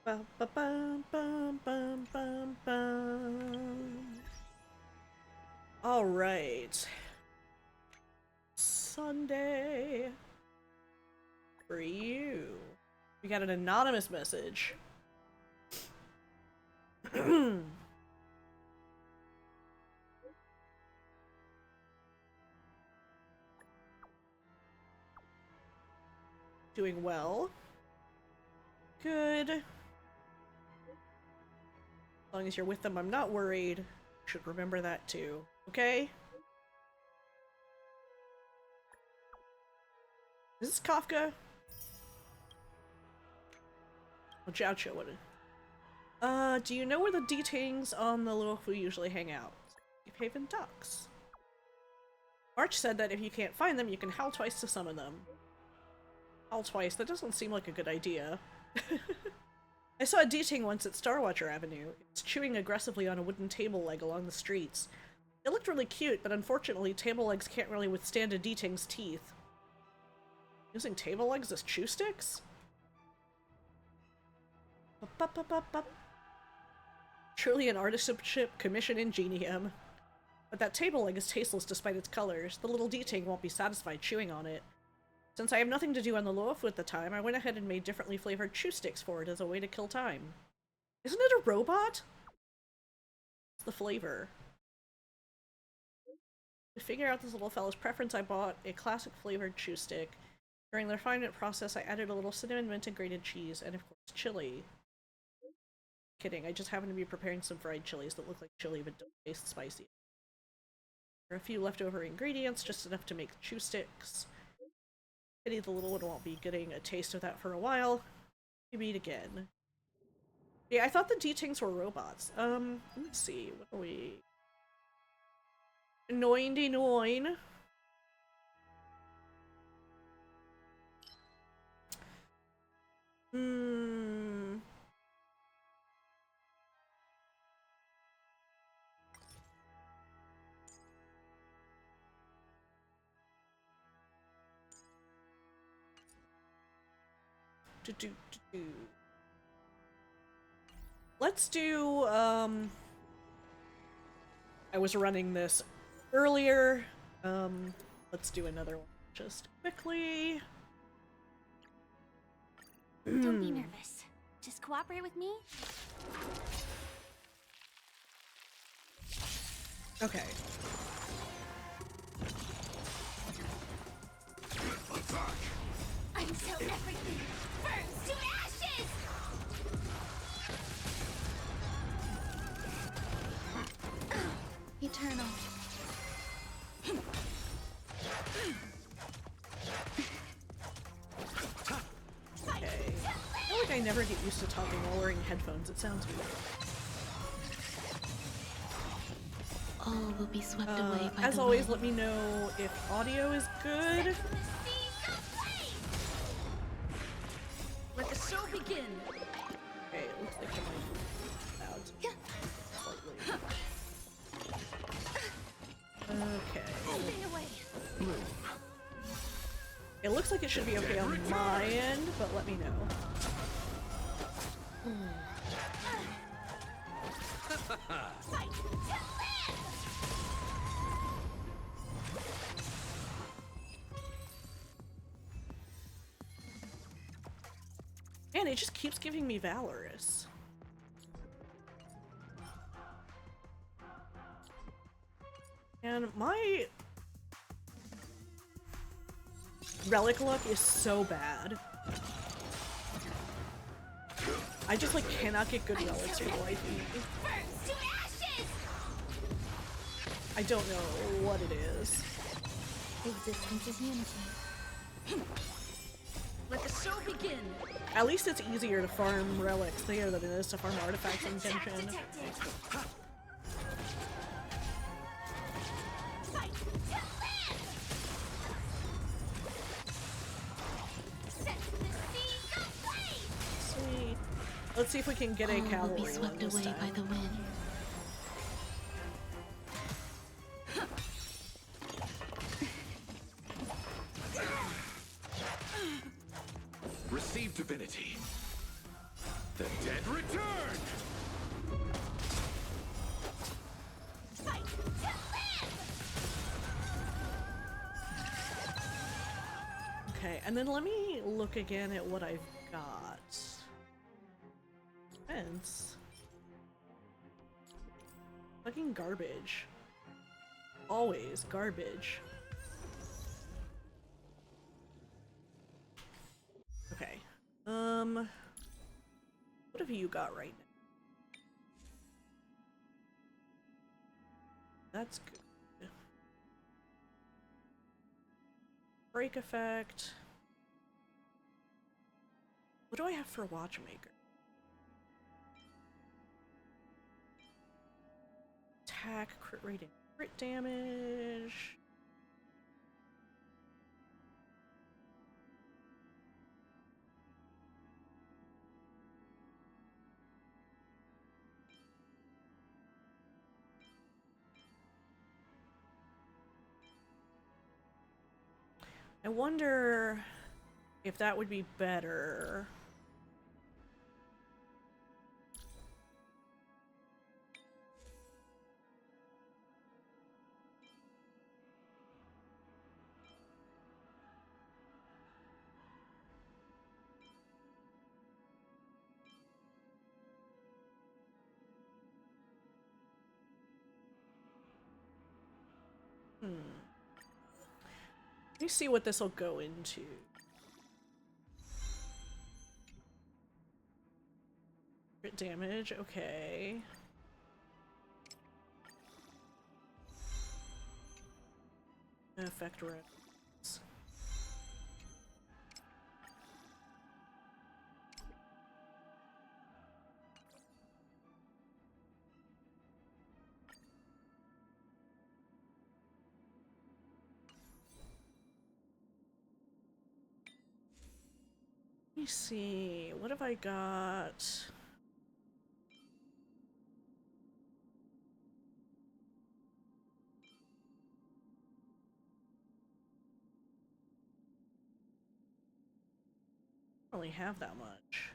Bum, bum, bum, bum, bum, bum, bum. All right. Sunday for you. We got an anonymous message. Doing well. Good. As long as you're with them, I'm not worried. You should remember that too. Okay? Is this Kafka? Oh, Jiaoqiu, what? Do you know where the D-Tings on the Luofu usually hang out? Deep Haven Docks. March said that if you can't find them, you can howl twice to summon them. Howl twice? That doesn't seem like a good idea. I saw a D-Ting once at Starwatcher Avenue. It was chewing aggressively on a wooden table leg along the streets. It looked really cute, but unfortunately, table legs can't really withstand a D-Ting's teeth. Using table legs as chew sticks? Truly an artisanship commission ingenium. But that table leg is tasteless despite its colors. The little D-Ting won't be satisfied chewing on it. Since I have nothing to do on the Luofu at the time, I went ahead and made differently flavored chew sticks for it as a way to kill time. Isn't it a robot? It's the flavor. To figure out this little fella's preference, I bought a classic flavored chew stick. During the refinement process, I added a little cinnamon, mint, and grated cheese, and of course chili. Kidding, I just happened to be preparing some fried chilies that look like chili but don't taste spicy. There are a few leftover ingredients, just enough to make chew sticks. Pity the little one won't be getting a taste of that for a while. We meet again. Yeah, I thought the D-Tings were robots. Let me see. What are we? 99. Hmm. Do. Let's do, I was running this earlier. Let's do another one just quickly. Don't be nervous. Just cooperate with me. Okay. Until everything burns to ashes! Eternal. Okay. I feel like I never get used to talking while wearing headphones. It sounds weird. All will be swept away by as the always, wind. let me know if audio is good. Let the show begin. Okay, it looks like it might be loud slightly. Okay. Stay away. It looks like it should be okay on my end, but let me know. Fight to live! Man, it just keeps giving me Valorous. And my relic luck is so bad. I just like cannot get good relics for the life of me. Burns to ashes! I don't know what it is. Existence is unity. Let the show begin. At least it's easier to farm relics there than it is to farm artifacts in Attack Genshin. detected. Fight to live! Set the seas ablaze! Sweet. Let's see if we can get a All will be cavalry one swept this away time. by the wind. Receive divinity. The dead return! Fight to live! Okay, and then let me look again at what I've got. Fence. Fucking garbage. Always garbage. Okay. What have you got right now? That's good. Break effect. What do I have for Watchmaker? Attack, crit rating, crit damage. I wonder if that would be better. Let me see what this will go into. Crit damage, okay. Effect rounds. Let me see, what have I got? I don't really have that much.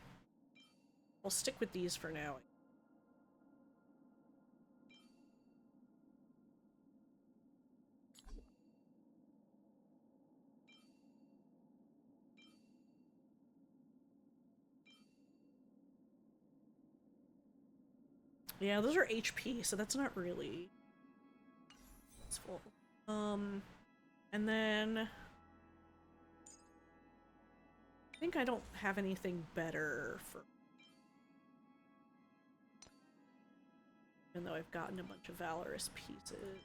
I'll stick with these for now. Yeah, those are HP, so that's not really useful. And then I think I don't have anything better for, even though I've gotten a bunch of Valorous pieces.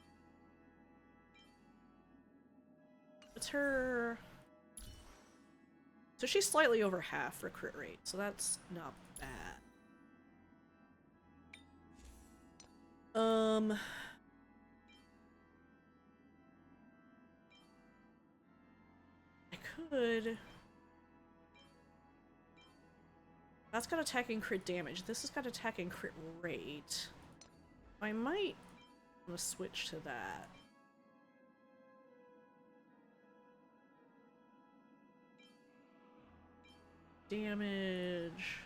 What's her? So she's slightly over half for crit rate, so that's not bad. I could. That's got attack and crit damage. This has got attack and crit rate. I might want to switch to that. Damage.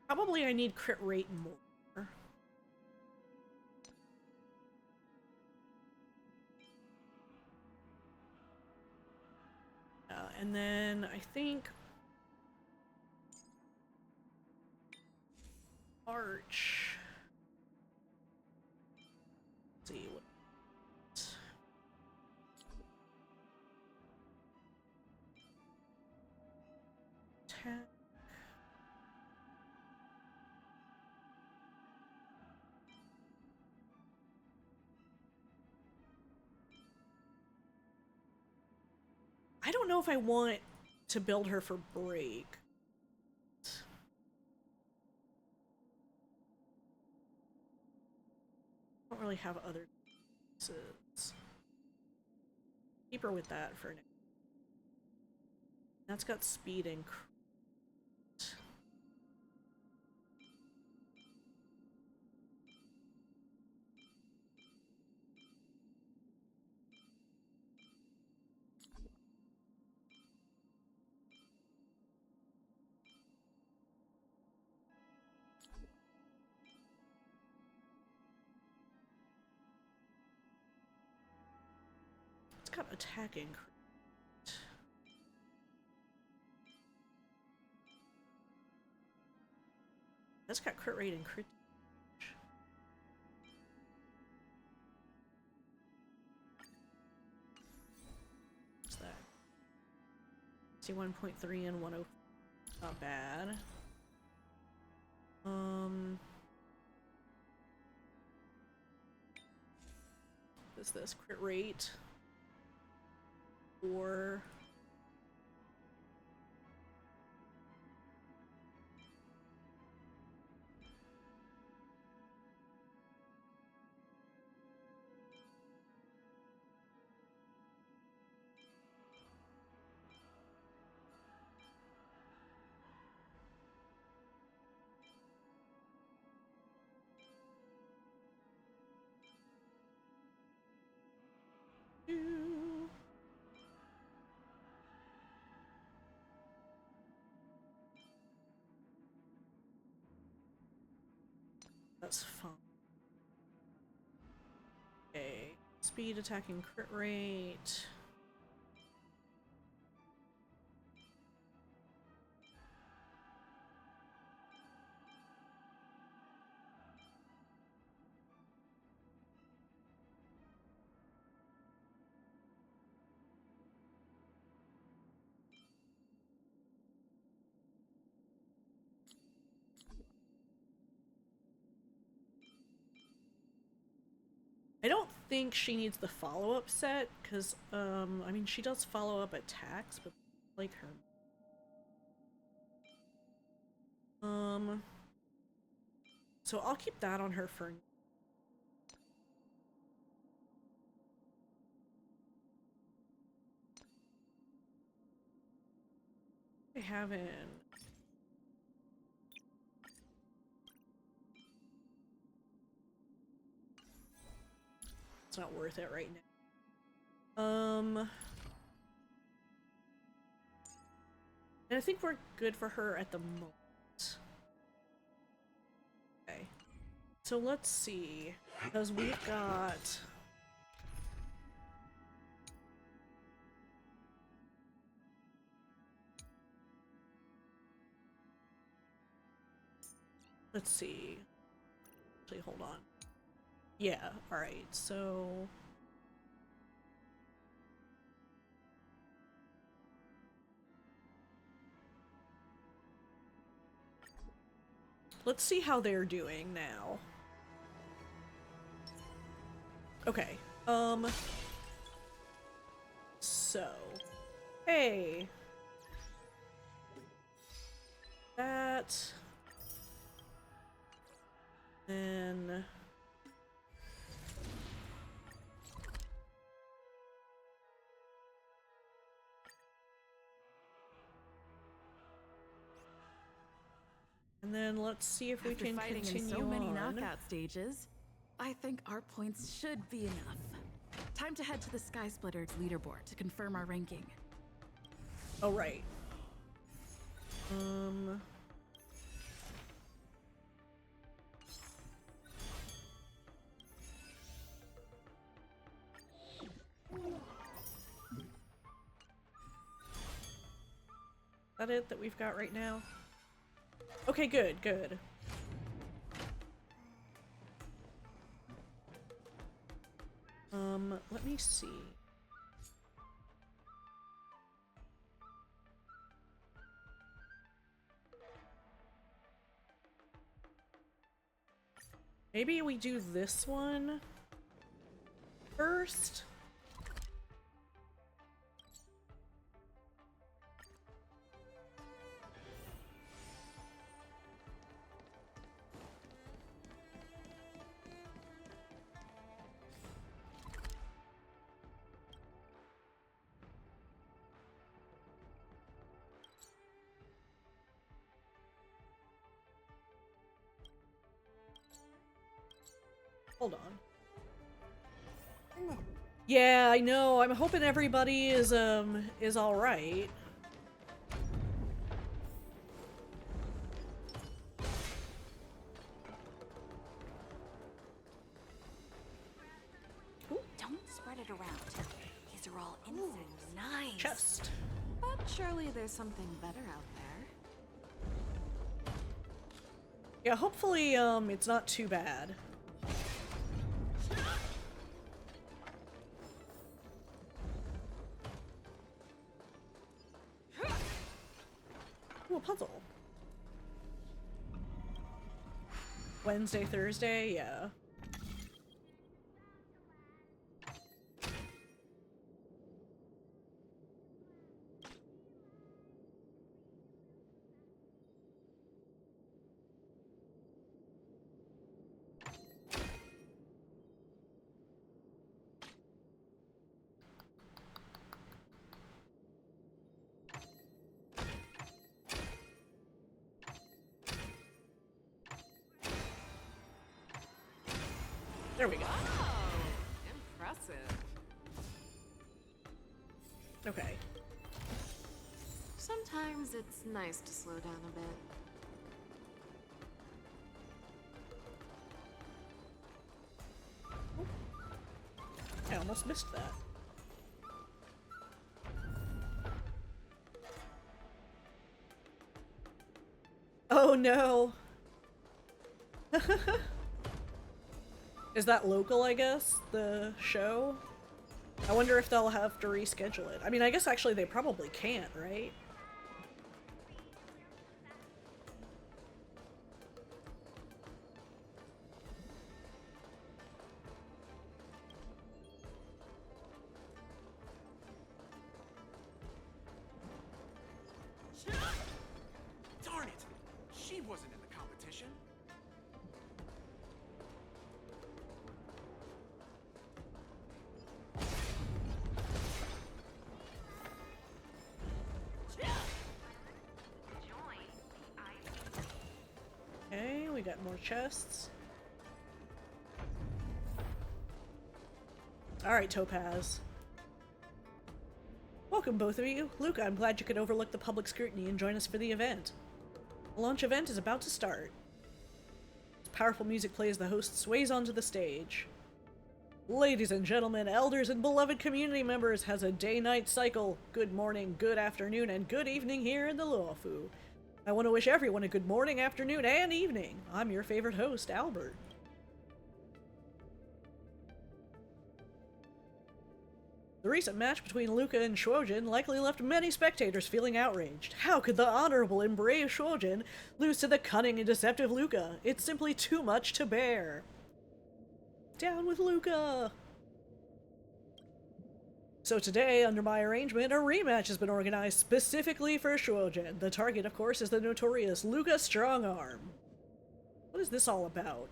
Probably I need crit rate more. And then I think Arch. Let's see what. Attack. I don't know if I want to build her for break. I don't really have other pieces. Keep her with that for now. That's got speed and crit. got attack increase. That's got crit rate and crit. What's that? See 1.3 and 1.0. Not bad. What's this? Crit rate. 4. That's fine. Okay. Speed, attacking, crit rate. I don't think she needs the follow-up set, because, I mean, she does follow-up attacks, but like her. So I'll keep that on her for. I haven't. It's not worth it right now. And I think we're good for her at the moment. Okay. So let's see. Because we've got... Let's see. Actually, hold on. Yeah, alright, so... Let's see how they're doing now. Okay, so... Hey! That... Then... And then let's see if we can fighting continue in so many on. knockout stages, I think our points should be enough. Time to head to the Sky Splitters leaderboard to confirm our ranking. Oh, right. Is that it that we've got right now? Okay, good, good. Let me see. Maybe we do this one first? Hold on. Yeah, I know. I'm hoping everybody is all right. Don't spread it around. These are all chest. But surely there's something better out there. Yeah, hopefully, it's not too bad. Ooh, a puzzle. Wednesday, Thursday, yeah. There we go. Oh, impressive. Okay. Sometimes it's nice to slow down a bit. I almost missed that. Oh no! Is that local, I guess? The show? I wonder if they'll have to reschedule it. I mean, I guess actually they probably can't, right? Darn it! She wasn't in the competition. Okay, we got more chests. Alright, Topaz. Welcome, both of you. Luca, I'm glad you could overlook the public scrutiny and join us for the event. The launch event is about to start. As powerful music plays, the host sways onto the stage. Ladies and gentlemen, elders and beloved community members, has a day-night cycle. Good morning, good afternoon, and good evening here in the Luofu. I want to wish everyone a good morning, afternoon, and evening. I'm your favorite host, Albert. The recent match between Luca and Shuojin likely left many spectators feeling outraged. How could the honorable and brave Shuojin lose to the cunning and deceptive Luca? It's simply too much to bear. Down with Luca! So today, under my arrangement, a rematch has been organized specifically for Shuojin. The target, of course, is the notorious Luca Strongarm. What is this all about?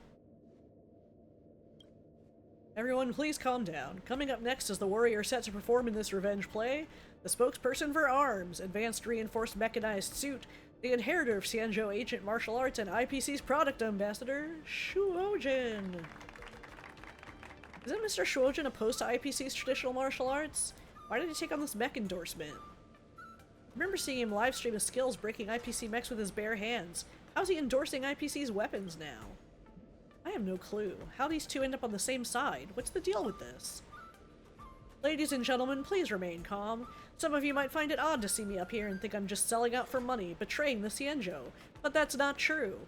Everyone, please calm down. Coming up next is the warrior set to perform in this revenge play, the spokesperson for ARMS, Advanced Reinforced Mechanized Suit, the inheritor of Xianzhou Ancient Martial Arts, and IPC's product ambassador, Shuojin. Isn't Mr. Shuojin opposed to IPC's traditional martial arts? Why did he take on this mech endorsement? I remember seeing him livestream his skills breaking IPC mechs with his bare hands. How's he endorsing IPC's weapons now? I have no clue. How these two end up on the same side? What's the deal with this? Ladies and gentlemen, please remain calm. Some of you might find it odd to see me up here and think I'm just selling out for money, betraying the Xianzhou, but that's not true.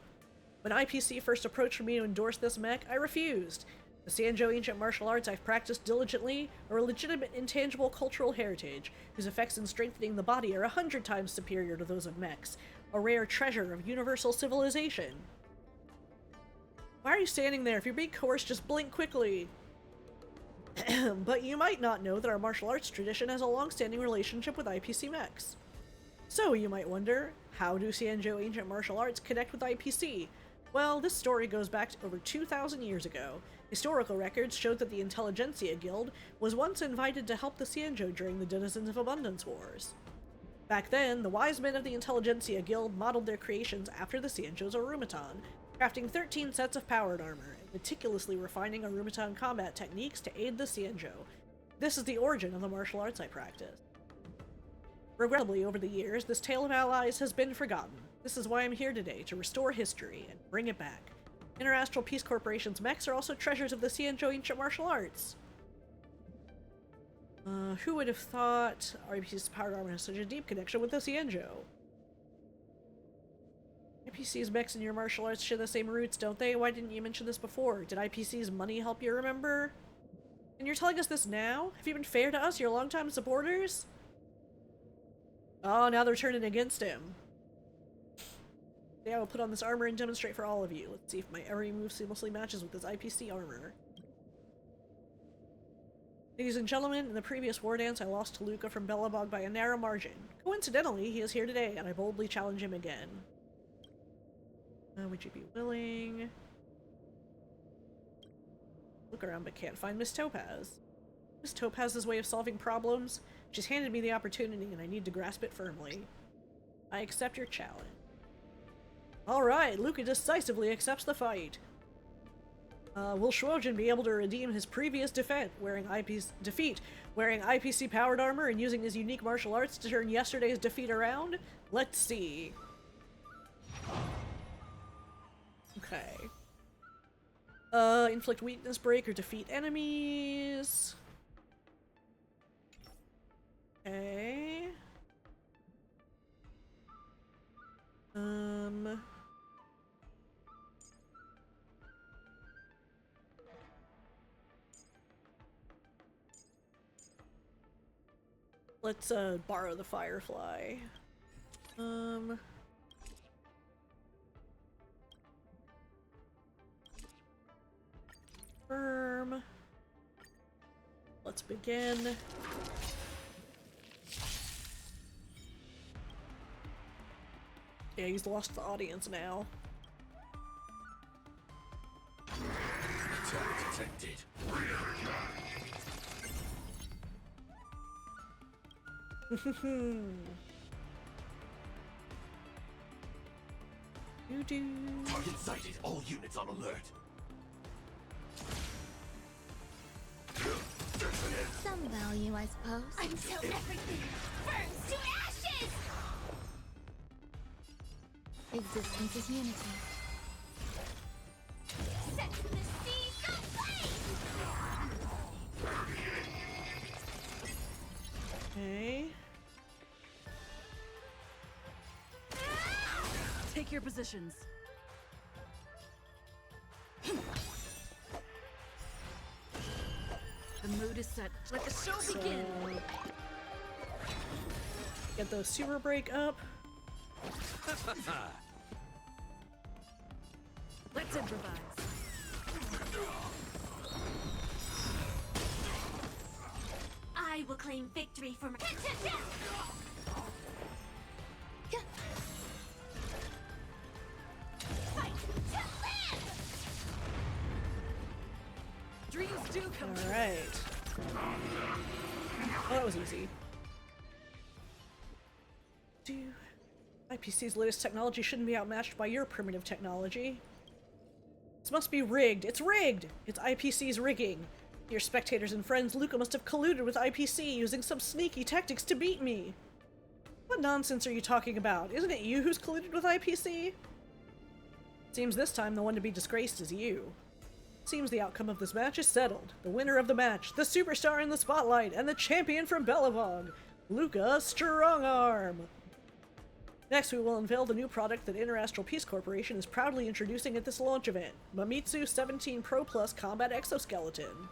When IPC first approached me to endorse this mech, I refused. The Xianzhou ancient martial arts I've practiced diligently are a legitimate intangible cultural heritage, whose effects in strengthening the body are 100 times superior to those of mechs, a rare treasure of universal civilization. Why are you standing there? If you're being coerced, just blink quickly. But you might not know that our martial arts tradition has a long-standing relationship with IPC mechs. So, you might wonder, how do Xianzhou ancient martial arts connect with IPC? Well, this story goes back to over 2,000 years ago. Historical records show that the Intelligentsia Guild was once invited to help the Xianzhou during the Denizens of Abundance Wars. Back then, the wise men of the Intelligentsia Guild modeled their creations after the Xianzhou's Arumaton, crafting 13 sets of powered armor, and meticulously refining Arumaton combat techniques to aid the Xianzhou. This is the origin of the martial arts I practice. Regrettably, over the years, this tale of allies has been forgotten. This is why I'm here today, to restore history and bring it back. Interastral Peace Corporation's mechs are also treasures of the Xianzhou ancient martial arts. Who would have thought RPC's powered armor has such a deep connection with the Cienjo? IPC's mechs and your martial arts share the same roots, don't they? Why didn't you mention this before? Did IPC's money help you remember? And you're telling us this now? Have you been fair to us, your longtime supporters? Oh, now they're turning against him. Yeah, I'll put on this armor and demonstrate for all of you. Let's see if my every move seamlessly matches with this IPC armor. Ladies and gentlemen, in the previous Wardance, I lost to Luca from Belobog by a narrow margin. Coincidentally, he is here today, and I boldly challenge him again. Would you be willing? Look around but can't find Miss Topaz. Miss Topaz's way of solving problems? She's handed me the opportunity, and I need to grasp it firmly. I accept your challenge. Alright, Luca decisively accepts the fight. Will Shwojin be able to redeem his previous defeat, wearing IPC-powered armor and using his unique martial arts to turn yesterday's defeat around? Let's see. Okay. Inflict weakness break or defeat enemies. Okay. Let's borrow the Firefly. Firm. Let's begin. Yeah, he's lost the audience now. Attack detected. Target sighted. All units on alert. Some value, I suppose. Until everything burns to ashes! Existence is unity. Set the seas ablaze! Okay. Take your positions. The mood is set. Let the show begin. Get the super break up. Let's improvise. I will claim victory for my— Fight to live! Dreams do come true. Alright. Oh, that was easy. IPC's latest technology shouldn't be outmatched by your primitive technology. This must be rigged. It's rigged! It's IPC's rigging. Dear spectators and friends, Luca must have colluded with IPC using some sneaky tactics to beat me. What nonsense are you talking about? Isn't it you who's colluded with IPC? Seems this time the one to be disgraced is you. Seems the outcome of this match is settled. The winner of the match, the superstar in the spotlight, and the champion from Belobog, Luca Strongarm. Next, we will unveil the new product that Interastral Peace Corporation is proudly introducing at this launch event, Mamitsu 17 Pro Plus Combat Exoskeleton.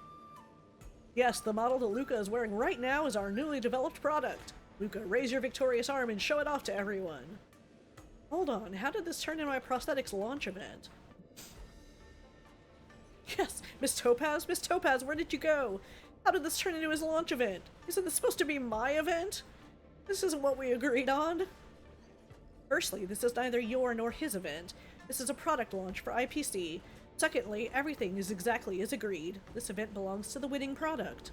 Yes, the model that Luca is wearing right now is our newly developed product. Luca, raise your victorious arm and show it off to everyone. Hold on, how did this turn into my prosthetics launch event? Yes, Miss Topaz, where did you go? How did this turn into his launch event? Isn't this supposed to be my event? This isn't what we agreed on. Firstly, this is neither your nor his event. This is a product launch for IPC. Secondly, everything is exactly as agreed. This event belongs to the winning product.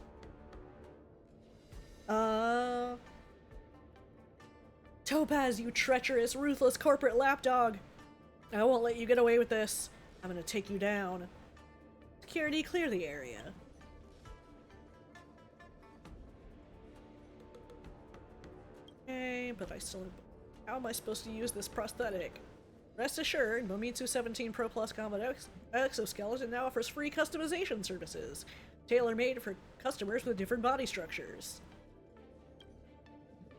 Topaz, you treacherous, ruthless corporate lapdog! I won't let you get away with this. I'm gonna take you down. Security, clear the area. Okay, but I still... How am I supposed to use this prosthetic? Rest assured, Mamitsu 17 Pro Plus Combat Exoskeleton now offers free customization services. tailor-made for customers with different body structures.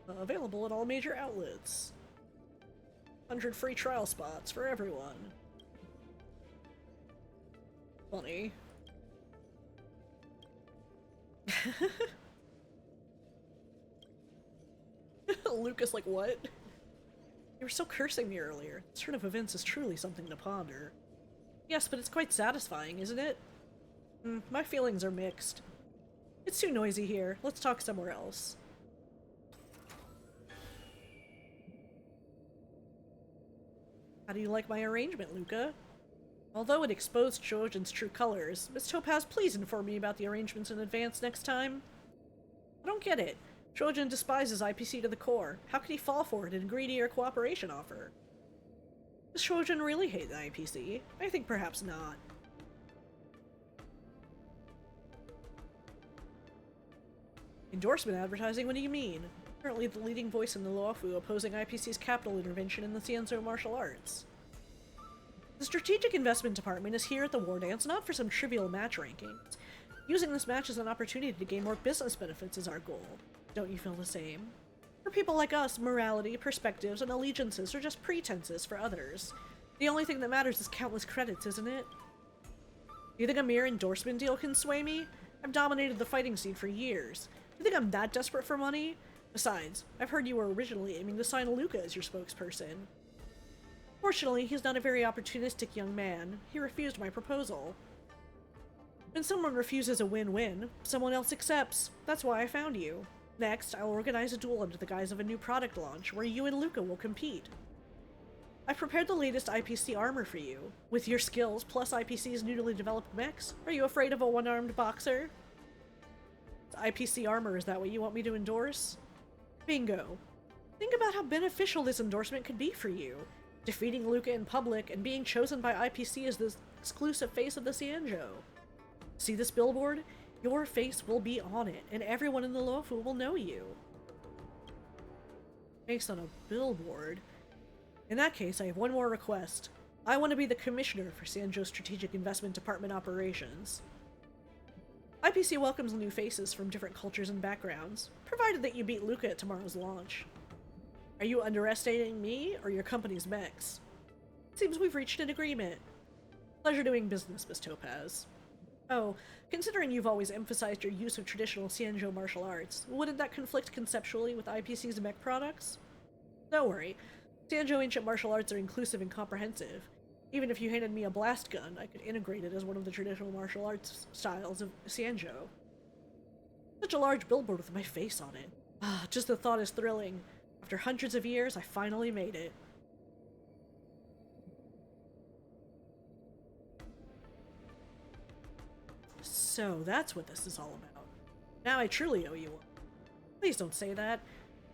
Available at all major outlets. 100 free trial spots for everyone. Funny. Lucas, like, what? You were so cursing me earlier. This turn of events is truly something to ponder. Yes, but it's quite satisfying, isn't it? My feelings are mixed. It's too noisy here. Let's talk somewhere else. How do you like my arrangement, Luca? Although it exposed Shojin's true colors, Miss Topaz, please inform me about the arrangements in advance next time. I don't get it. Shojin despises IPC to the core. How could he fall for it and agree to your cooperation offer? Does Shojin really hate the IPC? I think perhaps not. Endorsement advertising? What do you mean? Currently the leading voice in the Luofu opposing IPC's capital intervention in the Xianzhou martial arts. The Strategic Investment Department is here at the Wardance not for some trivial match rankings. Using this match as an opportunity to gain more business benefits is our goal. Don't you feel the same? For people like us, morality, perspectives, and allegiances are just pretenses for others. The only thing that matters is countless credits, isn't it? Do you think a mere endorsement deal can sway me? I've dominated the fighting scene for years. Do you think I'm that desperate for money? Besides, I've heard you were originally aiming to sign Luca as your spokesperson. Fortunately, he's not a very opportunistic young man. He refused my proposal. When someone refuses a win-win, someone else accepts. That's why I found you. Next, I'll organize a duel under the guise of a new product launch, where you and Luca will compete. I've prepared the latest IPC armor for you. With your skills, plus IPC's newly developed mechs, are you afraid of a one-armed boxer? IPC armor, is that what you want me to endorse? Bingo. Think about how beneficial this endorsement could be for you. Defeating Luca in public and being chosen by IPC as the exclusive face of the Xianzhou. See this billboard? Your face will be on it, and everyone in the Luofu will know you. Face on a billboard? In that case, I have one more request. I want to be the commissioner for Xianzhou Strategic Investment Department operations. IPC welcomes new faces from different cultures and backgrounds, provided that you beat Luca at tomorrow's launch. Are you underestimating me or your company's mechs? Seems we've reached an agreement. Pleasure doing business, Miss Topaz. Oh, considering you've always emphasized your use of traditional Xianzhou martial arts, wouldn't that conflict conceptually with IPC's mech products? Don't worry. Xianzhou ancient martial arts are inclusive and comprehensive. Even if you handed me a blast gun, I could integrate it as one of the traditional martial arts styles of Xianzhou. Such a large billboard with my face on it. Ah, just the thought is thrilling. After hundreds of years, I finally made it. So that's what this is all about. Now I truly owe you one. Please don't say that.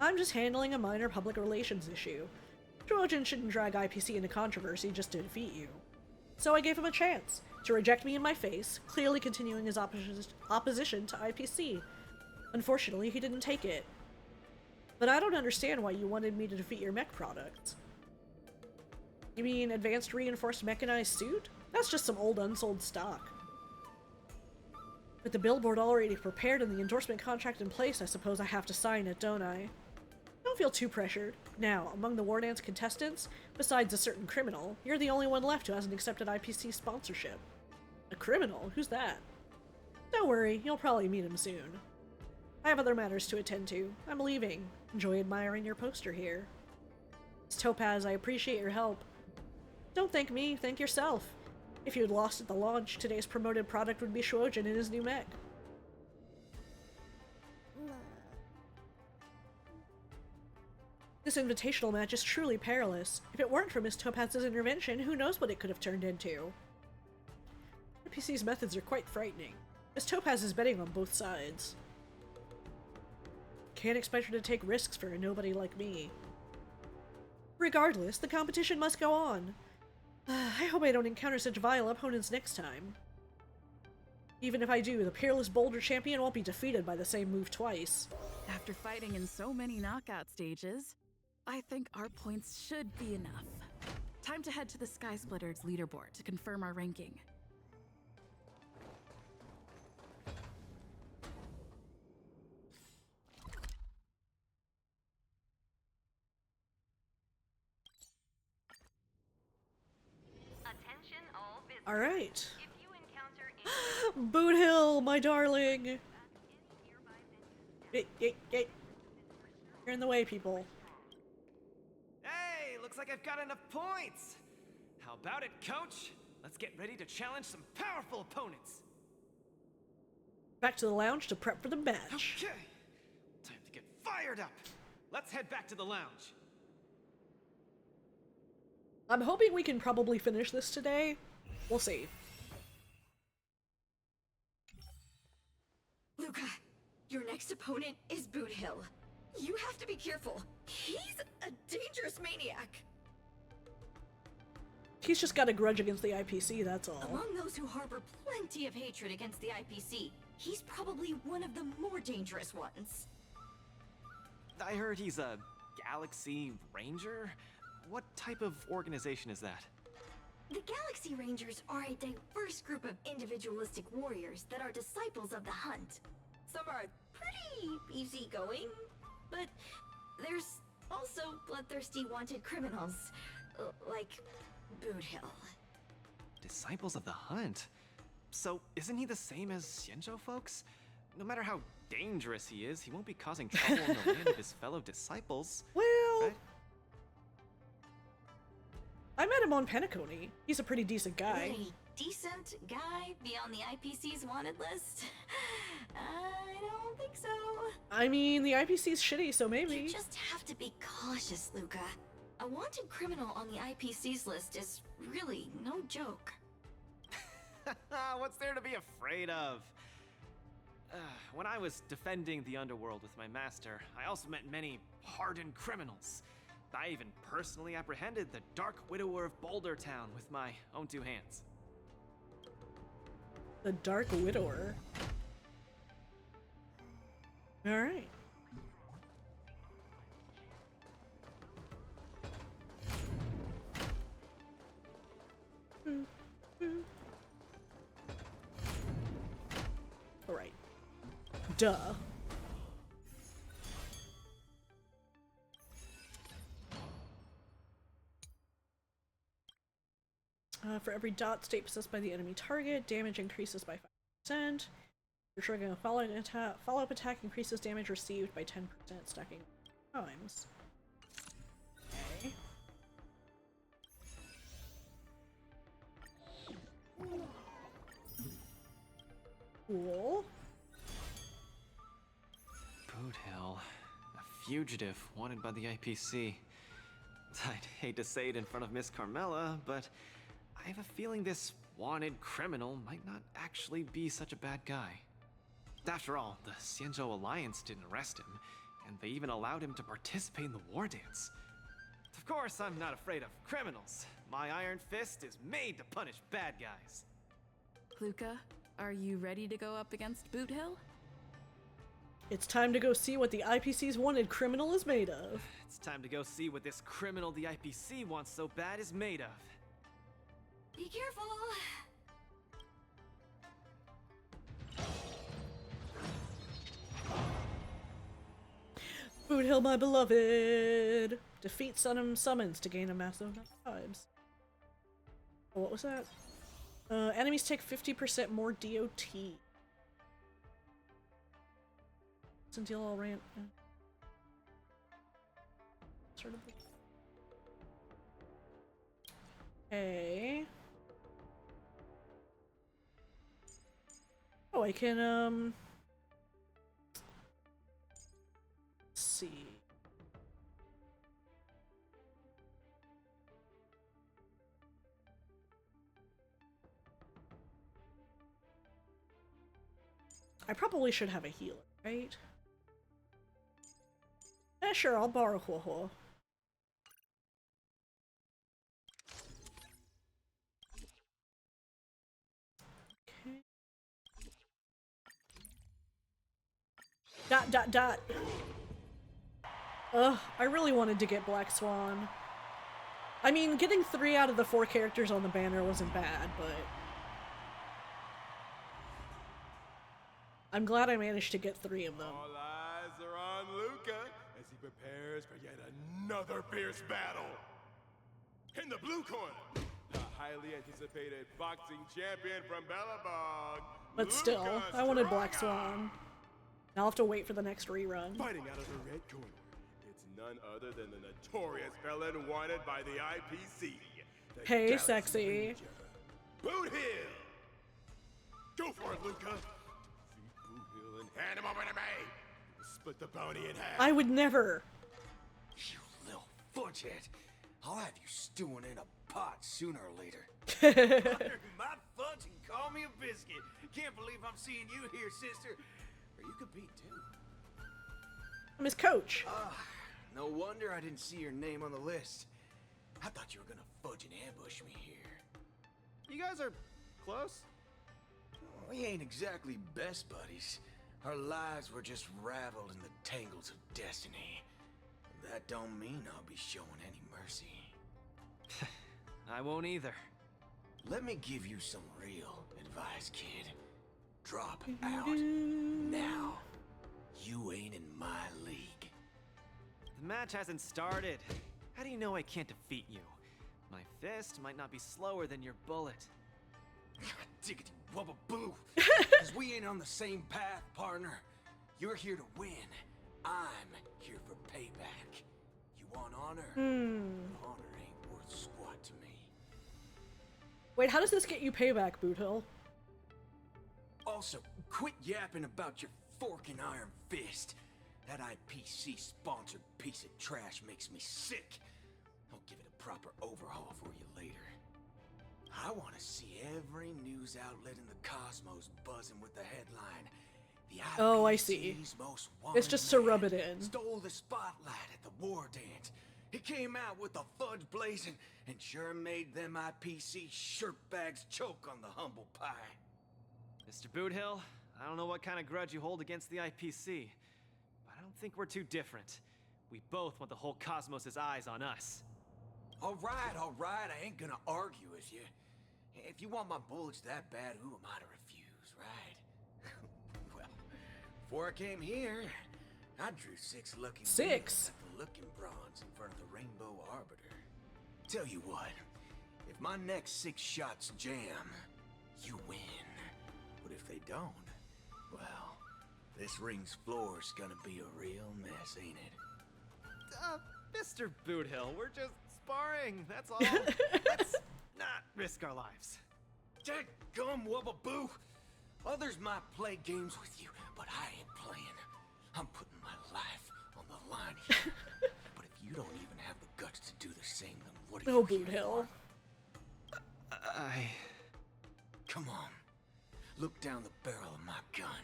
I'm just handling a minor public relations issue. Shojin shouldn't drag IPC into controversy just to defeat you. So I gave him a chance to reject me in my face, clearly continuing his opposition to IPC. Unfortunately, he didn't take it. But I don't understand why you wanted me to defeat your mech product. You mean advanced reinforced mechanized suit? That's just some old unsold stock. With the billboard already prepared and the endorsement contract in place, I suppose I have to sign it, don't I? Don't feel too pressured. Now, among the Wardance contestants, besides a certain criminal, you're the only one left who hasn't accepted IPC sponsorship. A criminal? Who's that? Don't worry, you'll probably meet him soon. I have other matters to attend to. I'm leaving. Enjoy admiring your poster here. Miss Topaz, I appreciate your help. Don't thank me, thank yourself. If you had lost at the launch, today's promoted product would be Shojin in his new mech. This invitational match is truly perilous. If it weren't for Miss Topaz's intervention, who knows what it could have turned into. IPC's methods are quite frightening. Miss Topaz is betting on both sides. Can't expect her to take risks for a nobody like me. Regardless, the competition must go on. I hope I don't encounter such vile opponents next time. Even if I do, the peerless boulder champion won't be defeated by the same move twice. After fighting in so many knockout stages, I think our points should be enough. Time to head to the Sky Splitter's leaderboard to confirm our ranking. Alright. Boot Hill, my darling! You're in the way, people. Hey, looks like I've got enough points. How about it, coach? Let's get ready to challenge some powerful opponents. Back to the lounge to prep for the match. Okay, time to get fired up. Let's head back to the lounge. I'm hoping we can probably finish this today. We'll see. Luca, your next opponent is Boot Hill. You have to be careful. He's a dangerous maniac. He's just got a grudge against the IPC, that's all. Among those who harbor plenty of hatred against the IPC, he's probably one of the more dangerous ones. I heard he's a Galaxy Ranger? What type of organization is that? The Galaxy Rangers are a diverse group of individualistic warriors that are disciples of the hunt. Some are pretty easygoing, but there's also bloodthirsty wanted criminals, like Boot Hill. Disciples of the Hunt? So, isn't he the same as Xianzhou folks? No matter how dangerous he is, he won't be causing trouble in the land of his fellow disciples. Well, right? I met him on Penacony. He's a pretty decent guy. A decent guy be on the IPC's wanted list? I don't think so. I mean, the IPC's shitty, so maybe. You just have to be cautious, Luca. A wanted criminal on the IPC's list is really no joke. What's there to be afraid of? When I was defending the underworld with my master, I also met many hardened criminals. I even personally apprehended the Dark Widower of Boulder Town with my own two hands. The Dark Widower. Alright. Alright. Duh. For every dot state possessed by the enemy target, damage increases by 5%. You're triggering a follow-up attack increases damage received by 10%, stacking times. Okay. Cool. Boot Hill, a fugitive wanted by the IPC. I'd hate to say it in front of Miss Carmela, but I have a feeling this wanted criminal might not actually be such a bad guy. After all, the Xianzhou Alliance didn't arrest him, and they even allowed him to participate in the Wardance. Of course, I'm not afraid of criminals. My iron fist is made to punish bad guys. Luca, are you ready to go up against Boot Hill? It's time to go see what the IPC's wanted criminal is made of. It's time to go see what this criminal the IPC wants so bad is made of. Be careful. Boot Hill, my beloved! Defeat Sun'em summons to gain a massive amount of vibes. Oh, what was that? Enemies take 50% more DOT. Doesn't deal all rant. Sort of. Okay. Oh, I can, let's see. I probably should have a healer, right? Yeah, sure, I'll borrow Huohuo. Okay. Dot dot dot. Ugh, I really wanted to get Black Swan. I mean, getting 3 out of the 4 characters on the banner wasn't bad, but I'm glad I managed to get 3 of them. All eyes are on Luca as he prepares for yet another fierce battle. In the blue corner, the highly anticipated boxing champion from Bellabog. But still, Lucas I wanted Black Draga. Swan. I'll have to wait for the next rerun. Fighting out of the red corner, it's none other than the notorious felon wanted by the IPC. the Hey, Galaxy sexy. Ranger, Boot Hill. Go for it, Luca. Feed Boot Hill and hand him over to me. Split the bounty in half. I would never. You little fudgehead. I'll have you stewing in a pot sooner or later. My fudge and call me a biscuit. Can't believe I'm seeing you here, sister. Or you could be too. I'm his coach. No wonder I didn't see your name on the list. I thought you were gonna fudge and ambush me here. You guys are close? We ain't exactly best buddies. Our lives were just raveled in the tangles of destiny. That don't mean I'll be showing any mercy. I won't either. Let me give you some real advice, kid. Drop out now. You ain't in my league. The match hasn't started. How do you know I can't defeat you? My fist might not be slower than your bullet. Diggity wubba boo. Cause we ain't on the same path, partner. You're here to win. I'm here for payback. You want honor? Honor ain't worth squat to me. Wait, how does this get you payback, Boot Hill? Also, quit yapping about your fork and iron fist. That IPC-sponsored piece of trash makes me sick. I'll give it a proper overhaul for you later. I want to see every news outlet in the cosmos buzzing with the headline. The Oh, I see. IPC's most It's just to wanted rub man it in. Stole the spotlight at the Wardance. He came out with the fudge blazing and sure made them IPC shirtbags choke on the humble pie. Mr. Boothill, I don't know what kind of grudge you hold against the IPC, but I don't think we're too different. We both want the whole cosmos' eyes on us. All right, I ain't gonna argue with you. If you want my bullets that bad, who am I to refuse, right? Well, before I came here, I drew 6 lucky Six? wheels at the Looking Bronze in front of the Rainbow Arbiter. Tell you what, if my next 6 shots jam, you win. But if they don't, well, this ring's floor's gonna be a real mess, ain't it? Mr. Boothill, we're just sparring, that's all. Let's not risk our lives. Dadgum wubba-boo! Others might play games with you, but I ain't playing. I'm putting my life on the line here. But if you don't even have the guts to do the same, then what are Oh, you here Boot Hill. for? Come on. Look down the barrel of my gun.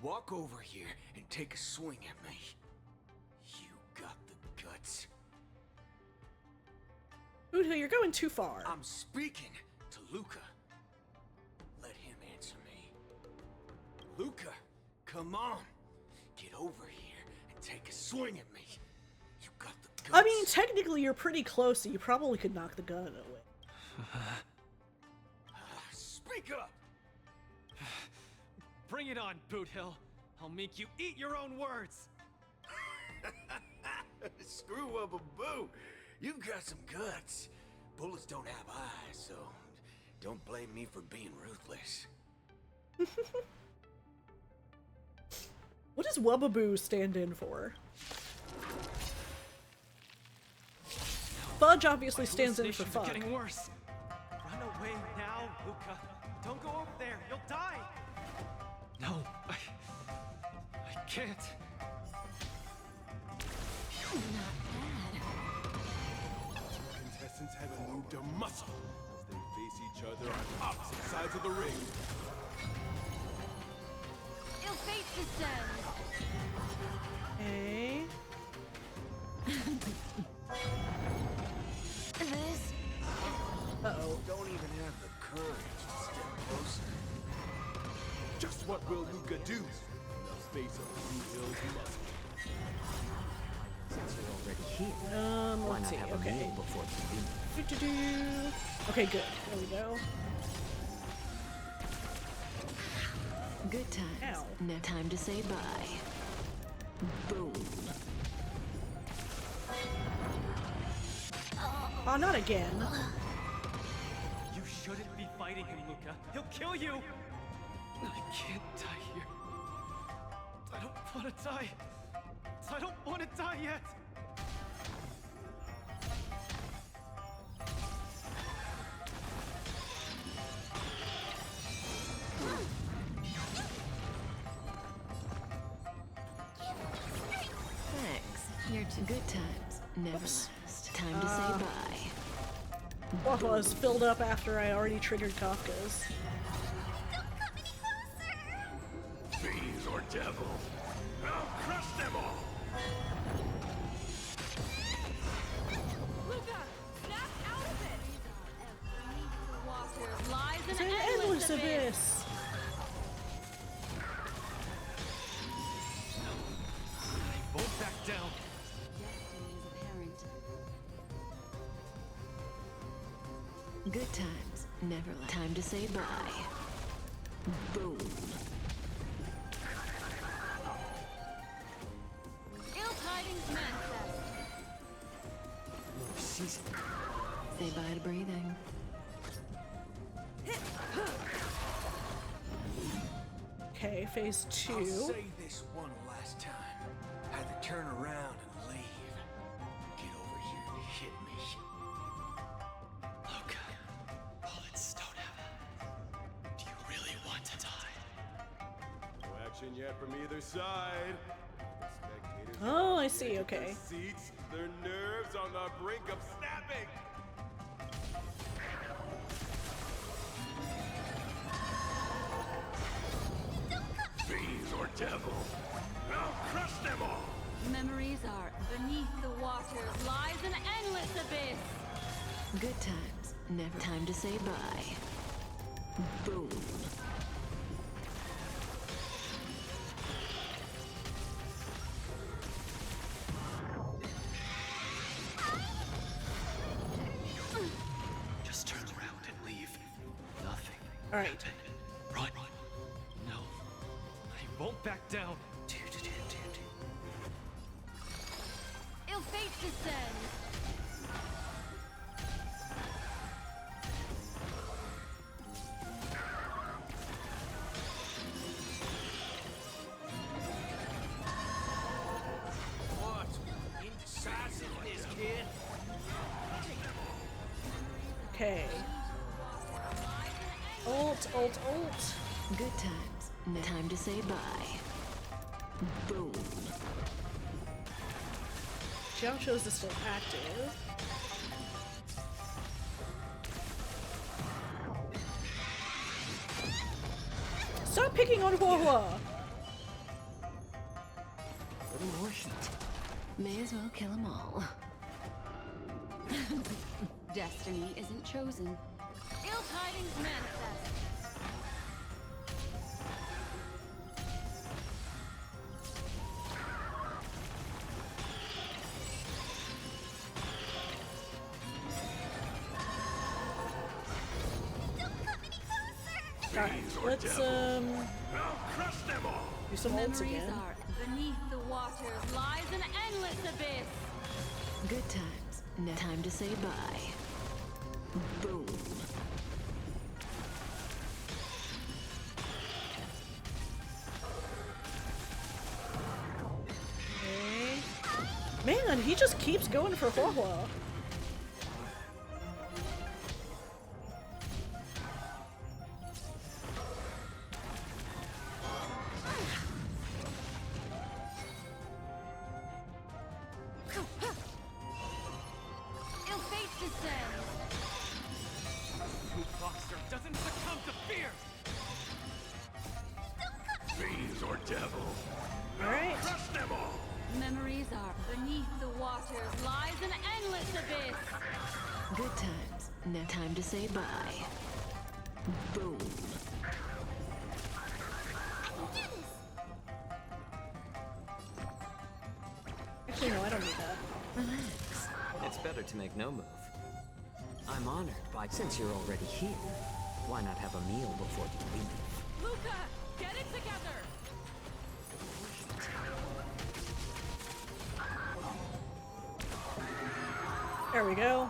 Walk over here and take a swing at me. You got the guts. Boot Hill, you're going too far. I'm speaking to Luca. Let him answer me. Luca, come on. Get over here and take a swing at me. You got the guts. I mean, technically you're pretty close, so you probably could knock the gun away. Speak up. Bring it on, Boothill. I'll make you eat your own words. Screw up a boo. You've got some guts. Bullets don't have eyes, so don't blame me for being ruthless. What does Wubbaboo stand in for? Fudge obviously My stands in for hallucinations are fun. getting worse. Run away now, Luca. Don't go over there. You'll die. No, I can't. Contestants haven't moved a muscle as they face each other on opposite sides of the ring. Ill fate descends. Okay. This Uh-oh. Don't even have the courage to step closer. Just what will Luca do in the face of Blue Hill's muscle? Since you're already here, why Let's not see, have a okay. meal before the dinner? Do-do-do. Okay, good. There we go. Good times. Ow. No time to say bye. Boom. Oh, not again. fighting him, Luca. He'll kill you! I can't die here. I don't want to die. I don't want to die yet. Thanks. You're too good times. Never last. Time to say bye. Waffle is filled up after I already triggered Kafka's. Don't come any closer! Fiends or devils, I'll crush them all! Luca, snap out of it! The water lies It's in an an endless abyss! I won't back down. Good times. Never last. Time to say bye. Boom. Ill tidings manifest. She's... Say bye to breathing. Okay, phase 2. I'll say this one last time. Either turn around and leave. Get over here and hit me. Luca, bullets don't have... Do you really want to die? No action yet from either side. The spectators Oh, I on the see, edge of okay. their seats, their nerves on the brink of snapping. Fiends or devils, I'll crush them all! Memories are beneath the waters lies an endless abyss. Good times. Never. Time to say bye. Boom. Just turn around and leave. Nothing. Alright. Run. No. I won't back down. Ill fate descends. What? Indecisiveness, kid? Okay. Ult, ult, ult. Good times. Time to say bye. Boom. Jiaochu's is still active. Stop picking on Huahua! Little more heat. May as well kill them all. Destiny isn't chosen. Ill tidings manifest. Alright, let's I'll crush them all! do some ults Memories again. are beneath the waters lies an endless abyss. Good times. Time to say bye. Boom. Okay. Man, he just keeps going for Huahua. Ill fate descends. Who boxer doesn't succumb to fear. Fiends or devils, Alright. crush them all! Memories are beneath the waters lies an endless abyss. Good times. Time to say bye. Boom. Actually, no, I don't need that. Relax. It's better to make no move. I'm honored by since you're already here. Why not have a meal before you leave? Luca, get it together. There we go.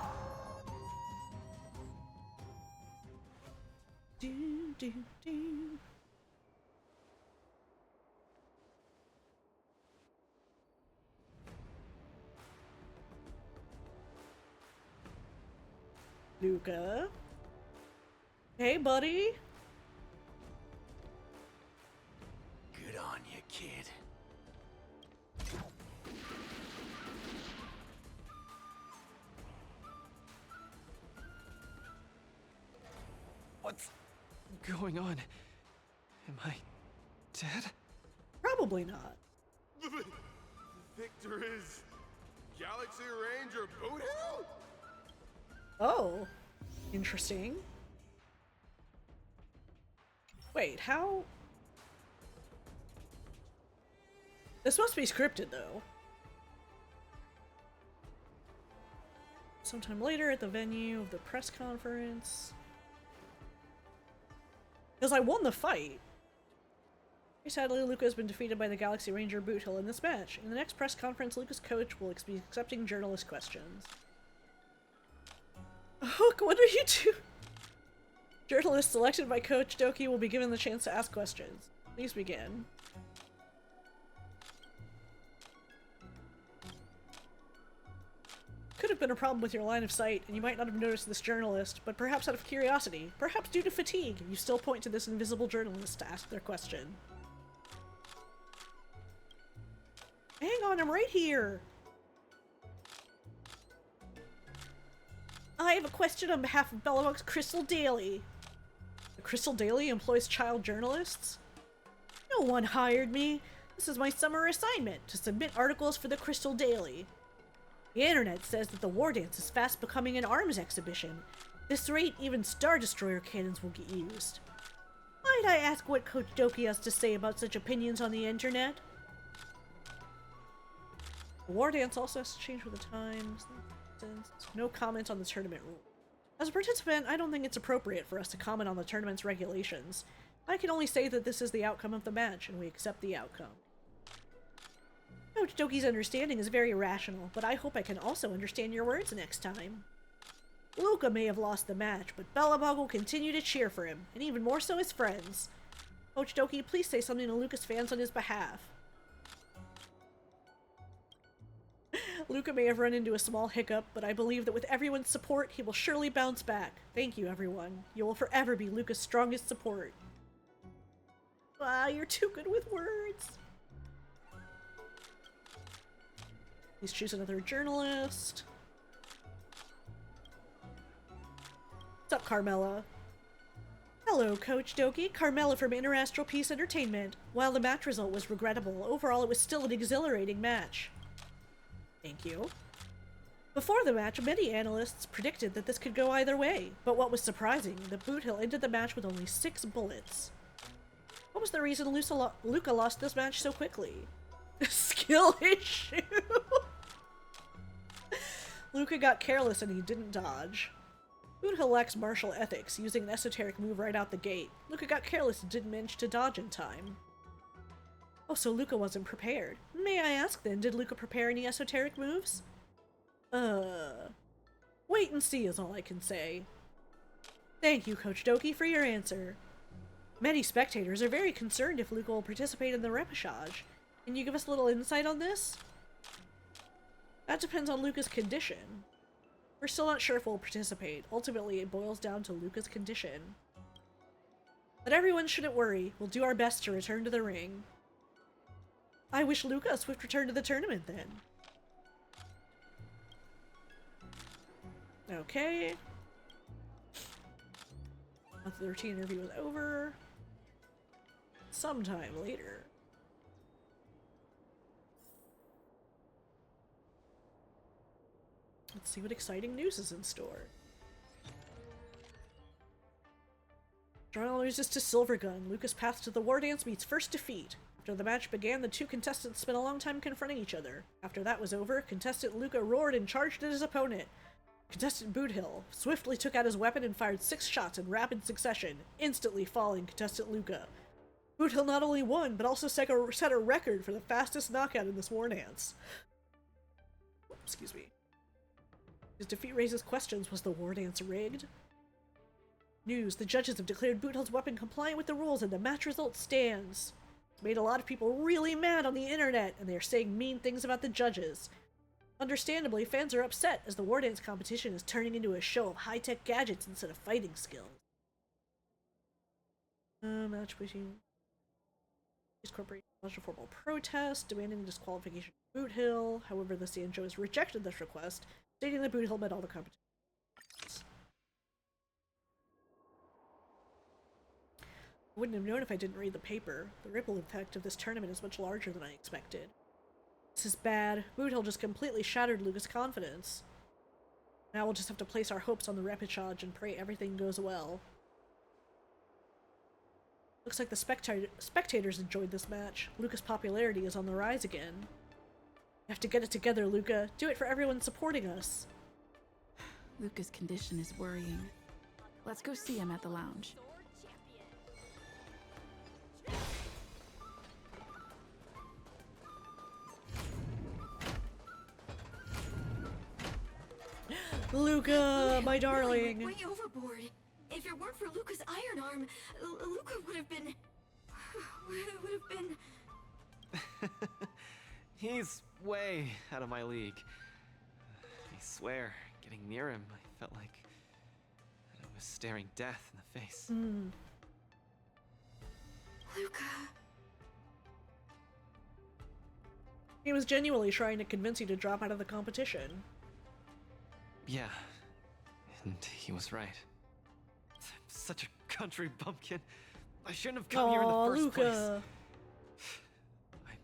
do, do. Luca. Hey, buddy. Good on you, kid. What's going on? Am I dead? Probably not. Victor is Galaxy Ranger Boot Hill? Oh, interesting. Wait, how? This must be scripted, though. Sometime later at the venue of the press conference. Because I won the fight. Sadly, Luca has been defeated by the Galaxy Ranger Boot Hill in this match. In the next press conference, Luca's coach will be accepting journalist questions. Hook, what are you doing? Journalists selected by Coach Doki will be given the chance to ask questions. Please begin. Could have been a problem with your line of sight, and you might not have noticed this journalist, but perhaps out of curiosity, perhaps due to fatigue, you still point to this invisible journalist to ask their question. Hang on, I'm right here! I have a question on behalf of Bellavox Crystal Daily. The Crystal Daily employs child journalists? No one hired me. This is my summer assignment, to submit articles for the Crystal Daily. The internet says that the Wardance is fast becoming an arms exhibition. At this rate, even Star Destroyer cannons will get used. Might I ask what Coach Doki has to say about such opinions on the internet? The Wardance also has to change with the times. No comment on the tournament rule. As a participant, I don't think it's appropriate for us to comment on the tournament's regulations. I can only say that this is the outcome of the match, and we accept the outcome. Coach Doki's understanding is very rational, but I hope I can also understand your words next time. Luca may have lost the match, but Bellabog will continue to cheer for him, and even more so his friends. Coach Doki, please say something to Luca's fans on his behalf. Luca may have run into a small hiccup, but I believe that with everyone's support, he will surely bounce back. Thank you, everyone. You will forever be Luca's strongest support. Ah, you're too good with words. Please choose another journalist. What's up, Carmela? Hello, Coach Doki. Carmela from Interastral Peace Entertainment. While the match result was regrettable, overall it was still an exhilarating match. Thank you. Before the match, many analysts predicted that this could go either way, but what was surprising, the Boot Hill ended the match with only 6 bullets. What was the reason Luca lost this match so quickly? Skill issue! Luca got careless and he didn't dodge. Boot Hill lacks martial ethics, using an esoteric move right out the gate. Luca got careless and didn't manage to dodge in time. Oh, so Luca wasn't prepared. May I ask then, did Luca prepare any esoteric moves? Wait and see is all I can say. Thank you, Coach Doki, for your answer. Many spectators are very concerned if Luca will participate in the repechage. Can you give us a little insight on this? That depends on Luca's condition. We're still not sure if we'll participate. Ultimately, it boils down to Luca's condition. But everyone shouldn't worry. We'll do our best to return to the ring. I wish Luca a swift return to the tournament, then. Okay. Month 13 interview was over. Sometime later. Let's see what exciting news is in store. Drawn loses to Silvergun. Luca's path to the Wardance meets first defeat. After the match began, the two contestants spent a long time confronting each other. After that was over, contestant Luca roared and charged at his opponent. Contestant Boot Hill swiftly took out his weapon and fired 6 shots in rapid succession, instantly falling contestant Luca. Boot Hill not only won, but also set a record for the fastest knockout in this Wardance. Excuse me. His defeat raises questions. Was the Wardance rigged? News: the judges have declared Boot Hill's weapon compliant with the rules and the match result stands. It's made a lot of people really mad on the internet, and they are saying mean things about the judges. Understandably, fans are upset as the Wardance competition is turning into a show of high-tech gadgets instead of fighting skills. Match between this corporation launched a formal protest demanding disqualification of Boot Hill. However, the Sanjo has rejected this request, stating that Boot Hill met all the competitions. I wouldn't have known if I didn't read the paper. The ripple effect of this tournament is much larger than I expected. This is bad. Boot Hill just completely shattered Luca's confidence. Now we'll just have to place our hopes on the repechage and pray everything goes well. Looks like the spectators enjoyed this match. Luca's popularity is on the rise again. You have to get it together, Luca. Do it for everyone supporting us. Luca's condition is worrying. Let's go see him at the lounge. Luca, my darling. Way overboard. If it weren't for Luca's iron arm, Luca would have been... He's way out of my league. I swear, getting near him, I felt like I was staring death in the face. Luca... He was genuinely trying to convince you to drop out of the competition. Yeah, and he was right. I'm such a country bumpkin. I shouldn't have come here in the first place. I'm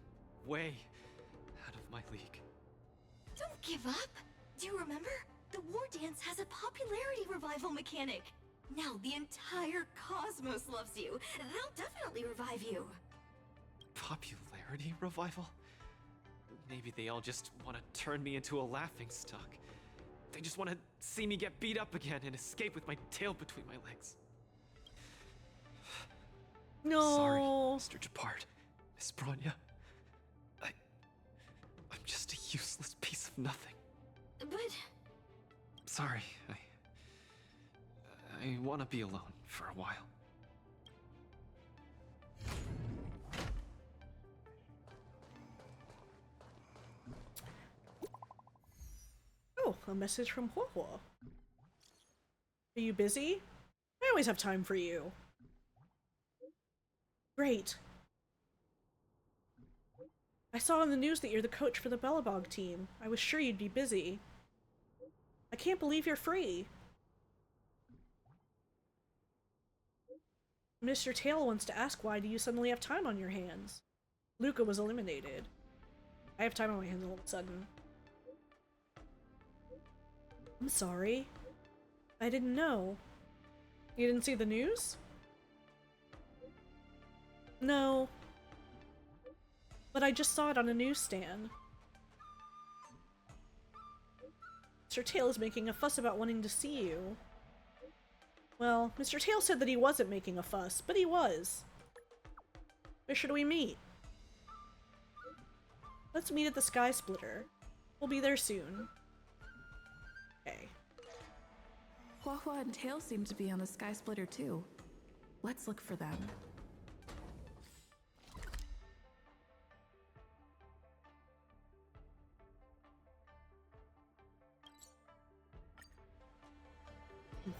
way out of my league. Don't give up. Do you remember? The Wardance has a popularity revival mechanic. Now the entire cosmos loves you. They'll definitely revive you. Popularity revival? Maybe they all just want to turn me into a laughingstock. They just want to see me get beat up again and escape with my tail between my legs. No. Sorry, Mr. Japard, Miss Bronya. I'm just a useless piece of nothing. But... Sorry, I want to be alone for a while. Oh, a message from Huohuo. Are you busy? I always have time for you. Great. I saw on the news that you're the coach for the Bellabog team. I was sure you'd be busy. I can't believe you're free. Mr. Tail wants to ask, why do you suddenly have time on your hands? Luca was eliminated. I have time on my hands all of a sudden. I'm sorry. I didn't know. You didn't see the news? No. But I just saw it on a newsstand. Mr. Tail is making a fuss about wanting to see you. Well, Mr. Tail said that he wasn't making a fuss, but he was. Where should we meet? Let's meet at the Sky Splitter. We'll be there soon. Okay. Huahua and Tail seem to be on the Sky Splitter too. Let's look for them.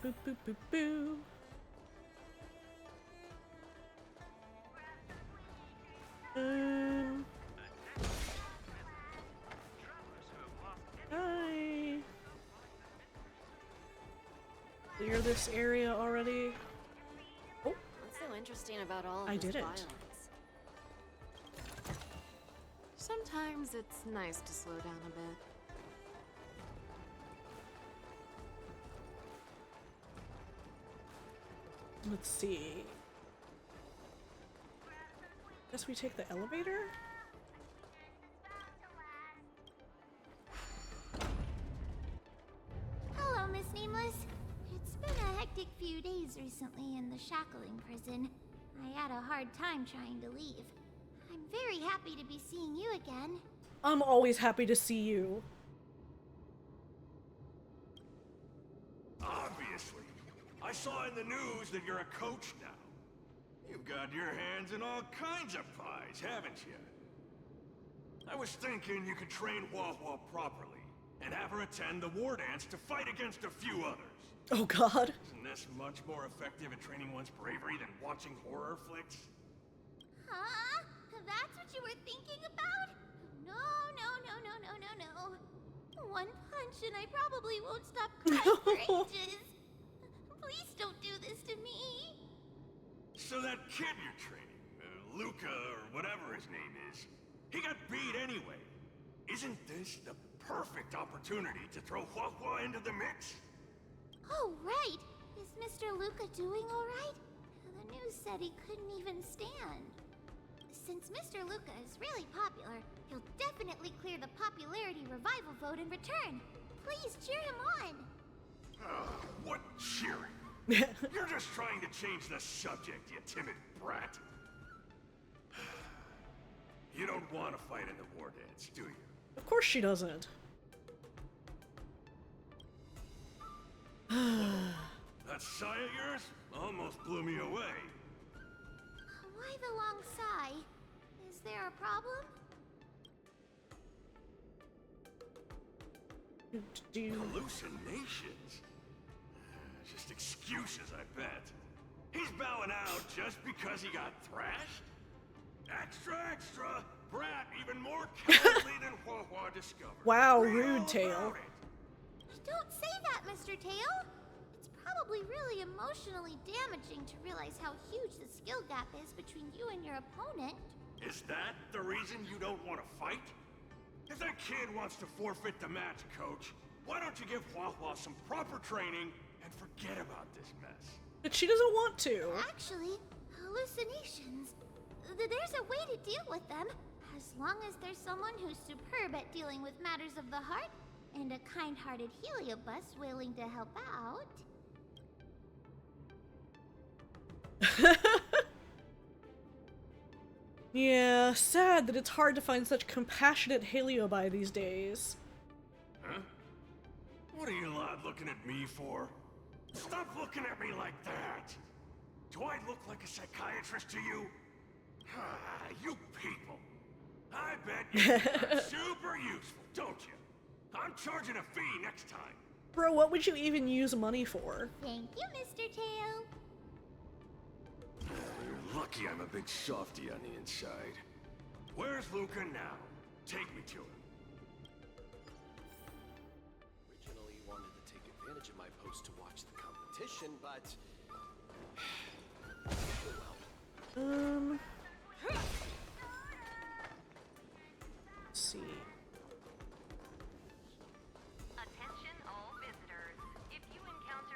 Boop, boop, boop, boo. Hi. Clear this area already. Oh. What's so interesting about all of I this did it. violence? Sometimes it's nice to slow down a bit. Let's see. Guess we take the elevator? Hello, Miss Nameless. It's been a hectic few days recently in the shackling prison. I had a hard time trying to leave. I'm very happy to be seeing you again. I'm always happy to see you. Obviously. I saw in the news that you're a coach now. You've got your hands in all kinds of pies, haven't you? I was thinking you could train Hua Hua properly, and have her attend the Wardance to fight against a few others. Oh god. Isn't this much more effective at training one's bravery than watching horror flicks? Huh? That's what you were thinking about? No, no, no, no, no, no, no. One punch and I probably won't stop crying for ages. Please don't do this to me. So that kid you're training, Luca or whatever his name is, he got beat anyway. Isn't this the perfect opportunity to throw Hua Hua into the mix? Oh, right. Is Mr. Luca doing all right? The news said he couldn't even stand. Since Mr. Luca is really popular, he'll definitely clear the popularity revival vote in return. Please cheer him on. What cheering? You're just trying to change the subject, you timid brat. You don't want to fight in the Wardance, do you? Of course she doesn't. That sigh of yours almost blew me away. Why the long sigh? Is there a problem? Hallucinations? Just excuses, I bet. He's bowing out just because he got thrashed? Extra, extra! Brat even more cowardly than Hua Hua discovered. Wow, rude, Tail. Don't say that, Mr. Tail. It's probably really emotionally damaging to realize how huge the skill gap is between you and your opponent. Is that the reason you don't want to fight? If that kid wants to forfeit the match, Coach, why don't you give Hua Hua some proper training and forget about this mess? But she doesn't want to. Actually, hallucinations. There's a way to deal with them, as long as there's someone who's superb at dealing with matters of the heart, and a kind-hearted Heliobus willing to help out. Yeah, sad that it's hard to find such compassionate Heliobi these days. Huh? What are you lot looking at me for? Stop looking at me like that! Do I look like a psychiatrist to you? You people! I bet you're super useful, don't you? I'm charging a fee next time. Bro, what would you even use money for? Thank you, Mr. Tail. You're lucky I'm a big softy on the inside. Where's Luca now? Take me to him. Originally wanted to take advantage of my post to watch the competition, but... Let's see.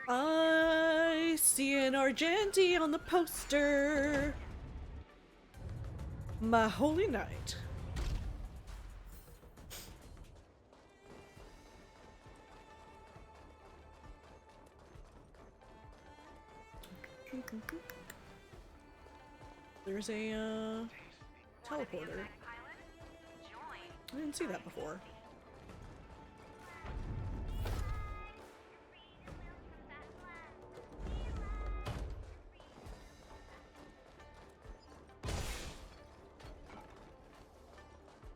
I see an Argenti on the poster. My holy night. There's a teleporter. I didn't see that before.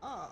Ah.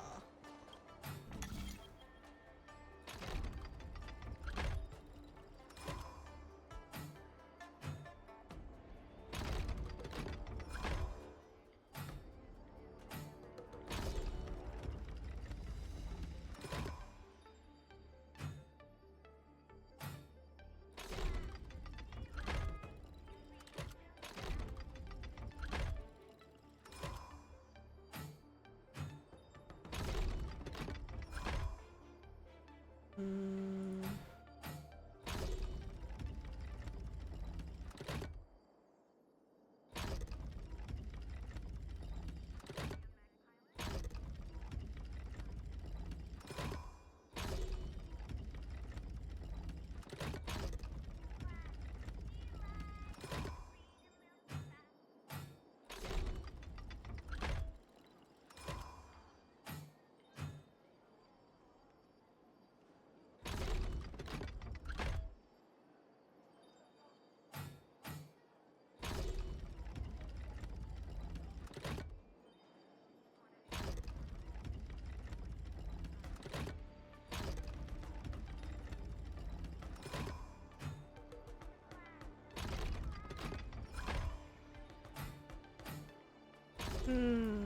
Hmm.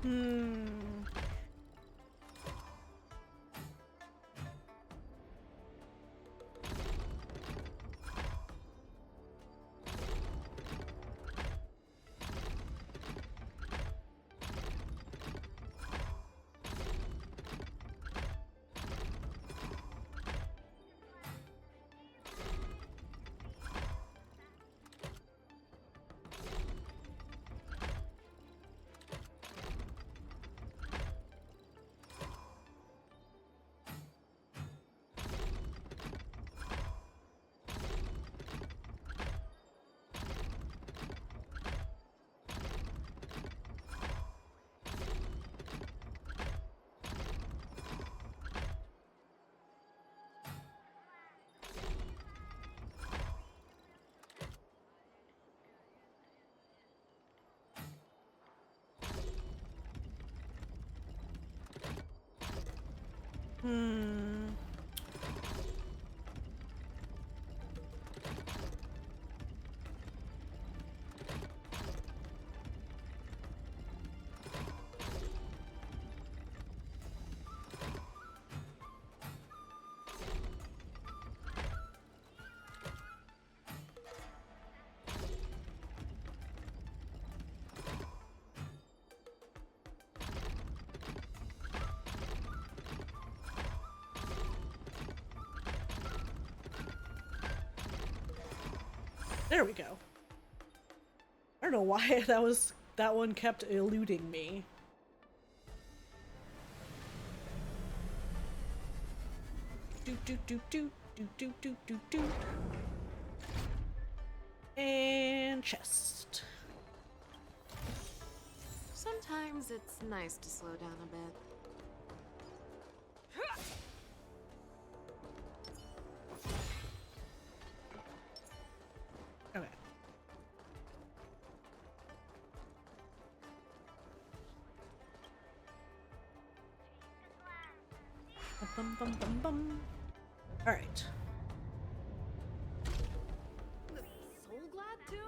Hmm. Hmm. There we go. I don't know why that one kept eluding me. Do do do do do do do do do. And chest. Sometimes it's nice to slow down a bit. Okay. Bum bum bum bum. All right. The Soul Glad tune?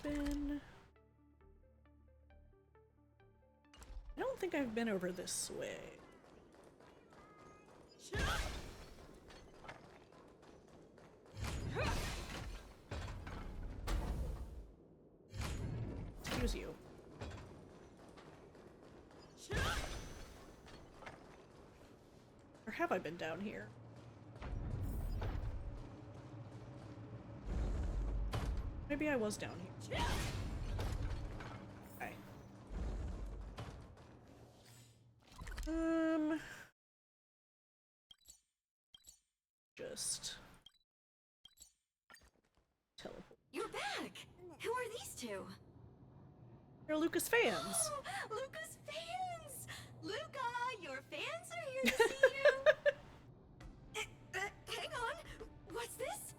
Been. I don't think I've been over this way. Excuse you. Or have I been down here? Maybe I was down here. Okay. Just teleport. You're back! Who are these two? They're Lucas fans. Luca's fans! Luca, your fans are here to see you! Hang on! What's this?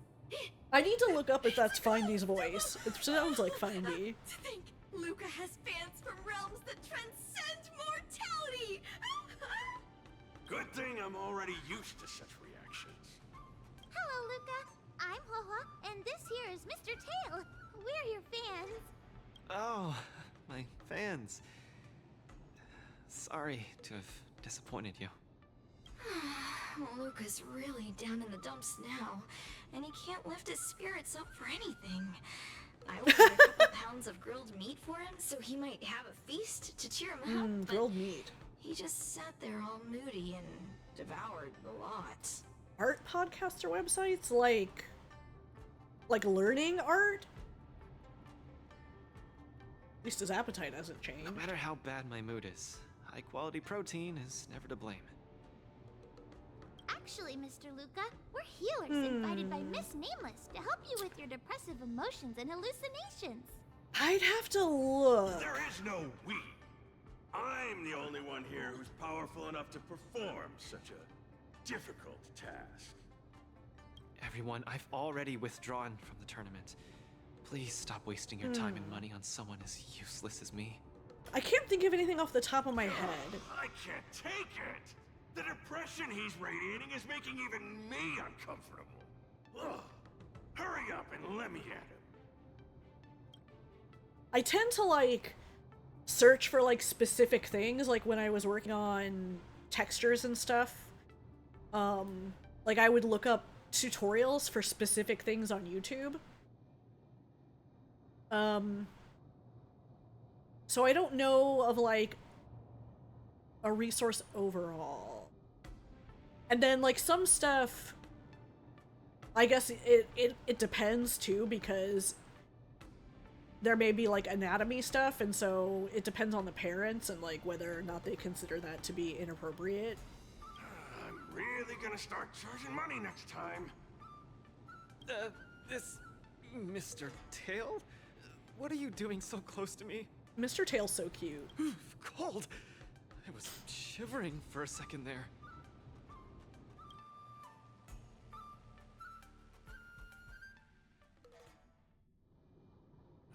I need to look up if that's Findy's voice. It sounds like Findy. To think Luca has fans from realms that transcend mortality! Good thing I'm already used to such reactions. Hello, Luca. I'm Haha, and this here is Mr. Tail. We're your fans. Oh, my fans. Sorry to have disappointed you. Luca's really down in the dumps now, and he can't lift his spirits up for anything. I ordered a couple pounds of grilled meat for him so he might have a feast to cheer him up. Grilled meat. He just sat there all moody and devoured a lot. Art podcaster websites like learning art? At least his appetite hasn't changed. No matter how bad my mood is, high quality protein is never to blame. Actually, Mr. Luca, we're healers invited by Miss Nameless to help you with your depressive emotions and hallucinations. I'd have to look. There is no we. I'm the only one here who's powerful enough to perform such a difficult task. Everyone, I've already withdrawn from the tournament. Please stop wasting your time and money on someone as useless as me. I can't think of anything off the top of my head. I can't take it! The depression he's radiating is making even me uncomfortable. Ugh. Hurry up and let me at him. I tend to search for specific things, like when I was working on textures and stuff. I would look up tutorials for specific things on YouTube. So I don't know of a resource overall. And then some stuff, I guess it depends too, because there may be anatomy stuff, and so it depends on the parents and whether or not they consider that to be inappropriate. I'm really gonna start charging money next time. This Mr. Tail? What are you doing so close to me? Mr. Tail's so cute. Cold. I was shivering for a second there.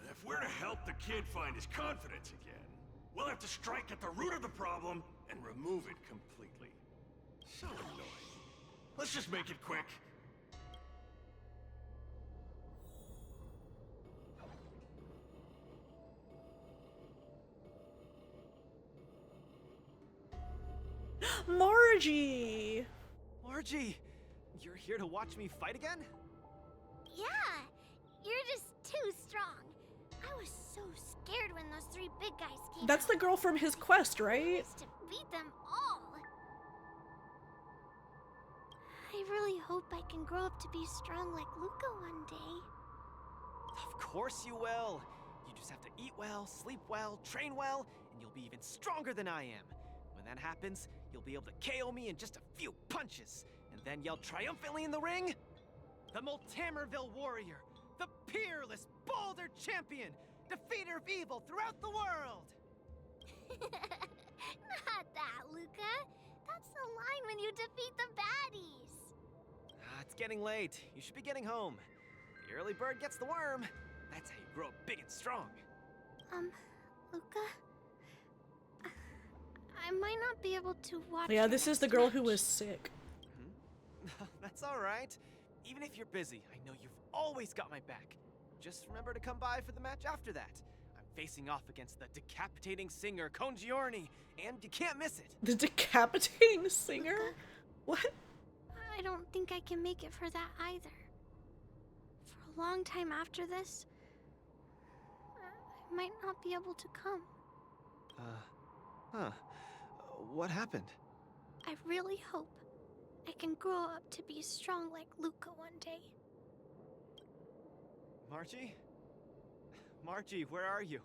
If we're to help the kid find his confidence again, we'll have to strike at the root of the problem and remove it completely. So annoying. Let's just make it quick. Margie! Margie! You're here to watch me fight again? Yeah, you're just too strong. I was so scared when those three big guys came. That's the girl from his quest, right? To beat them all. I really hope I can grow up to be strong like Luca one day. Of course you will! You just have to eat well, sleep well, train well, and you'll be even stronger than I am. When that happens, you'll be able to KO me in just a few punches, and then yell triumphantly in the ring, "The Multamerville Warrior, the peerless Boulder Champion, defeater of evil throughout the world!" Not that, Luca. That's the line when you defeat the baddies. It's getting late. You should be getting home. The early bird gets the worm. That's how you grow up big and strong. Luca? I might not be able to watch. Yeah, this is the girl who was sick. That's alright. Even if you're busy, I know you've always got my back. Just remember to come by for the match after that. I'm facing off against the decapitating singer Congiorni, and you can't miss it. The decapitating singer? Luca, what? I don't think I can make it for that either. For a long time after this, I might not be able to come. What happened? I really hope I can grow up to be strong like Luca one day. Margie? Margie, where are you?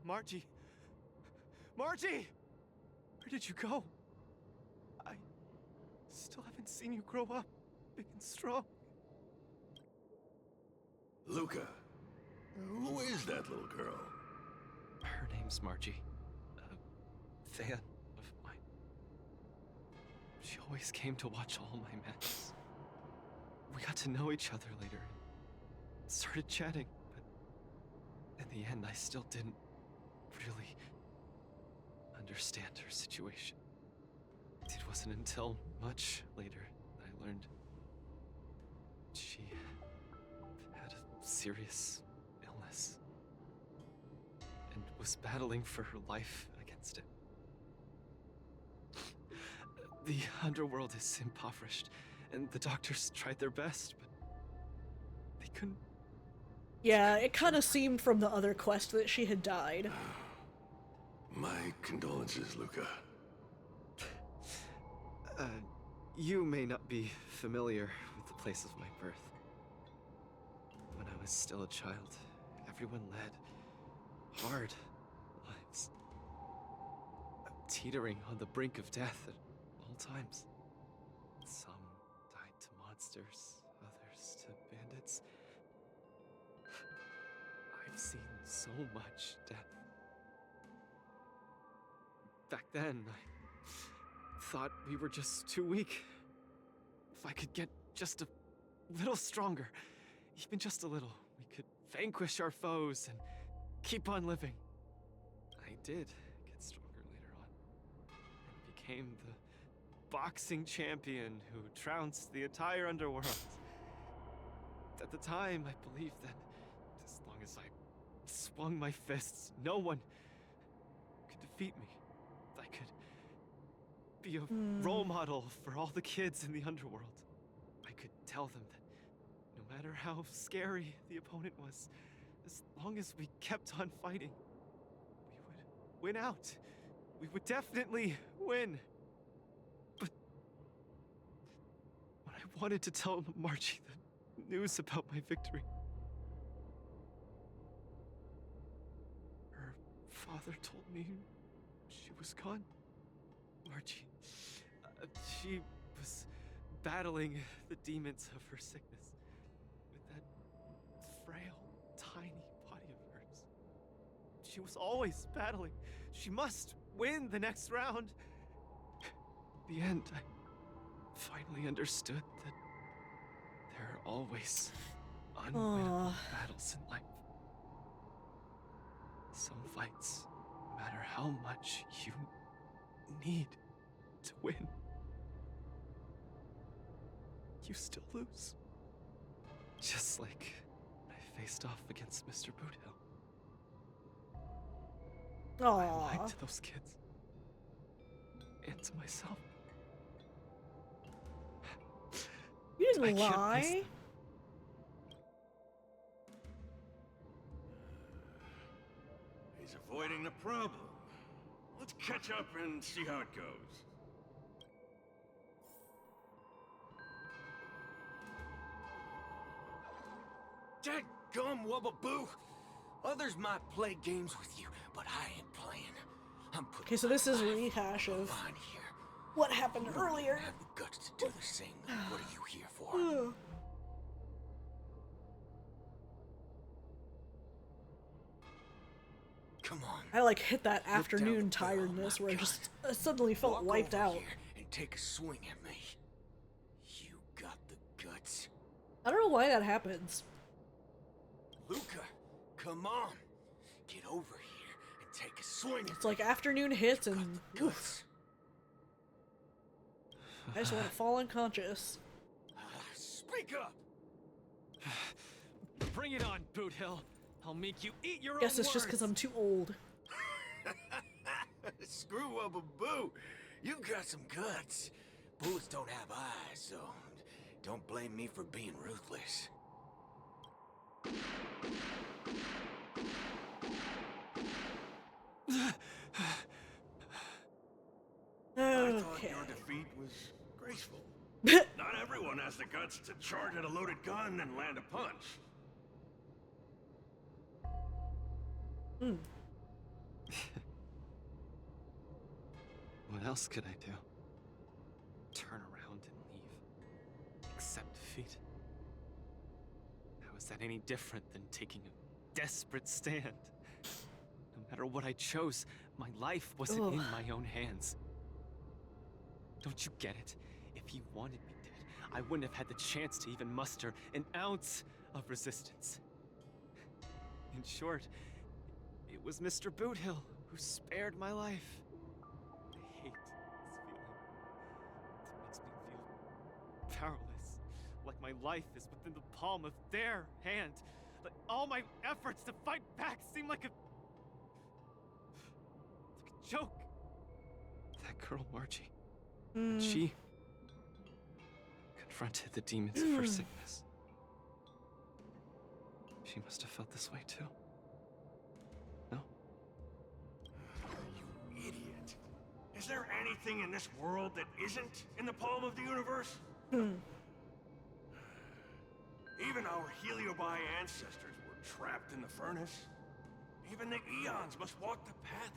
Margie? Margie! Where did you go? I still haven't seen you grow up big and strong. Luca, who is that little girl? Her name's Margie. A fan of mine. She always came to watch all my matches. We got to know each other later. Started chatting, but in the end, I still didn't really understand her situation. It wasn't until much later that I learned she had a serious illness and was battling for her life against it. The underworld is impoverished, and the doctors tried their best, but they couldn't. Yeah, it kind of seemed from the other quest that she had died. My condolences, Luca. You may not be familiar with the place of my birth. When I was still a child, everyone led hard lives, teetering on the brink of death at all times. Some died to monsters, others to bandits. I've seen so much death. Back then, I thought we were just too weak. If I could get just a little stronger, even just a little, we could vanquish our foes and keep on living. I did get stronger later on, and became the boxing champion who trounced the entire underworld. At the time, I believed that as long as I swung my fists, no one could defeat me. I could be a role model for all the kids in the underworld. I could tell them that no matter how scary the opponent was, as long as we kept on fighting, we would win out. We would definitely win. But when I wanted to tell Margie the news about my victory, her father told me she was gone. Margie, she was battling the demons of her sickness with that frail, tiny body of hers. She was always battling. She must win the next round. In the end, I finally understood that there are always unwinnable battles in life. Some fights, no matter how much you need to win, you still lose. Just like when I faced off against Mr. Boothill. I lied to those kids. And to myself. You didn't lie. He's avoiding the problem. Let's catch up and see how it goes. Dadgum wubbaboo! Others might play games with you, but I ain't playing. I'm putting Okay, so this is a rehash of what happened earlier. Have the guts to do the same. What are you here for? Come on. I like hit that afternoon tiredness where I just suddenly felt wiped out. And take a swing at me. You got the guts. I don't know why that happens. Luca, come on. Get over here and take a swing. It's like afternoon hits and oof. I just want to fall unconscious. Speak up. Bring it on, Boothill. I'll make you eat your own Guess it's words. just because I'm too old. Screw wubbaboo. You've got some guts. Bullets don't have eyes, so don't blame me for being ruthless. I thought your defeat was graceful. Not everyone has the guts to charge at a loaded gun and land a punch. What else could I do? Turn around and leave? Accept defeat? How is that any different than taking a desperate stand? No matter what I chose, my life wasn't in my own hands. Don't you get it? If he wanted me dead, I wouldn't have had the chance to even muster an ounce of resistance. In short, it was Mr. Boothill who spared my life. I hate this feeling. my life is within the palm of their hand. Like, all my efforts to fight back seem like a joke. That girl, Margie, when she confronted the demons of her sickness, she must have felt this way too. No? You idiot. Is there anything in this world that isn't in the palm of the universe? Even our Heliobi ancestors were trapped in the furnace. Even the eons must walk the path.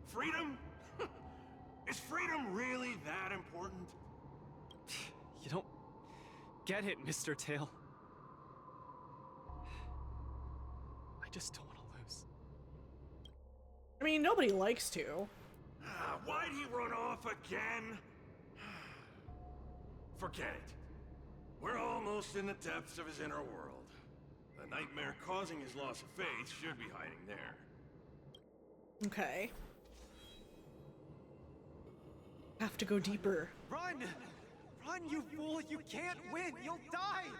Freedom? Is freedom really that important? You don't get it, Mr. Tail. I just don't want to lose. I mean, nobody likes to. Why'd he run off again? Forget it. We're almost in the depths of his inner world. The nightmare causing his loss of faith should be hiding there. Okay. Have to go deeper. Run! Run, you fool! You can't win! You'll die!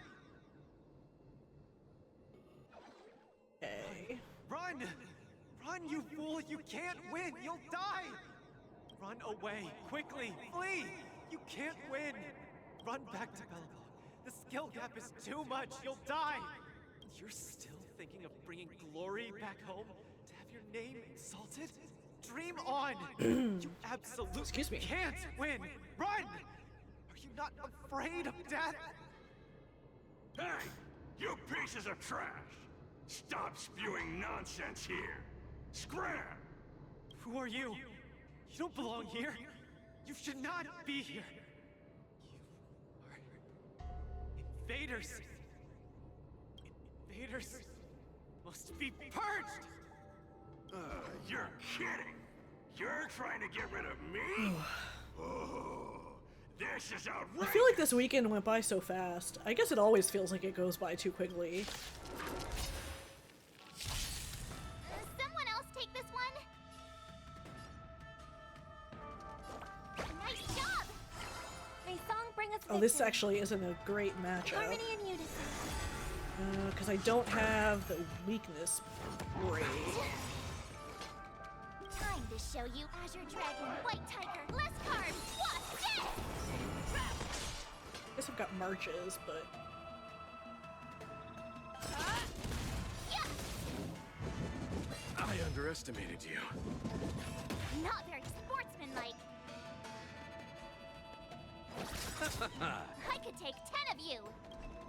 Okay. Run! Run, you fool! You can't win! You'll die! Run away! Quickly! Flee! You can't win! Run back to Belobog. The skill gap is too much! You'll die! You're still thinking of bringing glory back home? To have your name exalted? Dream on! You absolutely can't win! Run! Are you not afraid of death? Hey! You pieces of trash! Stop spewing nonsense here! Scram! Who are you? You don't belong here! You should not be here! You are invaders! Invaders must be purged! You're kidding! You're trying to get rid of me? Oh, this is I outrageous! feel like this weekend went by so fast. I guess it always feels like it goes by too quickly. Someone else take this one? Nice job! May song bring us Oh, this victory. actually isn't a great matchup. Harmony and unison. Because I don't have the weakness braid. Time to show you Azure Dragon, White Tiger, less carbs, what's this? I guess I've got marches, but... I underestimated you. Not very sportsmanlike. I could take 10 of you.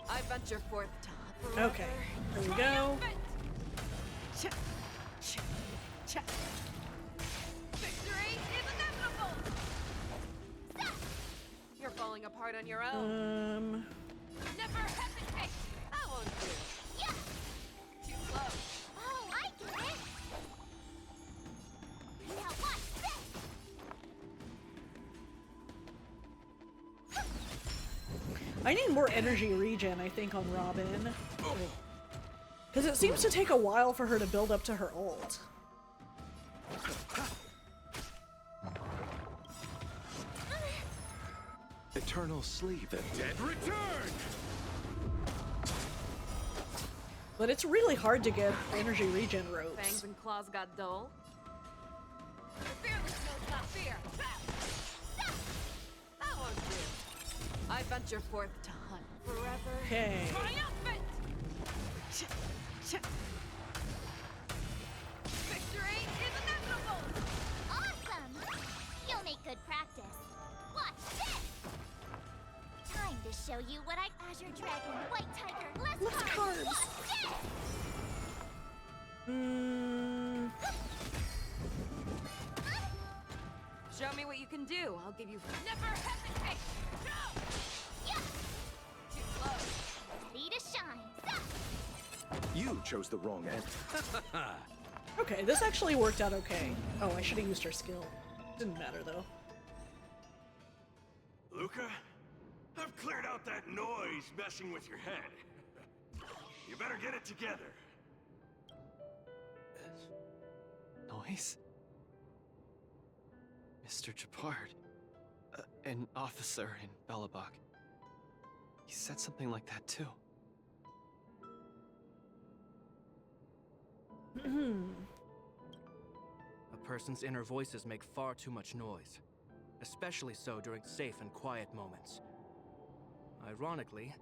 I venture forth to Okay, here we go. Victory is inevitable! You're falling apart on your own. Never hesitate! I won't do. Yeah. Too slow. Oh, I get it. Now watch this. I need more energy regen, I think, on Robin. Because it seems to take a while for her to build up to her ult. Eternal sleep. The dead return! But it's really hard to get energy regen Fangs ropes. and claws got dull. Fearless knows not fear. That won't do. I venture forth to hunt forever. Okay. Triumphant! Victory is inevitable! Awesome. You'll make good practice. Watch this. Time to show you what I Azure Dragon, White Tiger, less carbs. Watch this. Show me what you can do. I'll give you. Never hesitate! Go! Yeah. Too close. Ready to shine. You chose the wrong end. Okay, this actually worked out okay. Oh, I should have used her skill. Didn't matter, though. Luca, I've cleared out that noise messing with your head. You better get it together. Noise? Mr. Japard. An officer in Belobog. he said something like that too. A person's inner voices make far too much noise, especially so during safe and quiet moments. Ironically,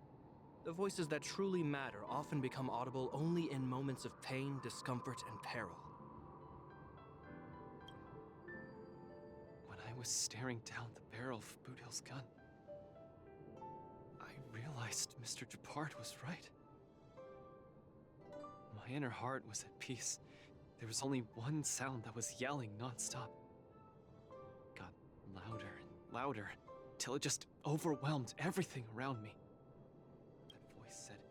the voices that truly matter often become audible only in moments of pain, discomfort, and peril. When I was staring down the barrel of Boothill's gun, I realized Mr. Gepard was right. My inner heart was at peace. There was only one sound that was yelling nonstop. It got louder and louder, till it just overwhelmed everything around me. That voice said,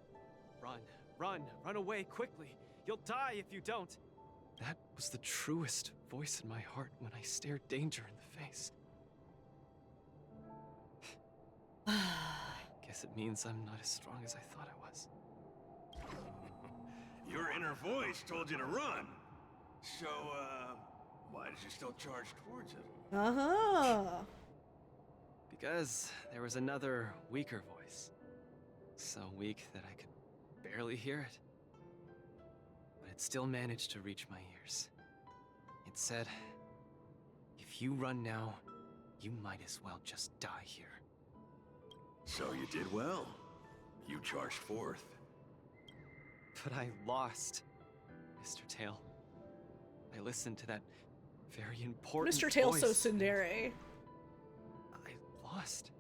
"Run, run, run away quickly. You'll die if you don't." That was the truest voice in my heart when I stared danger in the face. Guess it means I'm not as strong as I thought I was. Your inner voice told you to run. So, why did you still charge towards it? Uh-huh. Because there was another weaker voice. So weak that I could barely hear it. But it still managed to reach my ears. It said, "If you run now, you might as well just die here." So you did well. You charged forth. But I lost, Mr. Tail. I listened to that very important Mr. Tail's so voice. tsundere. I lost.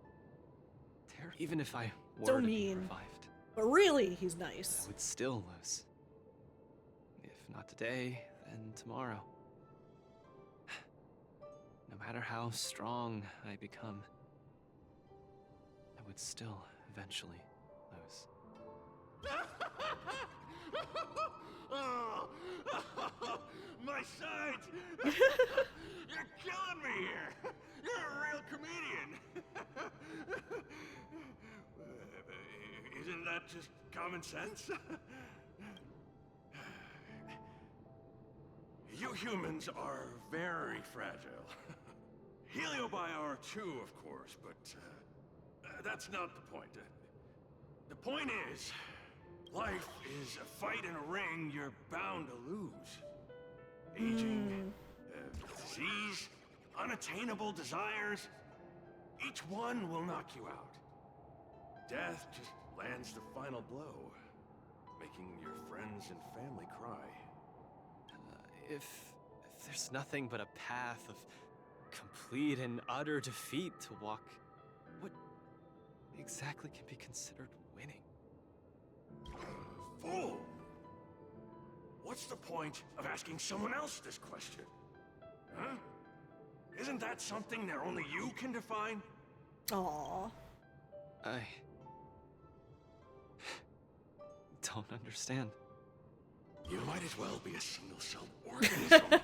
Even if I were So to be mean. revived, But really, he's nice. I would still lose. If not today, then tomorrow. No matter how strong I become, I would still eventually lose. Oh, my sides! You're killing me here! You're a real comedian! Isn't that just common sense? You humans are very fragile. Heliobi are too, of course, but that's not the point. The point is, life is a fight in a ring you're bound to lose. Aging, disease, unattainable desires, each one will knock you out. Death just lands the final blow, making your friends and family cry. If there's nothing but a path of complete and utter defeat to walk, what exactly can be considered winning? Fool! What's the point of asking someone else this question? Huh? Isn't that something that only you can define? Aww. I don't understand. You might as well be a single-celled organism.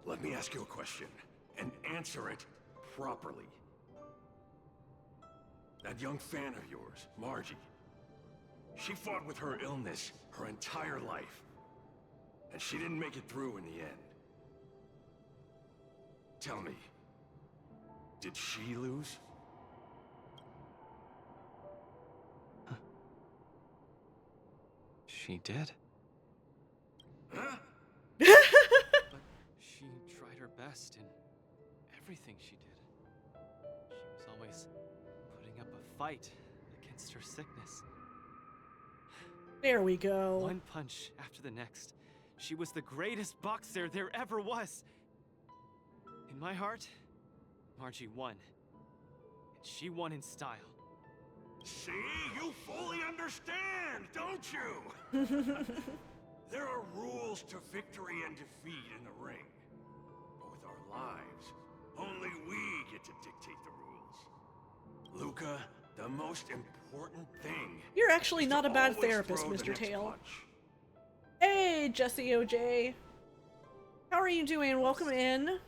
Let me ask you a question, and answer it properly. That young fan of yours, Margie, she fought with her illness her entire life, and she didn't make it through in the end. Tell me, did she lose? She did. Huh? But she tried her best in everything she did. She was always putting up a fight against her sickness. There we go. One punch after the next. She was the greatest boxer there ever was. In my heart, Margie won. And she won in style. See? You fully understand, don't you? There are rules to victory and defeat in the ring. But with our lives, only we get to dictate the rules. Luca, the most important thing... You're actually is not to a bad always therapist, throw the Mr. next Tail. punch. Hey, Jesse OJ. How are you doing? Welcome in.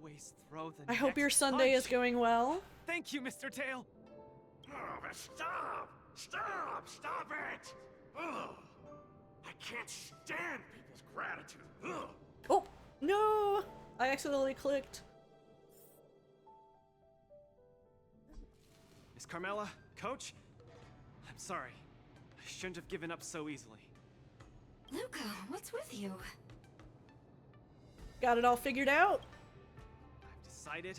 Always throw the I hope your Sunday is going well. Thank you, Mr. Tail. Oh, but stop! Stop! Stop it! Ugh. I can't stand people's gratitude. Ugh. Oh, no! I accidentally clicked. Carmela, Coach, I'm sorry. I shouldn't have given up so easily. Luca, what's with you? Got it all figured out? I've decided.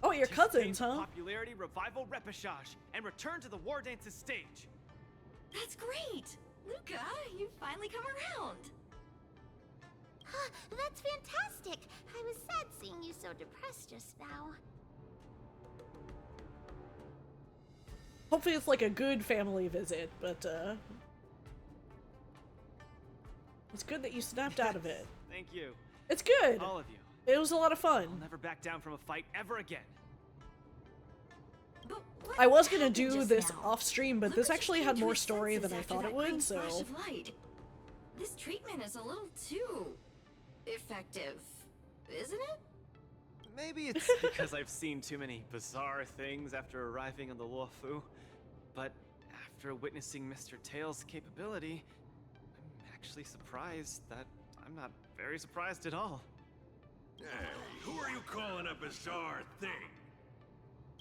Oh, your cousins, huh? huh? Popularity revival repechage and return to the Wardance's stage. That's great! Luca, you finally come around. That's fantastic. I was sad seeing you so depressed just now. Hopefully it's like a good family visit, but it's good that you snapped out of it. Thank you. It's good. All of you. It was a lot of fun. I'll never back down from a fight ever again. I was gonna do this off stream, but this actually had more story than I thought it would, so. This treatment is a little too effective, isn't it? Maybe it's because I've seen too many bizarre things after arriving on the Luofu, but after witnessing Mr. Tail's capability, I'm actually surprised that I'm not very surprised at all. Hey, who are you calling a bizarre thing?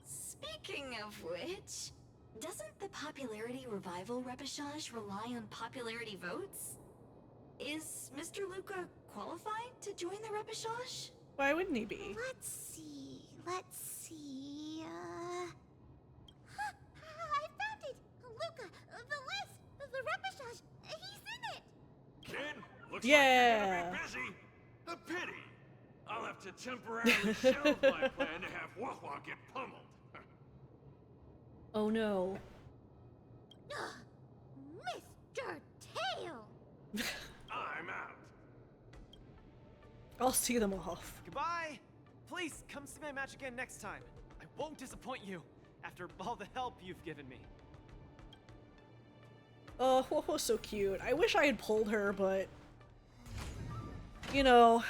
Speaking of which, doesn't the popularity revival repechage rely on popularity votes? Is Mr. Luca qualified to join the repechage? Why wouldn't he be? Let's see. I found it! Luca, the list! The repechage! He's in it! Kid, looks Yeah. like you're gonna be busy. A pity. I'll have to temporarily shelve my plan to have Wawa get pummeled. Oh no. Mr. Tail! I'm out. I'll see them off. Goodbye! Please, come see my match again next time. I won't disappoint you, after all the help you've given me. Oh, Huohuo's so cute. I wish I had pulled her, but... You know...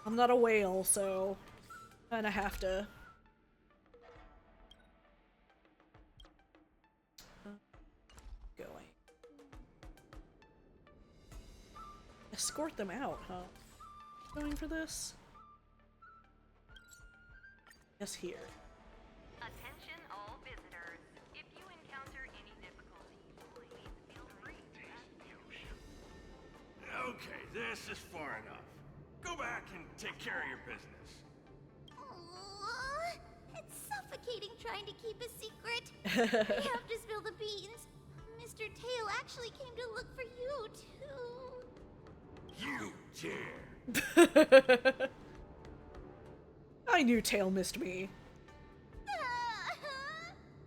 I'm not a whale, so... Kinda have to... Going. Escort them out, huh? Going for this? Yes, here. Attention all visitors. If you encounter any difficulties, please feel free to Okay, this is far enough. Go back and take care of your business. It's suffocating trying to keep a secret. We have to spill the beans. Mr. Tail actually came to look for you, too. You dare! I knew Tail missed me.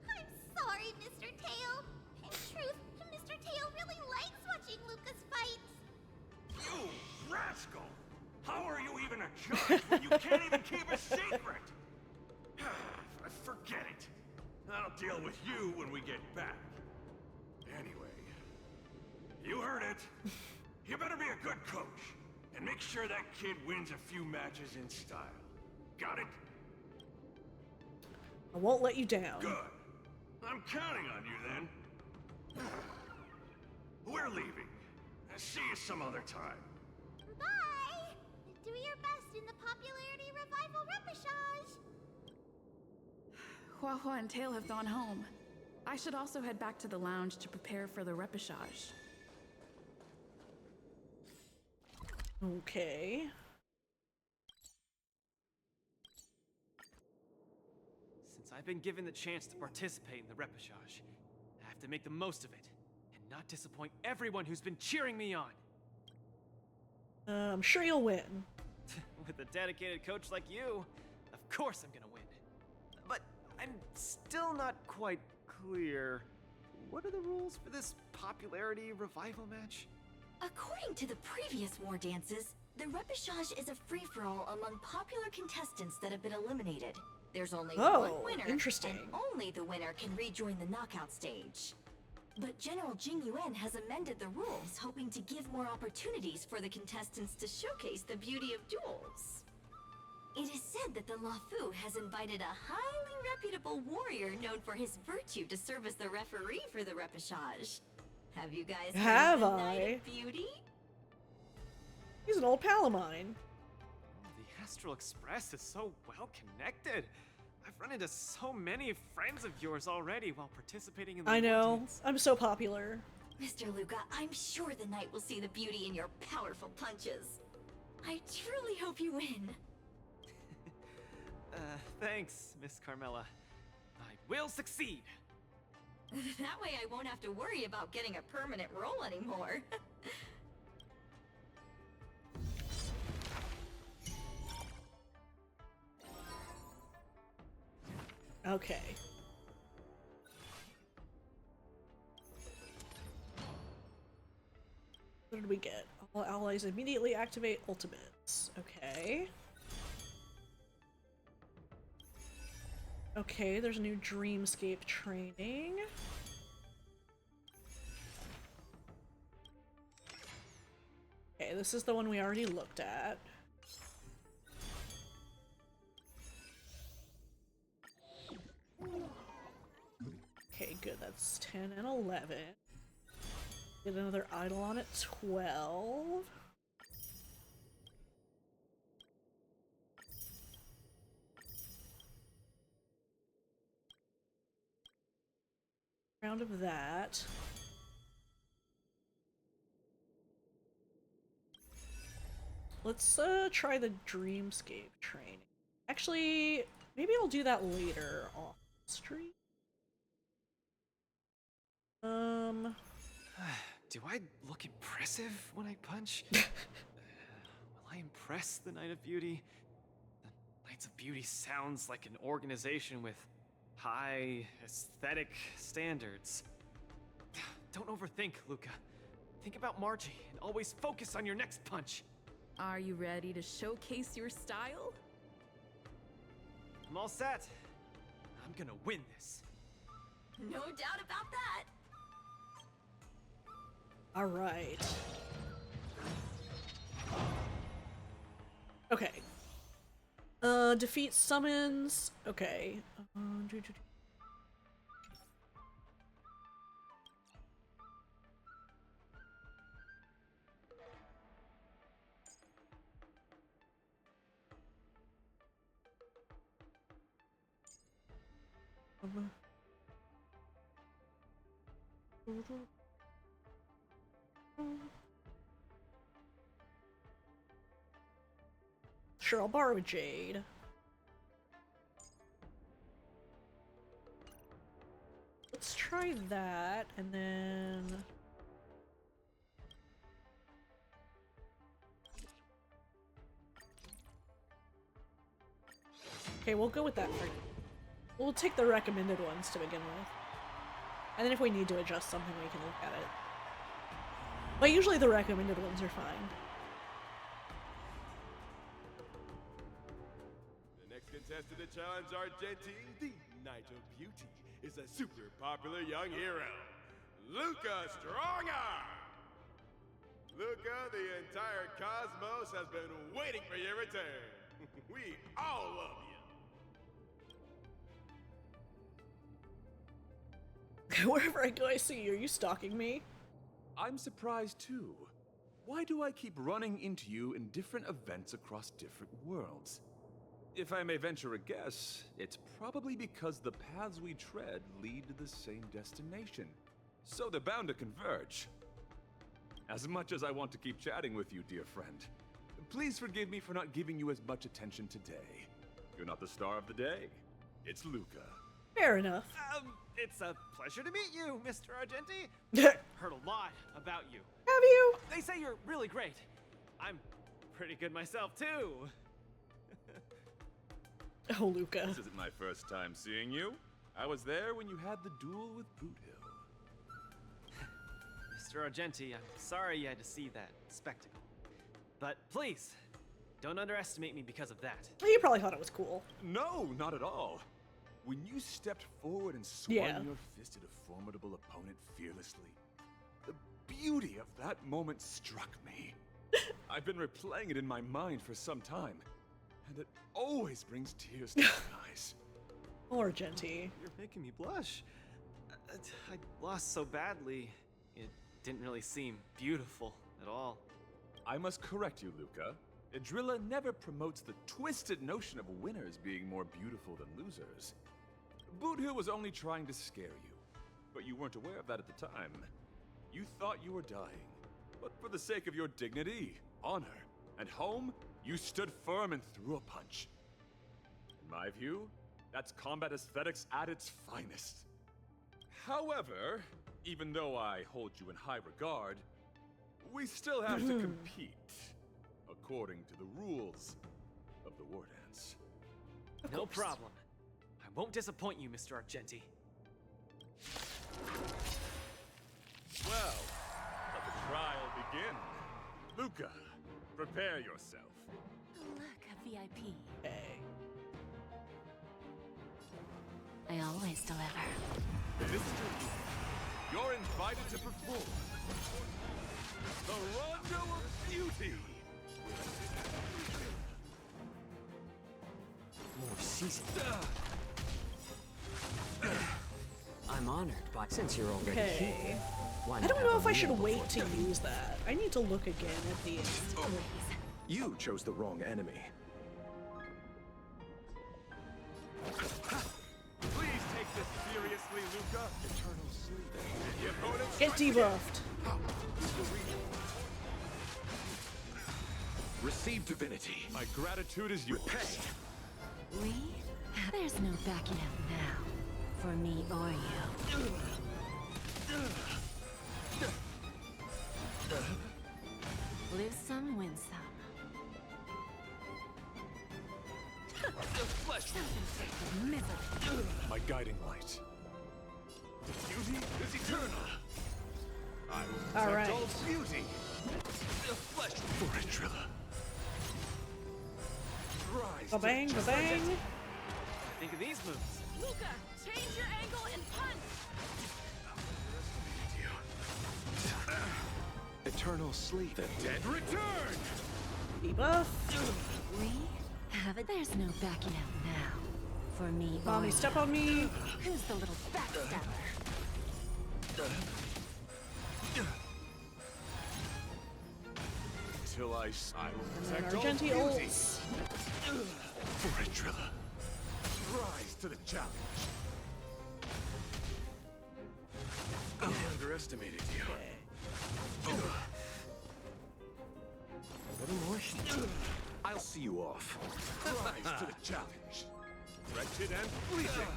I'm sorry, Mr. Tail. In truth, Mr. Tail really likes watching Lucas fight. You rascal! How are you even a judge when you can't even keep a secret? Forget it. I'll deal with you when we get back. Anyway, you heard it. You better be a good coach and make sure that kid wins a few matches in style. Got it? I won't let you down. Good. I'm counting on you then. We're leaving. See you some other time. Bye! Do your best in the popularity revival repechage. Huahua and Tail have gone home. I should also head back to the lounge to prepare for the repechage. Okay. Since I've been given the chance to participate in the repechage, I have to make the most of it, and not disappoint everyone who's been cheering me on. I'm sure you'll win. With a dedicated coach like you, of course I'm gonna win. But I'm still not quite clear. What are the rules for this popularity revival match? According to the previous war dances, the repechage is a free-for-all among popular contestants that have been eliminated. There's only one winner, interesting. and only the winner can rejoin the knockout stage. But General Jing Yuan has amended the rules, hoping to give more opportunities for the contestants to showcase the beauty of duels. It is said that the Luofu has invited a highly reputable warrior known for his virtue to serve as the referee for the repechage. Have you guys heard of the Night of Beauty? He's an old pal of mine. The Astral Express is so well connected. I've run into so many friends of yours already while participating in the I know. Wardance. I'm so popular. Mr. Luca, I'm sure the knight will see the beauty in your powerful punches. I truly hope you win. Thanks, Miss Carmela. I will succeed. That way I won't have to worry about getting a permanent role anymore. Okay. What did we get? All allies immediately activate ultimates. Okay. Okay, there's a new Dreamscape training. Okay, this is the one we already looked at. Okay, good. That's 10 and 11. Get another idol on at 12. Round of that. Let's try the Dreamscape training. Actually, maybe I'll do that later off stream. Do I look impressive when I punch? Will I impress the Knight of Beauty? The Knights of Beauty sounds like an organization with high aesthetic standards. Don't overthink, Luca. Think about Margie and always focus on your next punch. Are you ready to showcase your style? I'm all set. I'm gonna win this. No doubt about that. All right. Okay. Defeat summons. Okay. Sure, I'll borrow Jade. Let's try that, and then... Okay, we'll go with that for... We'll take the recommended ones to begin with. And then if we need to adjust something, we can look at it. But usually the recommended ones are fine. The next contestant to challenge Argentine, the Knight of Beauty, is a super popular young hero, Luca Strongarm! Luca, the entire cosmos has been waiting for your return. We all love you. Wherever I go, I see you. Are you stalking me? I'm surprised too. Why do I keep running into you in different events across different worlds? If I may venture a guess, it's probably because the paths we tread lead to the same destination. So they're bound to converge. As much as I want to keep chatting with you, dear friend, please forgive me for not giving you as much attention today. You're not the star of the day. It's Luca. Fair enough. It's a pleasure to meet you, Mr. Argenti. Heard a lot about you. Have you? They say you're really great. I'm pretty good myself, too. Oh, Luca. This isn't my first time seeing you. I was there when you had the duel with Boot Hill. Mr. Argenti, I'm sorry you had to see that spectacle. But please, don't underestimate me because of that. You probably thought it was cool. No, not at all. When you stepped forward and swung your fist at a formidable opponent fearlessly, the beauty of that moment struck me. I've been replaying it in my mind for some time, and it always brings tears to my eyes. Poor Argenti. You're making me blush. I lost so badly, it didn't really seem beautiful at all. I must correct you, Luca. Idrilla never promotes the twisted notion of winners being more beautiful than losers. Boothill was only trying to scare you, but you weren't aware of that at the time. You thought you were dying, but for the sake of your dignity, honor, and home, you stood firm and threw a punch. In my view, that's combat aesthetics at its finest. However, even though I hold you in high regard, we still have to compete according to the rules of the Wardance. No problem. I won't disappoint you, Mr. Argenti. Well, let the trial begin. Luca, prepare yourself. Look, a VIP. Hey. I always deliver. Mr. Luca, you're invited to perform the Rondo of Beauty. More seasoned. I'm honored, but since you're already here, why I not don't have know a if I should meal wait before to the meeting? use that. I need to look again at the. You chose the wrong enemy. Please take this seriously, Luca. Eternal sleep. The opponent Get debuffed. Receive divinity. My gratitude is yours. We? There's no backing out now. For me or you. Lose some, win some. My guiding light. Beauty is eternal. I will All protect right. all beauty. The flesh for Idrilla. Rise to Ba-bang, the ba-bang. Think of these moves. Luca, change your angle and punch! Eternal sleep. The dead return. Debuff. We have it. There's no backing out now. For me or Mommy, you. step on me. Who's the little backstabber? Till I will And then protect all Argenti beauty. ults. For Idrilla. Rise to the challenge. I underestimated you. Little more heat. I'll see you off. Rise to the challenge. Wretched and fleeting.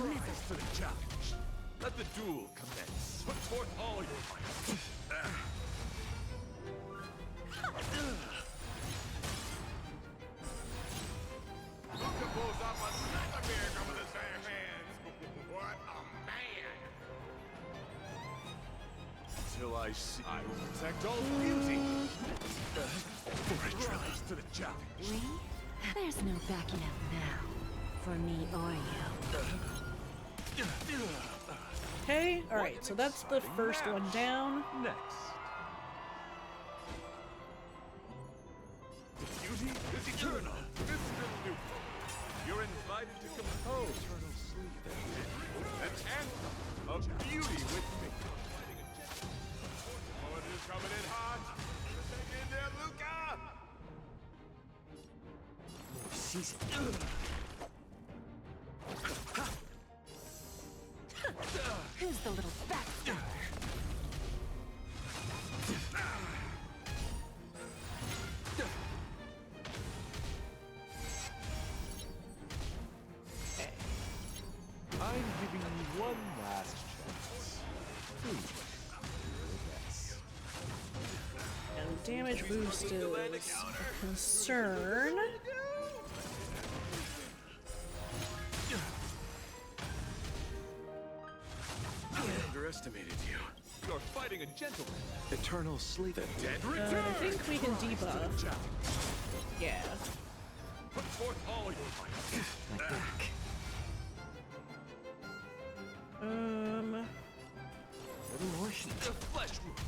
Rise to the challenge. Let the duel commence. Put forth all your might. Luca pulls off a nightmare coming to same hands. What a man! Till I see, I will protect all beauty. For Idrilla. Rise to the challenge. We? There's no backing out now. For me or you. Okay, alright, so that's the first one down. Next. Beauty is eternal. Mr. Luca, you're invited to compose eternal sleep. An anthem of beauty with me. Opponent is coming in hot. Take in there, Luca. More seasoned. Who's the little backstabber? I'm giving you one last chance. Please, yes. And damage boost is a concern. I underestimated you. You're fighting a gentleman. Eternal sleep. The dead I think we can debuff. Yeah. Put forth all your might. My back. Little more heat. The flesh wound.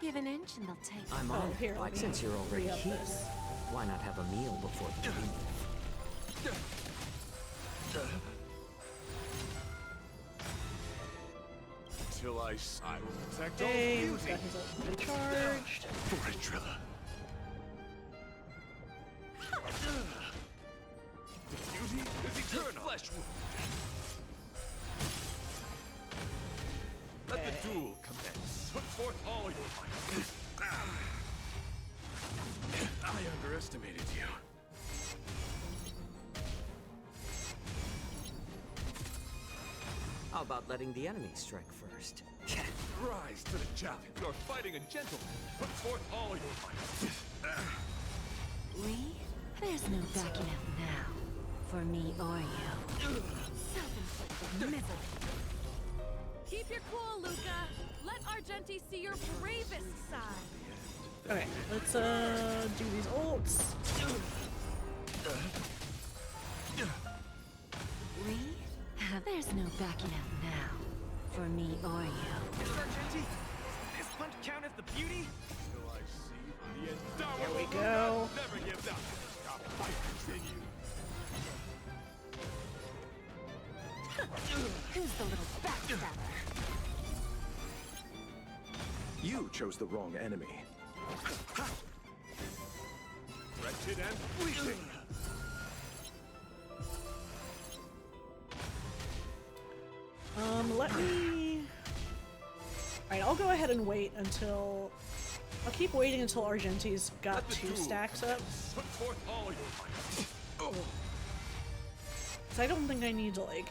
Give an inch and they'll take it. I'm honored, here, let but me since you're already re-up here, this. why not have a meal before the meeting? Till I will protect Okay, all we've beauty. got his ultimate charged. For it, Trilla. The beauty is eternal. Flesh wound. Let the duel commence. Put forth all your might. I underestimated you. How about letting the enemy strike first? Rise to the challenge. You're fighting a gentleman. Put forth all your might. We? There's no backing out now. For me or you. Self-inflicted misery. Keep your cool, Luca. Let Argenti see your bravest side. Okay, let's do these ults. We? There's no backing out now. For me or you. Mr. Argenti, does this punch count as the beauty? Till I see the indomitable There we Luca go. never gives up. Our fight continues. Who's the little backstabber? You chose the wrong enemy. Wretched and fleeting. Let me... Alright, I'll go ahead and wait until... I'll keep waiting until Argenti's got 2 stacks up. Put forth all your might. Cause I don't think I need to, like...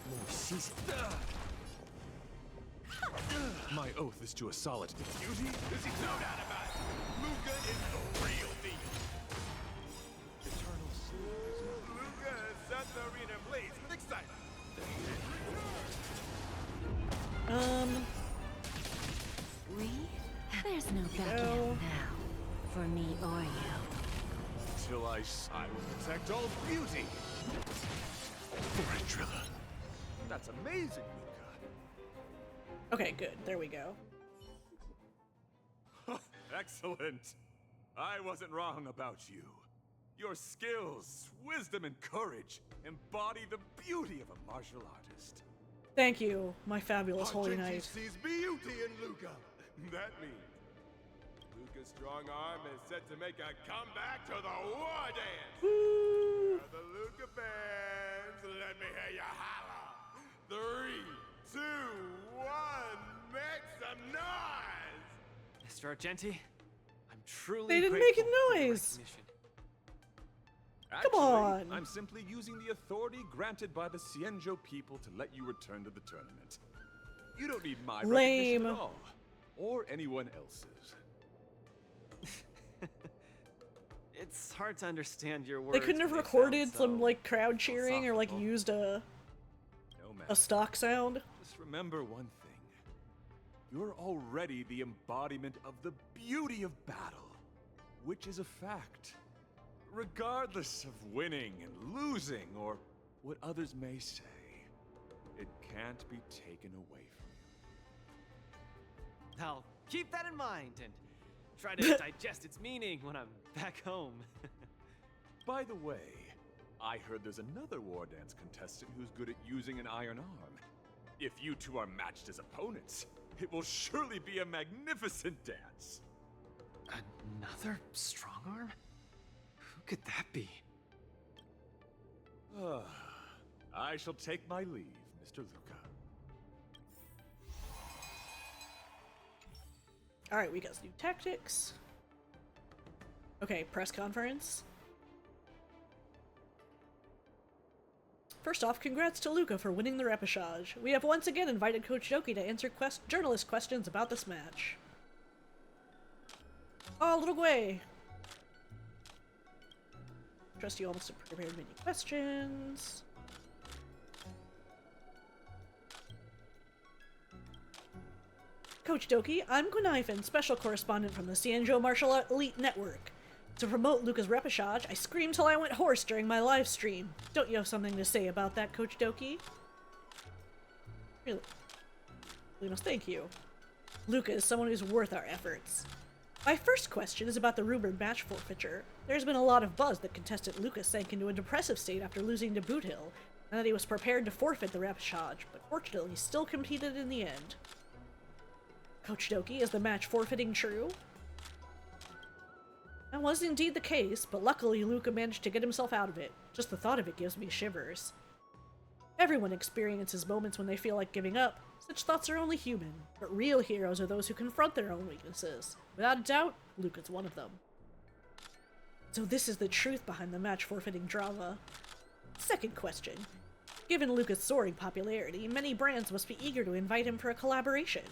More seasoned. My oath is to a solid Beauty is no doubt about it. Luca is the real deal. eternal sleep. Luca has set the arena ablaze with excitement. We? There's no backing out now. For me or you. Till I will protect all beauty. For it, Trilla. That's amazing, Luca. Okay, good. There we go. Excellent. I wasn't wrong about you. Your skills, wisdom, and courage embody the beauty of a martial artist. Thank you, my fabulous holy knight. sees beauty in Luca. That means Luca's strong arm is set to make a comeback to the Wardance. Woo! For the Luca fans, let me hear you holler. 3, 2, 1, make some noise! Mr. Argenti, I'm truly They didn't grateful make a for the noise. recognition. Actually, on. I'm simply using the authority granted by the Cienjo people to let you return to the tournament. You don't need my recognition Lame. at all. Or anyone else's. It's hard to understand your words. They couldn't have when recorded sound some, so like, crowd cheering or, like, philosophical. used a No, stock sound. Just remember one thing. You're already the embodiment of the beauty of battle, which is a fact. Regardless of winning and losing, or what others may say, it can't be taken away from you. I'll keep that in mind and try to digest its meaning when I'm back home. By the way, I heard there's another Wardance contestant who's good at using an iron arm. If you two are matched as opponents, it will surely be a magnificent dance. Another strong arm? Who could that be? I shall take my leave, Mr. Luca. Alright, we got some new tactics. Okay, press conference. First off, congrats to Luca for winning the repechage. We have once again invited Coach Doki to answer journalist questions about this match. Oh, little Gwei! Trust you almost prepared many questions. Coach Doki, I'm Guinaifen, special correspondent from the Cienjo Martial Elite Network. To promote Luca's repechage, I screamed till I went hoarse during my live stream. Don't you have something to say about that, Coach Doki? Really? Lunos, thank you. Luca is someone who's worth our efforts. My first question is about the rumored match forfeiture. There's been a lot of buzz that contestant Luca sank into a depressive state after losing to Boot Hill. and that he was prepared to forfeit the repechage, but fortunately still competed in the end. Coach Doki, is the match forfeiting true? That was indeed the case, but luckily Luca managed to get himself out of it. Just the thought of it gives me shivers. Everyone experiences moments when they feel like giving up. Such thoughts are only human, but real heroes are those who confront their own weaknesses. Without a doubt, Luca's one of them. So this is the truth behind the match forfeiting drama. Second question. Given Luca's soaring popularity, many brands must be eager to invite him for a collaboration.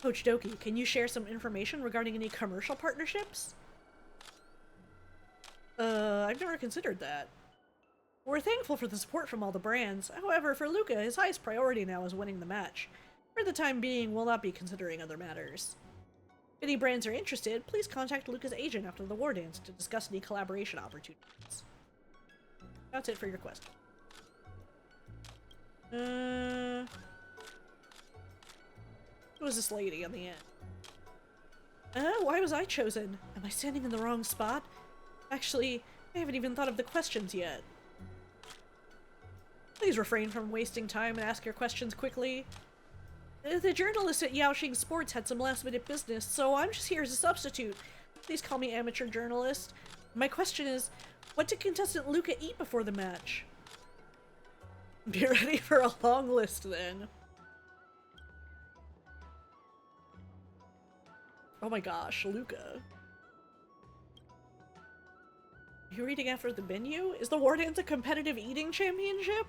Coach Doki, can you share some information regarding any commercial partnerships? I've never considered that. We're thankful for the support from all the brands. However, for Luca, his highest priority now is winning the match. For the time being, we'll not be considering other matters. If any brands are interested, please contact Luca's agent after the Wardance to discuss any collaboration opportunities. That's it for your question. Who is this lady on the end? Why was I chosen? Am I standing in the wrong spot? Actually, I haven't even thought of the questions yet. Please refrain from wasting time and ask your questions quickly. The journalist at Yaoxing Sports had some last-minute business, so I'm just here as a substitute. Please call me amateur journalist. My question is, what did contestant Luca eat before the match? Be ready for a long list, then. Oh my gosh, Luca. Are you reading after the menu? Is the Wardance a competitive eating championship?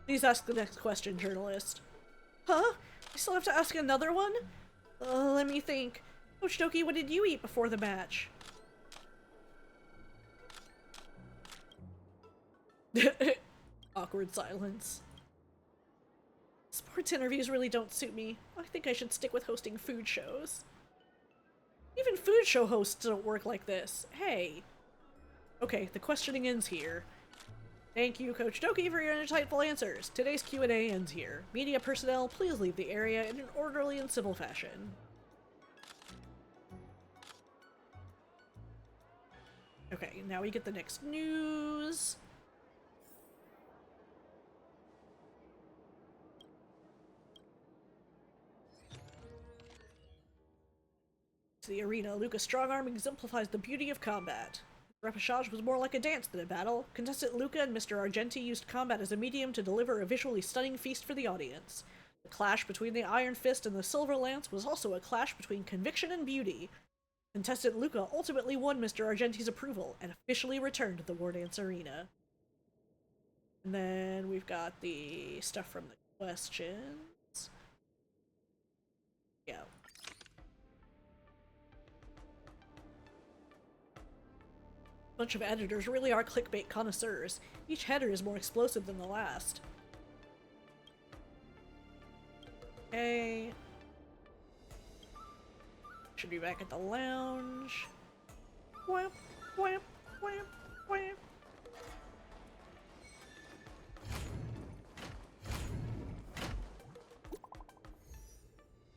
Please ask the next question, journalist. Huh? I still have to ask another one? Let me think. Coach Doki, what did you eat before the match? Awkward silence. Sports interviews really don't suit me. I think I should stick with hosting food shows. Even food show hosts don't work like this. Hey. Okay, the questioning ends here. Thank you, Coach Doki, for your insightful answers. Today's Q&A ends here. Media personnel, please leave the area in an orderly and civil fashion. Okay, now we get the next news. To the arena, Luca's strong arm exemplifies the beauty of combat. Repechage was more like a dance than a battle. Contestant Luca and Mr. Argenti used combat as a medium to deliver a visually stunning feast for the audience. The clash between the Iron Fist and the Silver Lance was also a clash between conviction and beauty. Contestant Luca ultimately won Mr. Argenti's approval and officially returned to the Wardance arena. And then we've got the stuff from the questions. Yeah. Bunch of editors really are clickbait connoisseurs. Each header is more explosive than the last. Okay. Should be back at the lounge. Wham, wham, wham, wham.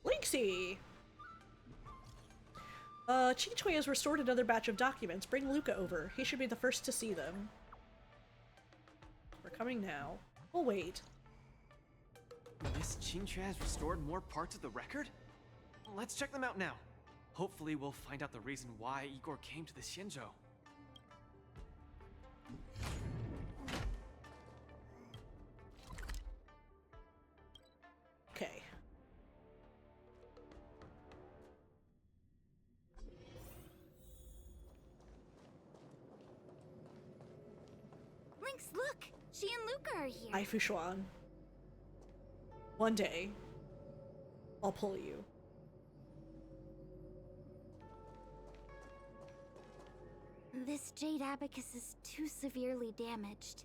Linksy! Chi-Chui has restored another batch of documents. Bring Luca over. He should be the first to see them. We're coming now. We'll wait. Miss Qingque has restored more parts of the record? Let's check them out now. Hopefully we'll find out the reason why Igor came to the Xianzhou. Okay. Lynx, look! She and Luca are here. Ai Fushuan. One day, I'll pull you. This jade abacus is too severely damaged.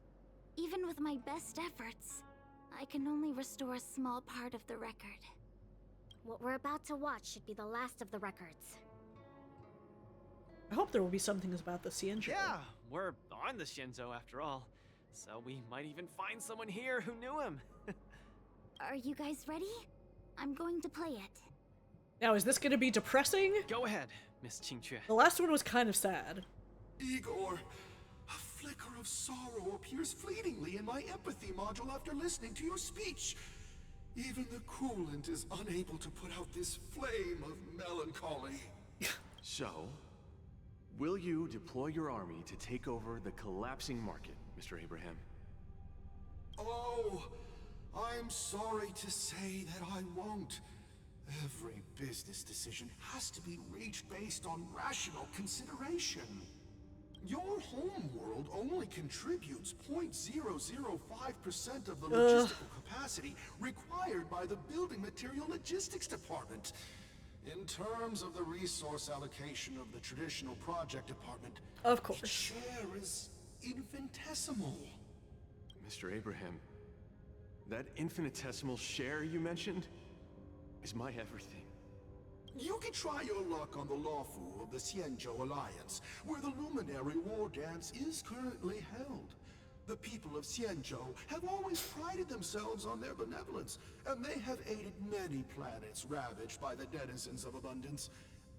Even with my best efforts, I can only restore a small part of the record. What we're about to watch should be the last of the records. I hope there will be something about the Xianzhou. Yeah, we're on the Xianzhou after all. So we might even find someone here who knew him. Are you guys ready? I'm going to play it. Now, is this going to be depressing? Go ahead, Miss Qingque. The last one was kind of sad. Igor, flicker of sorrow appears fleetingly in my empathy module after listening to your speech. Even the coolant is unable to put out this flame of melancholy. So, will you deploy your army to take over the collapsing market, Mr. Abraham? Oh, I'm sorry to say that I won't. Every business decision has to be reached based on rational consideration. Your home world only contributes 0.005% of the logistical capacity required by the Building Material Logistics Department. In terms of the resource allocation of the traditional project department, of course, its share is infinitesimal. Mr. Abraham, that infinitesimal share you mentioned is my everything. You can try your luck on the Lawfu of the Xianzhou Alliance, where the luminary Wardance is currently held. The people of Xianzhou have always prided themselves on their benevolence, and they have aided many planets ravaged by the denizens of abundance.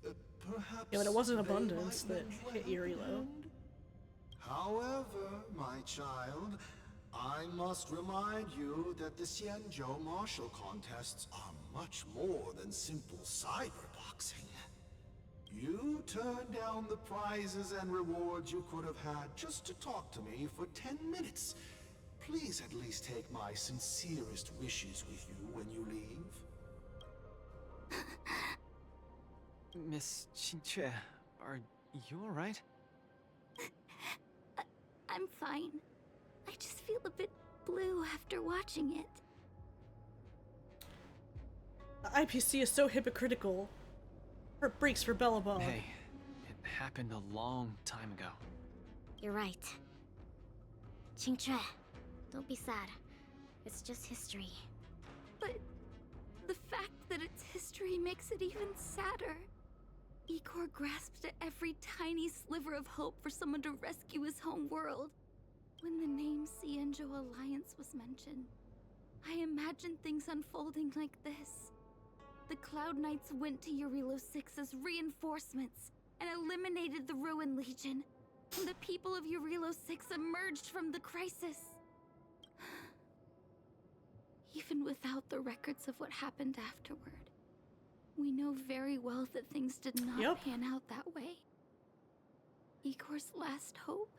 Perhaps yeah, but it wasn't abundance that hit Irilo. However, my child, I must remind you that the Xianzhou martial contests are much more than simple cyberboxing. You turned down the prizes and rewards you could have had just to talk to me for 10 minutes. Please at least take my sincerest wishes with you when you leave. Miss Qingque, are you alright? I'm fine. I just feel a bit blue after watching it. The IPC is so hypocritical. Heart breaks for Bellabog. Hey, it happened a long time ago. You're right. Qingque, don't be sad. It's just history. But the fact that it's history makes it even sadder. Igor grasped at every tiny sliver of hope for someone to rescue his home world. When the name Xianzhou Alliance was mentioned, I imagined things unfolding like this. The Cloud Knights went to Eurilo 6 as reinforcements and eliminated the Ruin Legion, and the people of Eurilo 6 emerged from the crisis. Even without the records of what happened afterward, we know very well that things did not pan out that way. Igor's last hope,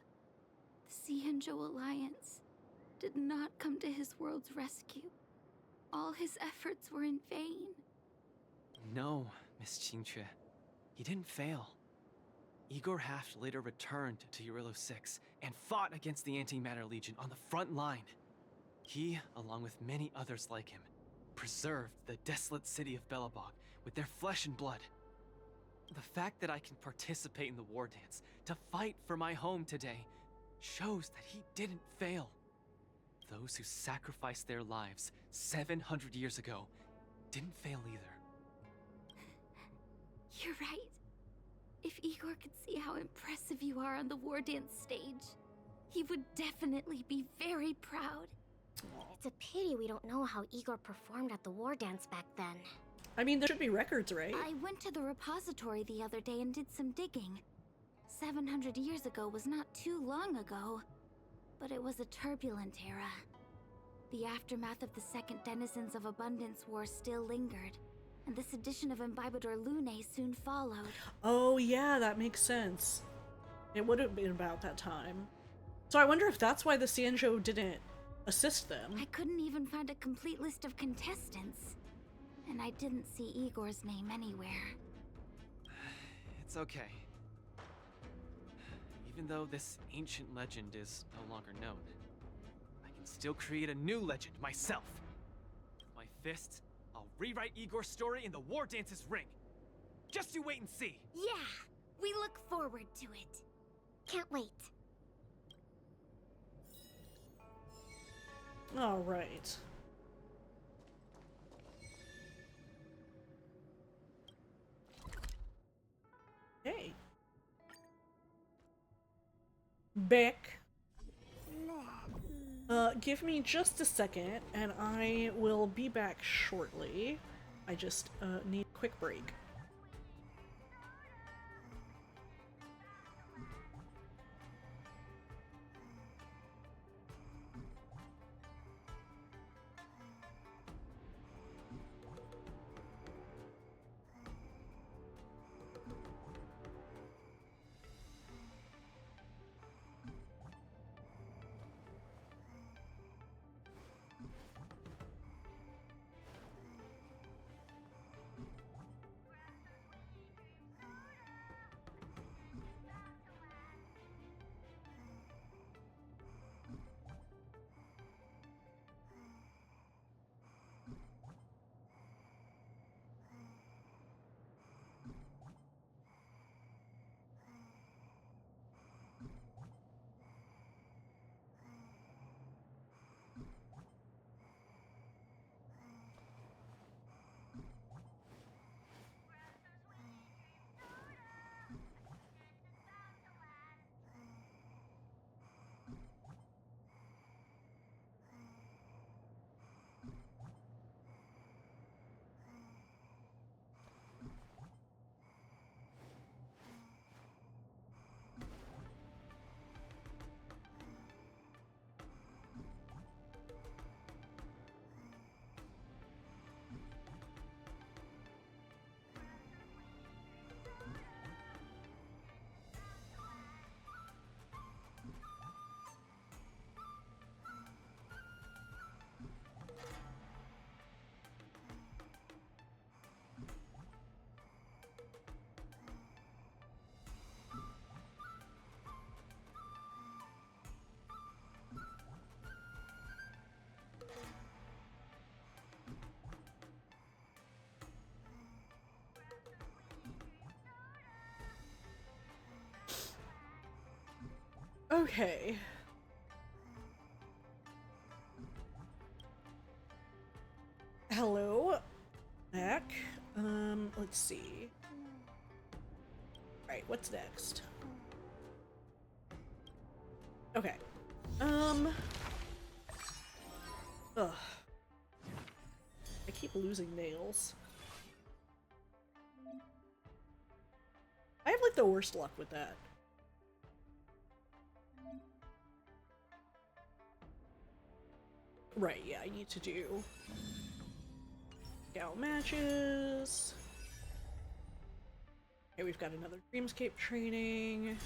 the Xianzhou Alliance, did not come to his world's rescue. All his efforts were in vain. No, Miss Qingque. He didn't fail. Igor Haft later returned to Eurilo 6 and fought against the Antimatter Legion on the front line. He, along with many others like him, preserved the desolate city of Bellabog with their flesh and blood. The fact that I can participate in the war dance to fight for my home today shows that he didn't fail. Those who sacrificed their lives 700 years ago didn't fail either. You're right. If Igor could see how impressive you are on the war dance stage, he would definitely be very proud. It's a pity we don't know how Igor performed at the war dance back then. I mean, there should be records, right? I went to the repository the other day and did some digging. 700 years ago was not too long ago, but it was a turbulent era. The aftermath of the Second Denizens of Abundance War still lingered, and this edition of Imbibador Lunae soon followed. Oh yeah, that makes sense. It would have been about that time. So I wonder if that's why the Xianzhou didn't assist them. I couldn't even find a complete list of contestants, and I didn't see Igor's name anywhere. It's okay. Even though this ancient legend is no longer known, I can still create a new legend myself. With my fists, I'll rewrite Igor's story in the War Dance's ring. Just you wait and see. Yeah, we look forward to it. Can't wait. All right. Hey. Back. Give me just a second, and I will be back shortly. I just need a quick break. Okay. Hello. Back. Let's see. Alright, what's next? Okay. Ugh. I keep losing nails. I have like the worst luck with that. Right, yeah, I need to do scout matches. Okay, we've got another Dreamscape training.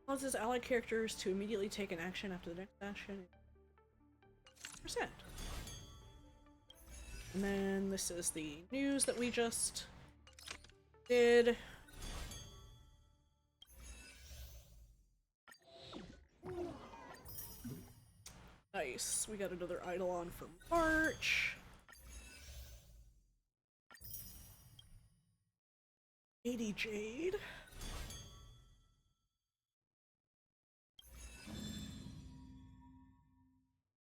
Causes allied characters to immediately take an action after the next action. %. And then this is the news that we just did. Nice. We got another Eidolon for March. 80 Jade.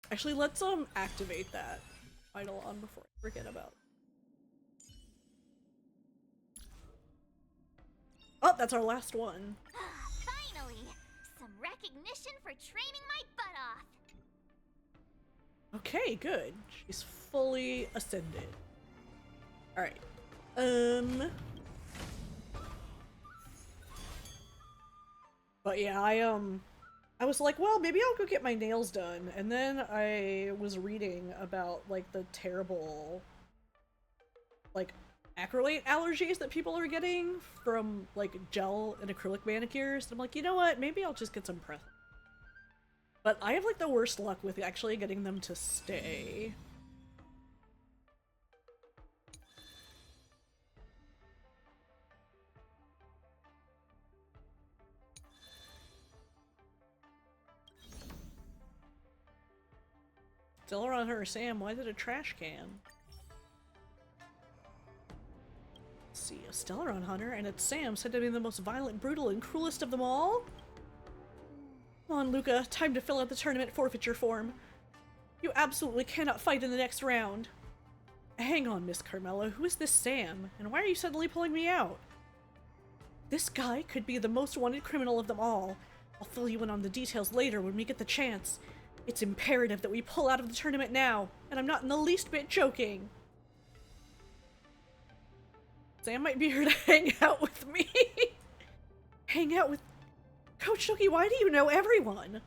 Actually, let's activate that Eidolon before I forget about it. Oh, that's our last one. Finally! Some recognition for training my butt off! Okay, good. She's fully ascended. Alright. But yeah, I was like, well, maybe I'll go get my nails done. And then I was reading about, like, the terrible, like, acrylate allergies that people are getting from, like, gel and acrylic manicures. And I'm like, you know what? Maybe I'll just get some press. But I have, like, the worst luck with actually getting them to stay. Stellar on her, Sam, why did a trash can? Let's see, a Stellaron hunter, and it's Sam said to be the most violent, brutal, and cruelest of them all? Come on, Luca, time to fill out the tournament forfeiture form. You absolutely cannot fight in the next round. Hang on, Miss Carmela, who is this Sam, and why are you suddenly pulling me out? This guy could be the most wanted criminal of them all. I'll fill you in on the details later when we get the chance. It's imperative that we pull out of the tournament now, and I'm not in the least bit joking. Sam might be here to hang out with me. Hang out with... Coach Dookie, why do you know everyone?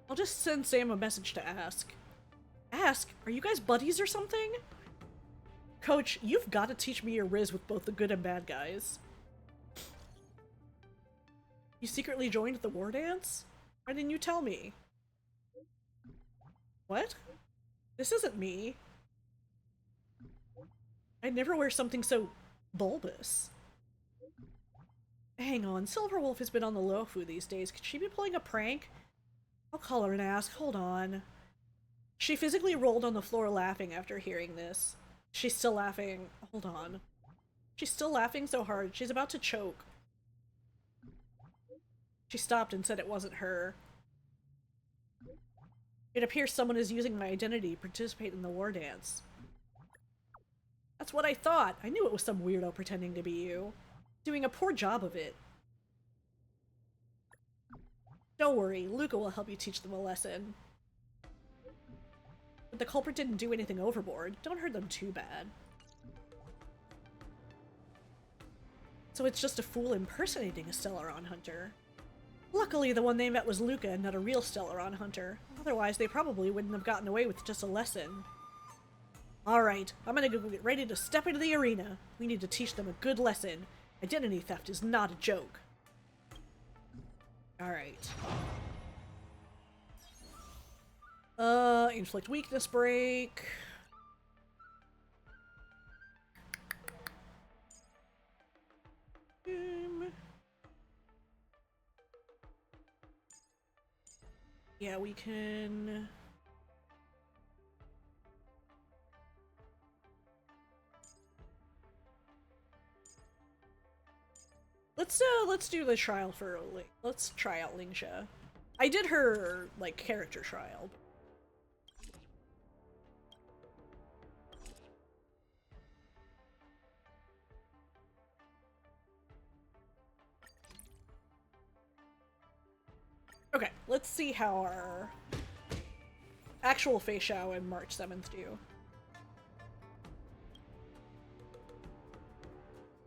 I'll just send Sam a message to ask. Ask? Are you guys buddies or something? Coach, you've got to teach me your riz with both the good and bad guys. You secretly joined the Wardance? Why didn't you tell me? What? This isn't me. I'd never wear something so bulbous. Hang on, Silverwolf has been on the low for these days. Could she be pulling a prank? I'll call her and ask. Hold on. She physically rolled on the floor laughing after hearing this. She's still laughing. Hold on. She's still laughing so hard. She's about to choke. She stopped and said it wasn't her. It appears someone is using my identity to participate in the Wardance. That's what I thought. I knew it was some weirdo pretending to be you. Doing a poor job of it. Don't worry, Luca will help you teach them a lesson. But the culprit didn't do anything overboard. Don't hurt them too bad. So it's just a fool impersonating a Stellaron hunter. Luckily, the one they met was Luca and not a real Stellaron hunter. Otherwise, they probably wouldn't have gotten away with just a lesson. Alright, I'm gonna go get ready to step into the arena. We need to teach them a good lesson. Identity theft is not a joke. Alright. Inflict weakness break. Yeah, we can... Let's do the trial for let's try out Lingsha. I did her like character trial. Okay, let's see how our actual Feishao and March 7th do.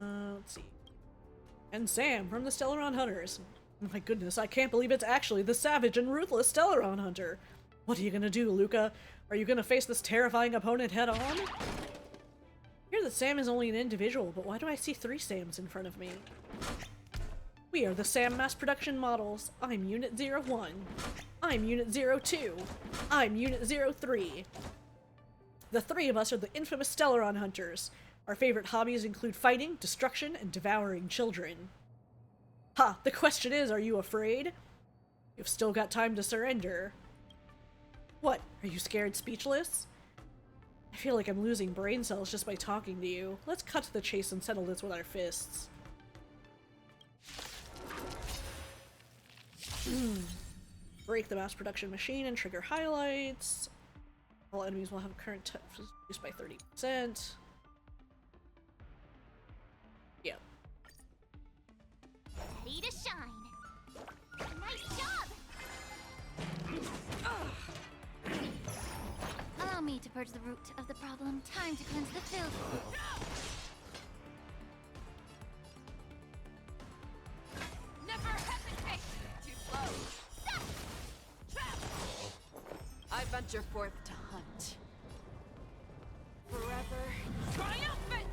Let's see. And Sam from the Stellaron Hunters. My goodness, I can't believe it's actually the savage and ruthless Stellaron Hunter. What are you gonna do, Luca? Are you gonna face this terrifying opponent head on? I hear that Sam is only an individual, but why do I see 3 Sams in front of me? We are the Sam mass production models. I'm Unit 01. I'm Unit 02. I'm Unit 03. The 3 of us are the infamous Stellaron Hunters. Our favorite hobbies include fighting, destruction, and devouring children. Ha! The question is, are you afraid? You've still got time to surrender. What? Are you scared speechless? I feel like I'm losing brain cells just by talking to you. Let's cut to the chase and settle this with our fists. Break the mass production machine and trigger highlights. All enemies will have current reduced by 30%. Yeah. Ready to shine. Nice job! Allow me to purge the root of the problem. Time to cleanse the filth. Never hesitate! Too slow! Trap! I venture forth to hunt. Forever triumphant!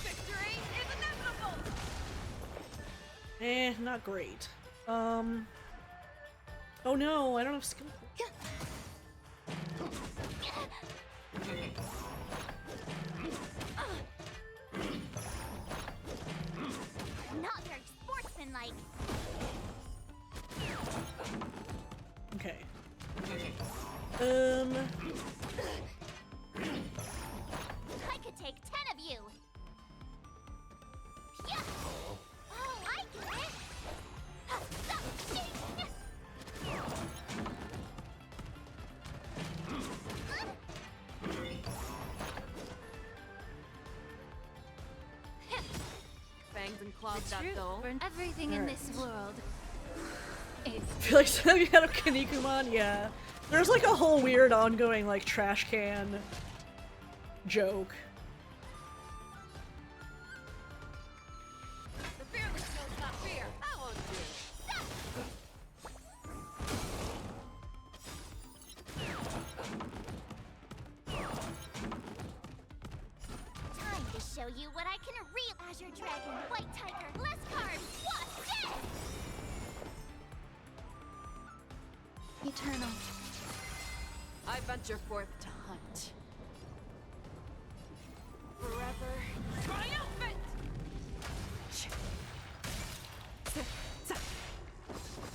Victory is inevitable! Not great. Oh no, I don't have skill. Not very sportsmanlike. Okay. I could take 10 of you. Yeah. Oh, I get it. Fangs and claws The that truth dull. burns everything in this world. I feel like something out of Kinnikuman, yeah. There's like a whole weird ongoing like trash can joke. The fearless knows not fear. I won't do. Time to show you what I can real Azure Dragon, White Tiger, Less Carbs, Wasp, Death! Eternal. I venture forth to hunt. Forever triumphant!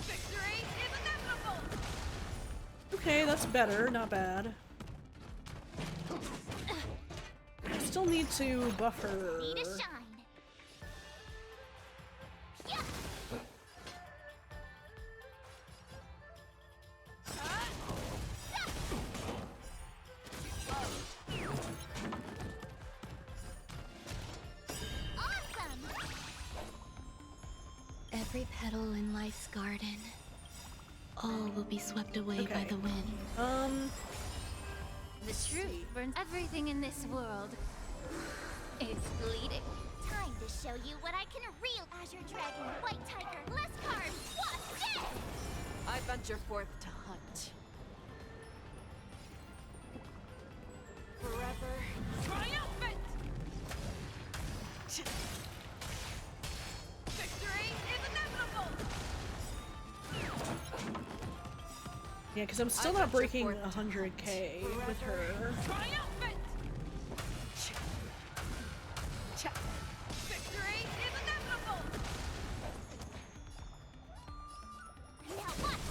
Victory is inevitable! Okay, that's better, not bad. I still need to buff her. Ready to shine. Yeah. Awesome. Every petal in life's garden, all will be swept away by Okay. the wind. The truth burns everything in this world. It's bleeding. Time to show you what I can real Azure Dragon, White Tiger, Less Carbs, Wasp, Death! I venture forth to hunt. Forever triumphant! Victory is inevitable! Yeah, because I'm still not breaking 100k with her. Triumphant! Victory is inevitable! Now watch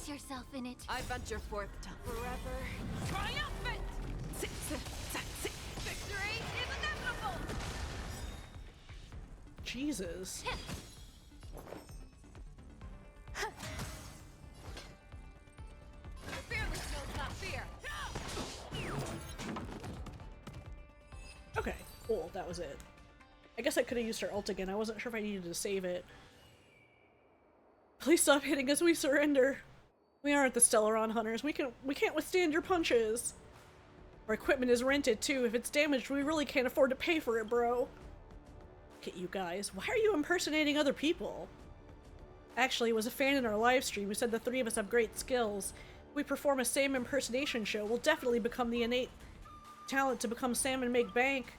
Immerse yourself in it. I venture forth to forever triumphant! Victory is inevitable! Jesus. Fearless knows not fear! Okay, cool, that was it. I guess I could have used her ult again. I wasn't sure if I needed to save it. Please stop hitting us, we surrender. We aren't the Stellaron hunters. We can't withstand your punches. Our equipment is rented too. If it's damaged, we really can't afford to pay for it, bro. Look at you guys. Why are you impersonating other people? Actually, it was a fan in our live stream who said the three of us have great skills. If we perform a Sam impersonation show, we'll definitely become the innate talent to become Sam and make bank.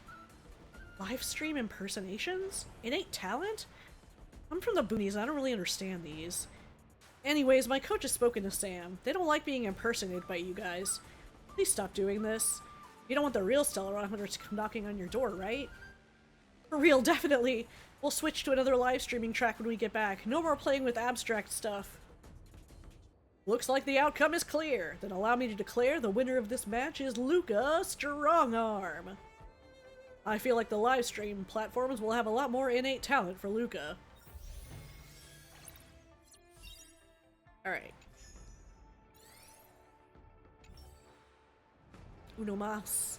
Live stream impersonations? Innate talent? I'm from the boonies, I don't really understand these. Anyways, my coach has spoken to Sam. They don't like being impersonated by you guys. Please stop doing this. You don't want the real Stellaron hunters to come knocking on your door, right? For real, definitely. We'll switch to another live streaming track when we get back. No more playing with abstract stuff. Looks like the outcome is clear. Then allow me to declare the winner of this match is Luca Strongarm. I feel like the live stream platforms will have a lot more innate talent for Luca. Alright. Uno mas.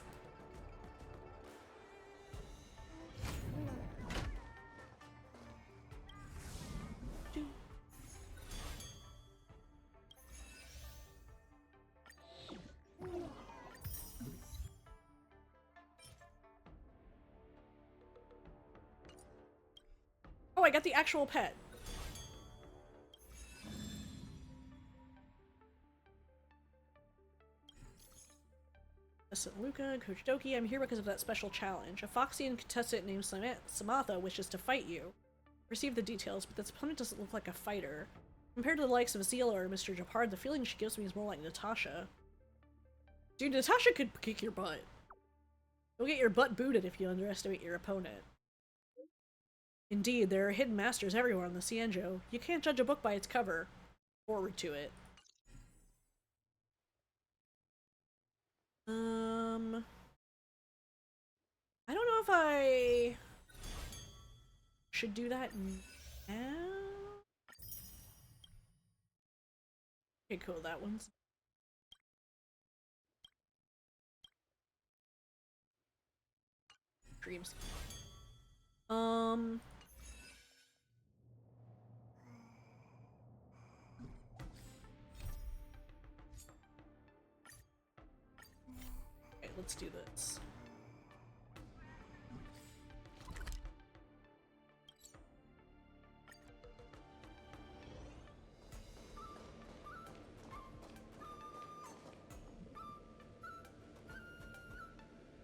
Oh, I got the actual pet. Listen, Luca and Coach Doki, I'm here because of that special challenge. A Foxian contestant named Samantha wishes to fight you. Receive the details, but this opponent doesn't look like a fighter. Compared to the likes of Zila or Mr. Japard, the feeling she gives me is more like Natasha. Dude, Natasha could kick your butt. You'll get your butt booted if you underestimate your opponent. Indeed, there are hidden masters everywhere on the Cienjo. You can't judge a book by its cover. Forward to it. I don't know if I should do that now. Okay, cool, that one's dreams. Okay, let's do this.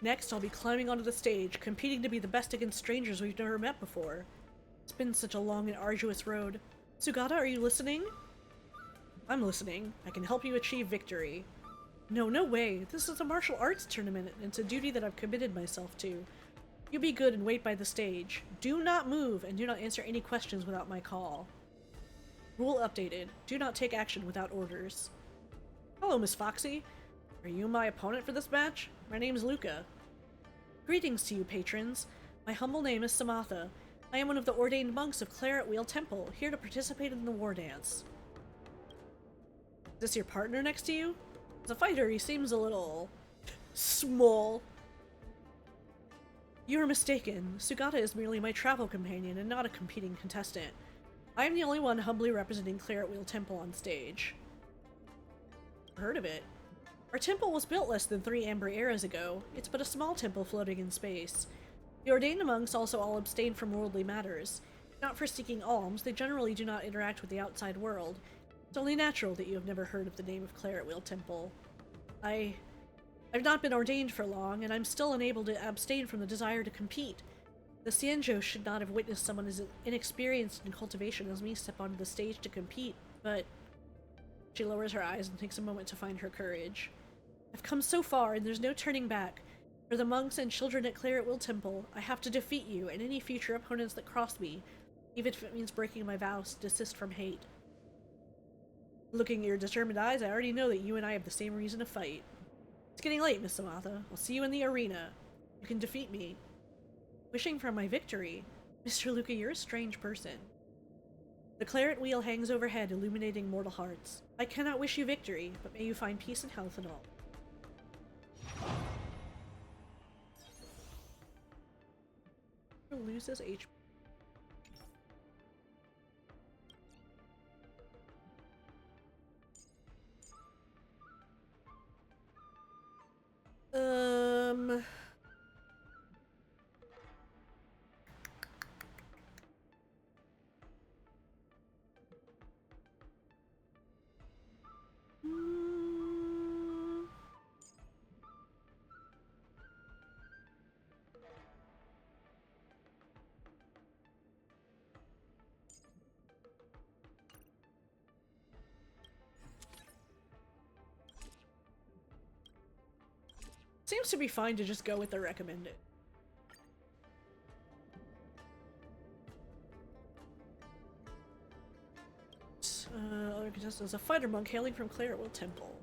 Next, I'll be climbing onto the stage, competing to be the best against strangers we've never met before. It's been such a long and arduous road. Sugata, are you listening? I'm listening. I can help you achieve victory. No, no way. This is a martial arts tournament, and it's a duty that I've committed myself to. You be good and wait by the stage. Do not move, and do not answer any questions without my call. Rule updated. Do not take action without orders. Hello, Miss Foxy. Are you my opponent for this match? My name's Luca. Greetings to you, patrons. My humble name is Samantha. I am one of the ordained monks of Claret Wheel Temple, here to participate in the Wardance. Is this your partner next to you? As a fighter, he seems a little small. You are mistaken. Sugata is merely my travel companion and not a competing contestant. I am the only one humbly representing Claret Wheel Temple on stage. Heard of it? Our temple was built less than 3 Amber eras ago. It's but a small temple floating in space. The ordained monks also all abstain from worldly matters. Not for seeking alms, they generally do not interact with the outside world. It's only natural that you have never heard of the name of Claret Wheel Temple. I've not been ordained for long, and I'm still unable to abstain from the desire to compete. The Cienjo should not have witnessed someone as inexperienced in cultivation as me step onto the stage to compete, but... She lowers her eyes and takes a moment to find her courage. I've come so far, and there's no turning back. For the monks and children at Claret Wheel Temple, I have to defeat you and any future opponents that cross me, even if it means breaking my vows to desist from hate. Looking at your determined eyes, I already know that you and I have the same reason to fight. It's getting late, Miss Samantha. I'll see you in the arena. You can defeat me. Wishing for my victory? Mr. Luca, you're a strange person. The claret wheel hangs overhead, illuminating mortal hearts. I cannot wish you victory, but may you find peace and health and all. Loses HP. Seems to be fine to just go with the recommended. Other contestants, a fighter monk hailing from Claretwell Temple.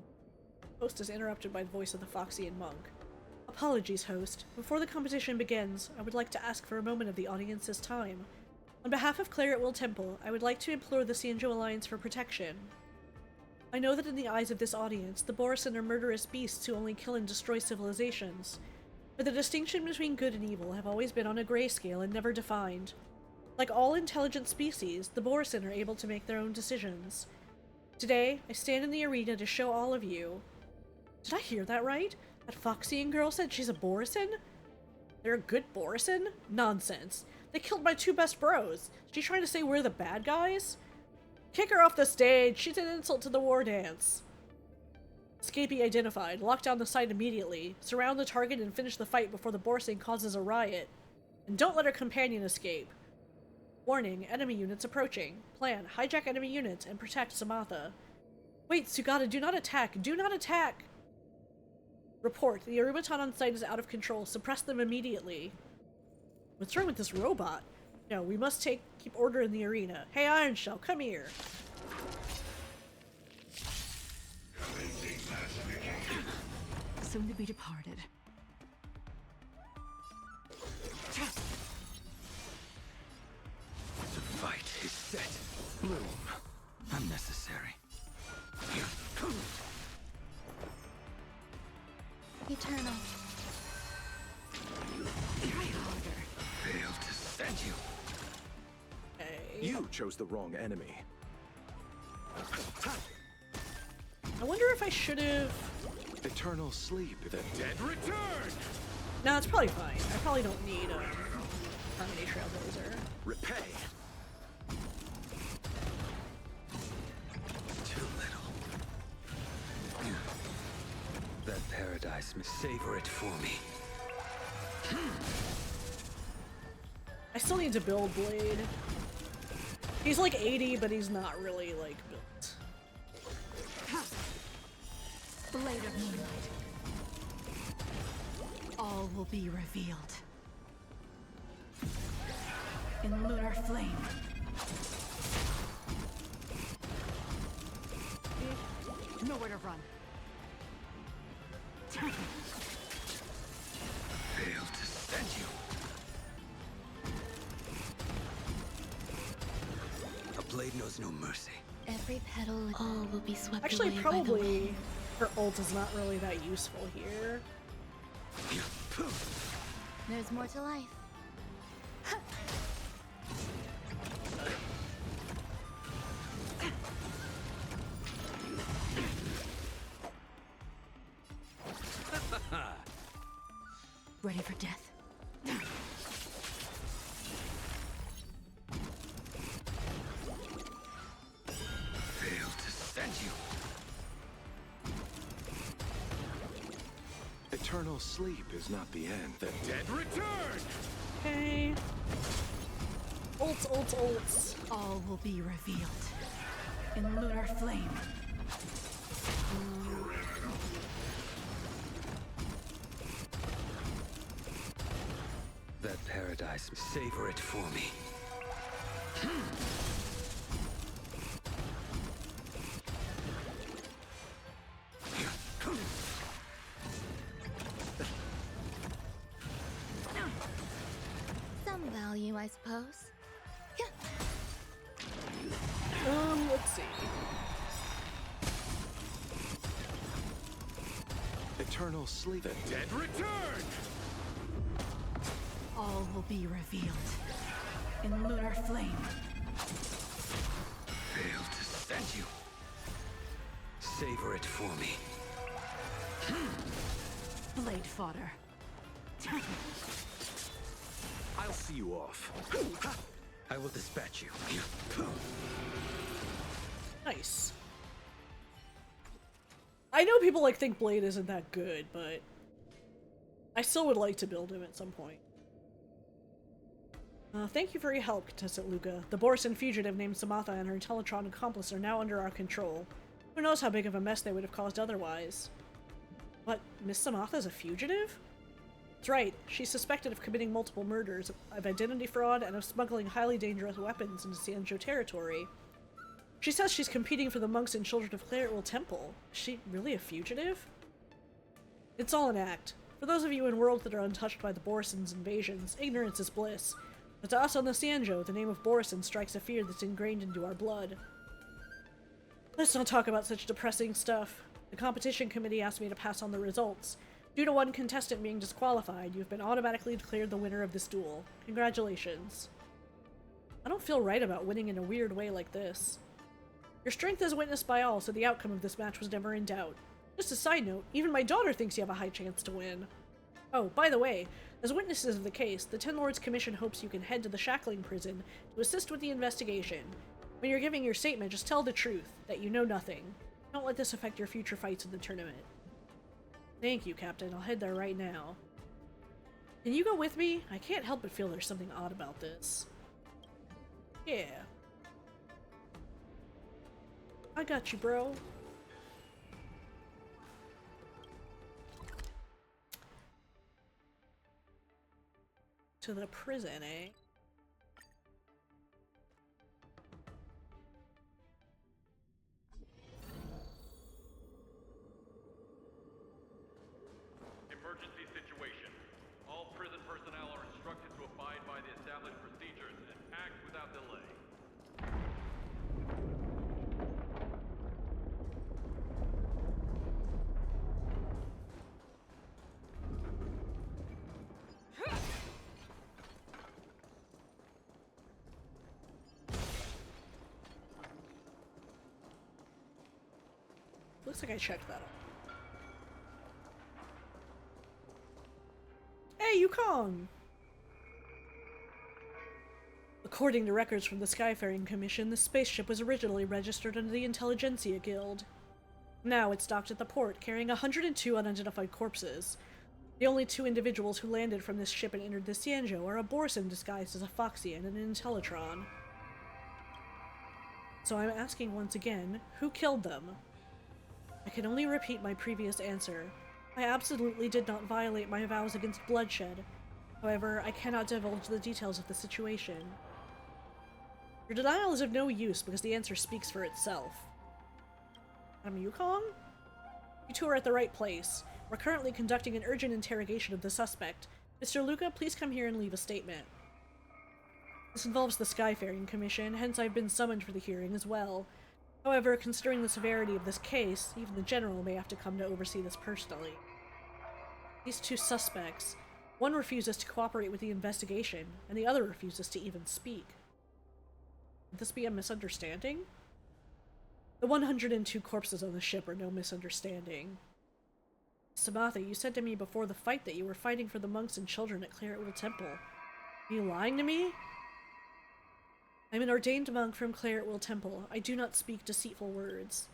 Host is interrupted by the voice of the Foxian monk. Apologies, host. Before the competition begins, I would like to ask for a moment of the audience's time. On behalf of Claretwell Temple, I would like to implore the Xianzhou Alliance for protection. I know that in the eyes of this audience, the Borisin are murderous beasts who only kill and destroy civilizations. But the distinction between good and evil have always been on a grayscale and never defined. Like all intelligent species, the Borisin are able to make their own decisions. Today, I stand in the arena to show all of you. Did I hear that right? That Foxian girl said she's a Borisin? They're a good Borisin? Nonsense. They killed my two best bros. Is she trying to say we're the bad guys? Kick her off the stage! She's an insult to the Wardance! Escapee identified. Lock down the site immediately. Surround the target and finish the fight before the Borisin causes a riot. And don't let her companion escape. Warning, enemy units approaching. Plan, hijack enemy units and protect Samantha. Wait, Sugata, do not attack! Do not attack! Report, the Arumaton on site is out of control. Suppress them immediately. What's wrong with this robot? No, we must keep order in the arena. Hey, Iron Shell, come here. Soon to be departed. The fight is set. Bloom. Unnecessary. Eternal. Try harder. Failed to send you. You chose the wrong enemy. I wonder if I should have... Eternal sleep. The dead return! No, it's probably fine. I probably don't need a Harmony Trailblazer. Repay. Too little. That paradise may savor it for me. I still need to build Blade. He's like 80, but he's not really like built. Blade of Moonlight. All will be revealed. In lunar flame. Nowhere to run. Failed to send you. A blade knows no mercy. Every petal, all will be swept Actually, away by the probably wind. her ult is not really that useful here. There's more to life. Ready for death. Failed to send you. Eternal sleep is not the end. The dead return! Okay. Ults, ults, ults. All will be revealed. In lunar flame. That paradise, savor it for me. value, I suppose. Let's see. Eternal sleep. The dead return! All will be revealed in lunar flame. Failed to send you. Savor it for me. Blade fodder. I'll see you off. I will dispatch you. Nice. I know people think Blade isn't that good, but I still would like to build him at some point. Thank you for your help, contestant Luca. The Borson fugitive named Samantha and her Teletron accomplice are now under our control. Who knows how big of a mess they would have caused otherwise. What, Miss Samantha's a fugitive? That's right, she's suspected of committing multiple murders, of identity fraud, and of smuggling highly dangerous weapons into Sanjo territory. She says she's competing for the monks and children of Claretwell Temple. Is she really a fugitive? It's all an act. For those of you in worlds that are untouched by the Borison's invasions, ignorance is bliss. But to us on the Sanjo, the name of Borison strikes a fear that's ingrained into our blood. Let's not talk about such depressing stuff. The competition committee asked me to pass on the results. Due to one contestant being disqualified, you've been automatically declared the winner of this duel. Congratulations. I don't feel right about winning in a weird way like this. Your strength is witnessed by all, so the outcome of this match was never in doubt. Just a side note, even my daughter thinks you have a high chance to win. Oh, by the way, as witnesses of the case, the Ten Lords Commission hopes you can head to the Shackling Prison to assist with the investigation. When you're giving your statement, just tell the truth, that you know nothing. Don't let this affect your future fights in the tournament. Thank you, Captain. I'll head there right now. Can you go with me? I can't help but feel there's something odd about this. Yeah. I got you, bro. To the prison, eh? Emergency situation. All prison personnel are instructed to abide by the established procedures and act without delay. Looks like I checked that out. Hey, Yukong! According to records from the Skyfaring Commission, the spaceship was originally registered under the Intelligentsia Guild. Now it's docked at the port, carrying 102 unidentified corpses. The only two individuals who landed from this ship and entered the Sanjo are a Borson disguised as a Foxian and an Intellitron. So I'm asking once again, who killed them? I can only repeat my previous answer. I absolutely did not violate my vows against bloodshed. However, I cannot divulge the details of the situation. Your denial is of no use because the answer speaks for itself. Yukong? You two are at the right place. We're currently conducting an urgent interrogation of the suspect. Mr. Luca, please come here and leave a statement. This involves the Skyfaring Commission, hence I've been summoned for the hearing as well. However, considering the severity of this case, even the General may have to come to oversee this personally. These two suspects, one refuses to cooperate with the investigation, and the other refuses to even speak. Would this be a misunderstanding? The 102 corpses on the ship are no misunderstanding. Samantha, you said to me before the fight that you were fighting for the monks and children at Claretwell Temple. Are you lying to me? I'm an ordained monk from Claretwell Temple. I do not speak deceitful words.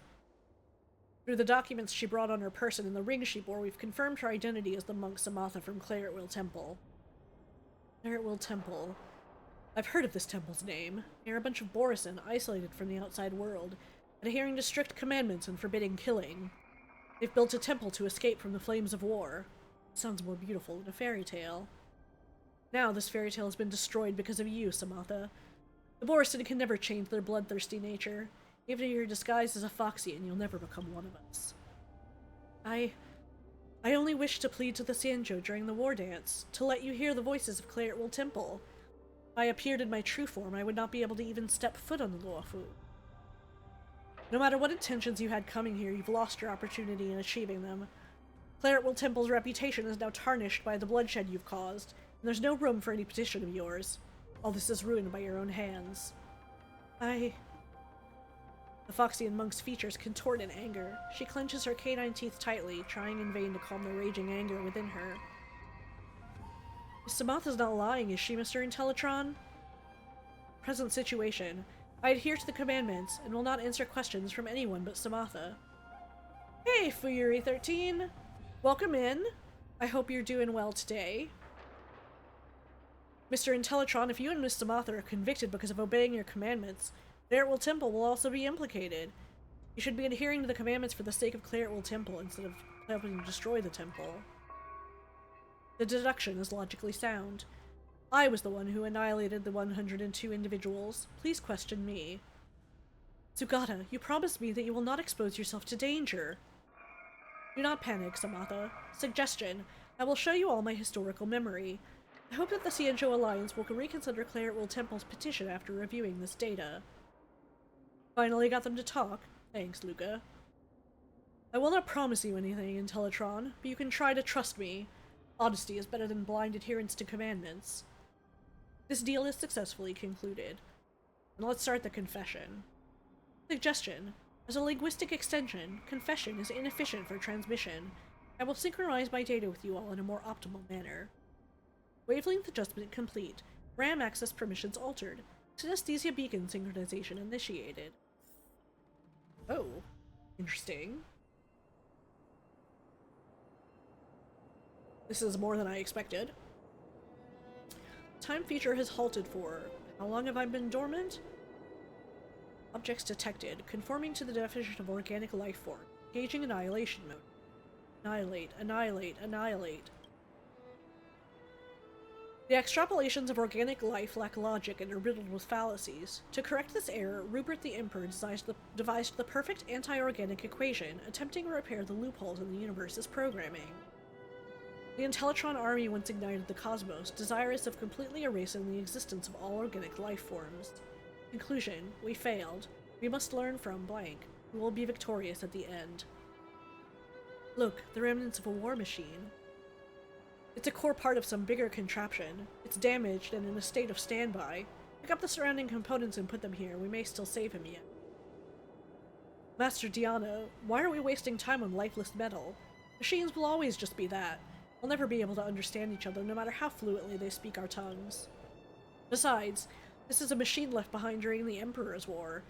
Through the documents she brought on her person and the ring she bore, we've confirmed her identity as the monk Samantha from Claretwell Temple. Claretwell Temple. I've heard of this temple's name. They're a bunch of Borison, isolated from the outside world, adhering to strict commandments and forbidding killing. They've built a temple to escape from the flames of war. It sounds more beautiful than a fairy tale. Now this fairy tale has been destroyed because of you, Samantha. The Borison can never change their bloodthirsty nature. Even if you're disguised as a Foxian, you'll never become one of us. I only wish to plead to the Sanjo during the war dance, to let you hear the voices of Claretwell Temple. If I appeared in my true form, I would not be able to even step foot on the Luofu. No matter what intentions you had coming here, you've lost your opportunity in achieving them. Claretwell Temple's reputation is now tarnished by the bloodshed you've caused, and there's no room for any petition of yours. All this is ruined by your own hands. The Foxian monk's features contort in anger. She clenches her canine teeth tightly, trying in vain to calm the raging anger within her. Miss Samatha's not lying, is she, Mr. Intellitron? Present situation. I adhere to the commandments, and will not answer questions from anyone but Samatha. Hey, Fuyuri 13! Welcome in. I hope you're doing well today. Mr. Intellitron, if you and Miss Samatha are convicted because of obeying your commandments, Claretwell Temple will also be implicated. You should be adhering to the commandments for the sake of Claretwell Temple instead of helping to destroy the temple. The deduction is logically sound. I was the one who annihilated the 102 individuals. Please question me. Sugata, you promised me that you will not expose yourself to danger. Do not panic, Samatha. Suggestion. I will show you all my historical memory. I hope that the Xianzhou Alliance will reconsider Claretwell Temple's petition after reviewing this data. Finally got them to talk. Thanks, Luca. I will not promise you anything, Intellitron, but you can try to trust me. Honesty is better than blind adherence to commandments. This deal is successfully concluded. And let's start the confession. Suggestion. As a linguistic extension, confession is inefficient for transmission. I will synchronize my data with you all in a more optimal manner. Wavelength adjustment complete. RAM access permissions altered. Synesthesia beacon synchronization initiated. Oh, interesting. This is more than I expected. Time feature has halted for... How long have I been dormant? Objects detected, conforming to the definition of organic life form. Engaging annihilation mode. Annihilate, annihilate, annihilate. The extrapolations of organic life lack logic and are riddled with fallacies. To correct this error, Rupert the Emperor devised the perfect anti-organic equation, attempting to repair the loopholes in the universe's programming. The Intellitron army once ignited the cosmos, desirous of completely erasing the existence of all organic life forms. Conclusion: we failed. We must learn from blank. We will be victorious at the end. Look, the remnants of a war machine. It's a core part of some bigger contraption. It's damaged and in a state of standby. Pick up the surrounding components and put them here. We may still save him yet. Master Diana, why are we wasting time on lifeless metal? Machines will always just be that. We'll never be able to understand each other, no matter how fluently they speak our tongues. Besides, this is a machine left behind during the Emperor's War.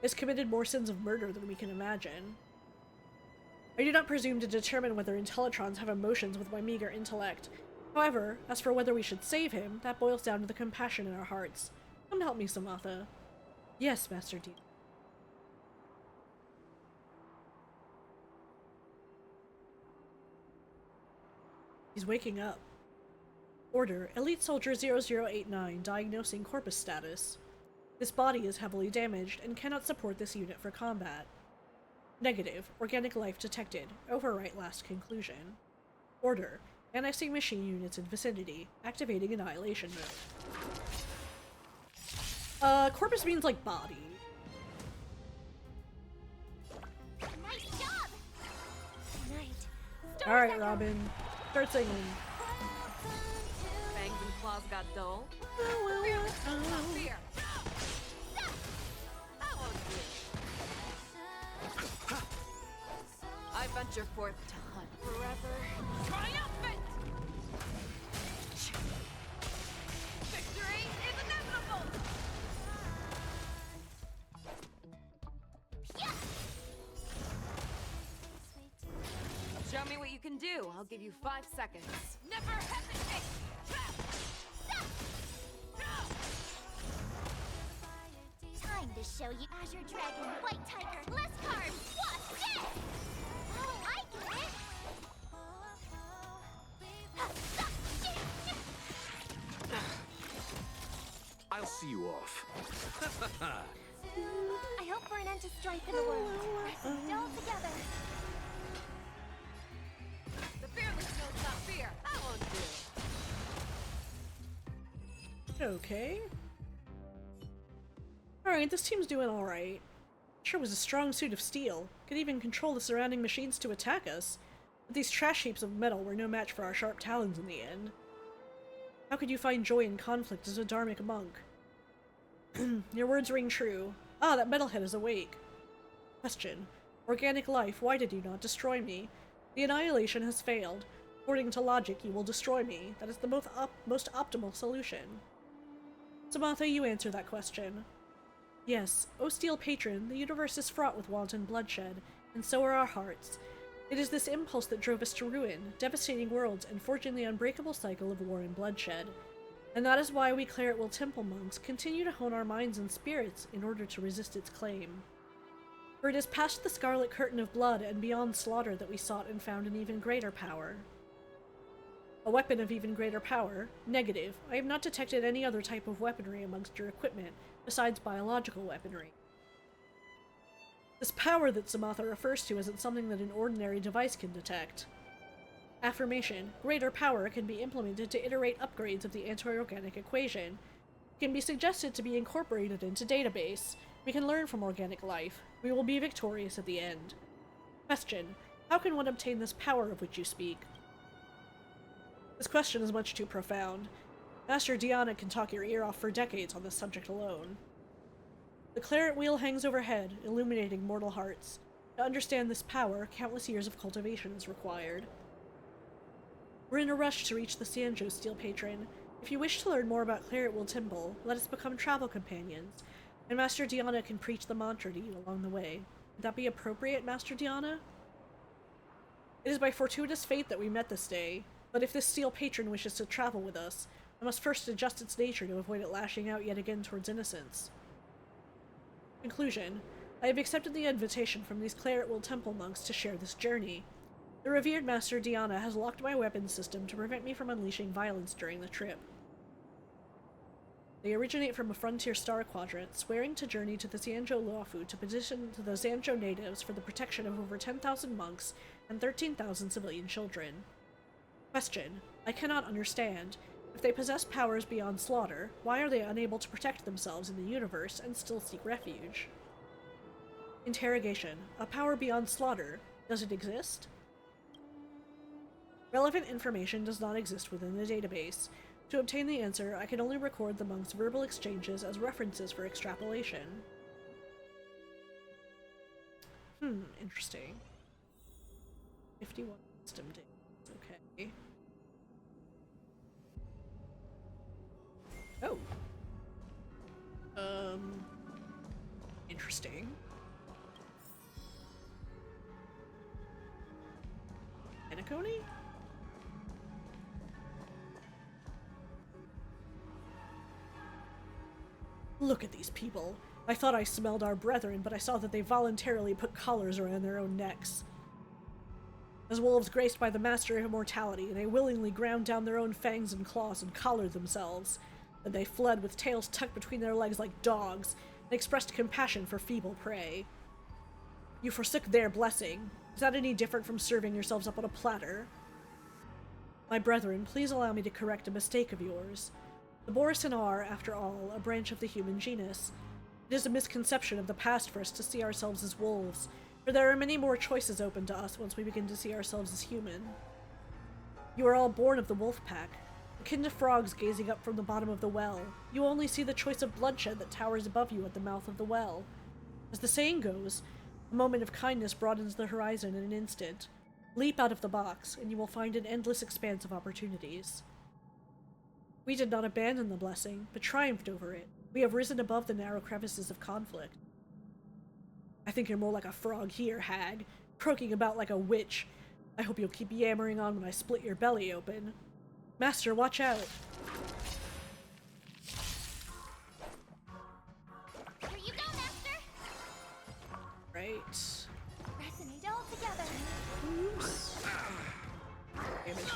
It's committed more sins of murder than we can imagine. I do not presume to determine whether Intellitrons have emotions with my meager intellect. However, as for whether we should save him, that boils down to the compassion in our hearts. Come help me, Samatha. Yes, Master D. He's waking up. Order, Elite Soldier 0089, diagnosing corpus status. This body is heavily damaged and cannot support this unit for combat. Negative, organic life detected. Overwrite last conclusion. Order, annexing machine units in vicinity, activating annihilation mode. Corpus means like body. Nice job! Alright, Robin. Start singing. Fangs and claws got dull. Fear. I venture forth to hunt forever. Triumphant! Victory is inevitable! Show me what you can do. I'll give you 5 seconds. Never hesitate! Time to show you Azure Dragon, White Tiger, less carbs, watch this! Oh, I get it! I'll see you off. I hope for an end to strife in the world. Let's do it all together. The fearless knows not fear. I won't do. Okay. Alright, this team's doing alright. Sure was a strong suit of steel. Could even control the surrounding machines to attack us. But these trash heaps of metal were no match for our sharp talons in the end. How could you find joy in conflict as a dharmic monk? Your words ring true. Ah, that metalhead is awake. Question. Organic life, why did you not destroy me? The annihilation has failed. According to logic, you will destroy me. That is the most optimal solution. Samantha, you answer that question. Yes, O Steel Patron, the universe is fraught with wanton bloodshed, and so are our hearts. It is this impulse that drove us to ruin, devastating worlds, and forging the unbreakable cycle of war and bloodshed. And that is why we Claretwell Temple monks continue to hone our minds and spirits in order to resist its claim. For it is past the scarlet curtain of blood and beyond slaughter that we sought and found an even greater power. A weapon of even greater power? Negative. I have not detected any other type of weaponry amongst your equipment, besides biological weaponry. This power that Samatha refers to isn't something that an ordinary device can detect. Affirmation. Greater power can be implemented to iterate upgrades of the anti-organic equation. It can be suggested to be incorporated into database. We can learn from organic life. We will be victorious at the end. Question. How can one obtain this power of which you speak? This question is much too profound. Master Diana can talk your ear off for decades on this subject alone. The claret wheel hangs overhead, illuminating mortal hearts. To understand this power, countless years of cultivation is required. We're in a rush to reach the Xianzhou Steel Patron. If you wish to learn more about Claretwell Temple, let us become travel companions, and Master Diana can preach the mantra to you along the way. Would that be appropriate, Master Diana? It is by fortuitous fate that we met this day, but if this Steel Patron wishes to travel with us, I must first adjust its nature to avoid it lashing out yet again towards innocence. Conclusion. I have accepted the invitation from these Claretwell Temple monks to share this journey. The revered Master Diana has locked my weapons system to prevent me from unleashing violence during the trip. They originate from a frontier star quadrant, swearing to journey to the Xianzhou Luofu to petition to the Xianzhou natives for the protection of over 10,000 monks and 13,000 civilian children. Question. I cannot understand. If they possess powers beyond slaughter, why are they unable to protect themselves in the universe and still seek refuge? Interrogation. A power beyond slaughter. Does it exist? Relevant information does not exist within the database. To obtain the answer, I can only record the monks' verbal exchanges as references for extrapolation. Interesting. 51 wisdom days. Okay. Oh. Interesting. Anacone? Look at these people. I thought I smelled our brethren, but I saw that they voluntarily put collars around their own necks. As wolves graced by the Master of Immortality, they willingly ground down their own fangs and claws and collared themselves. Then they fled with tails tucked between their legs like dogs, and expressed compassion for feeble prey. You forsook their blessing. Is that any different from serving yourselves up on a platter? My brethren, please allow me to correct a mistake of yours. The Borisin are, after all, a branch of the human genus. It is a misconception of the past for us to see ourselves as wolves, for there are many more choices open to us once we begin to see ourselves as human. You are all born of the wolf pack, akin to frogs gazing up from the bottom of the well. You only see the choice of bloodshed that towers above you at the mouth of the well. As the saying goes, a moment of kindness broadens the horizon in an instant. Leap out of the box, and you will find an endless expanse of opportunities. We did not abandon the blessing, but triumphed over it. We have risen above the narrow crevices of conflict. I think you're more like a frog here, hag, croaking about like a witch. I hope you'll keep yammering on when I split your belly open. Master, watch out! Here you go, Master! Right. Resonate all together. Oops. Damage.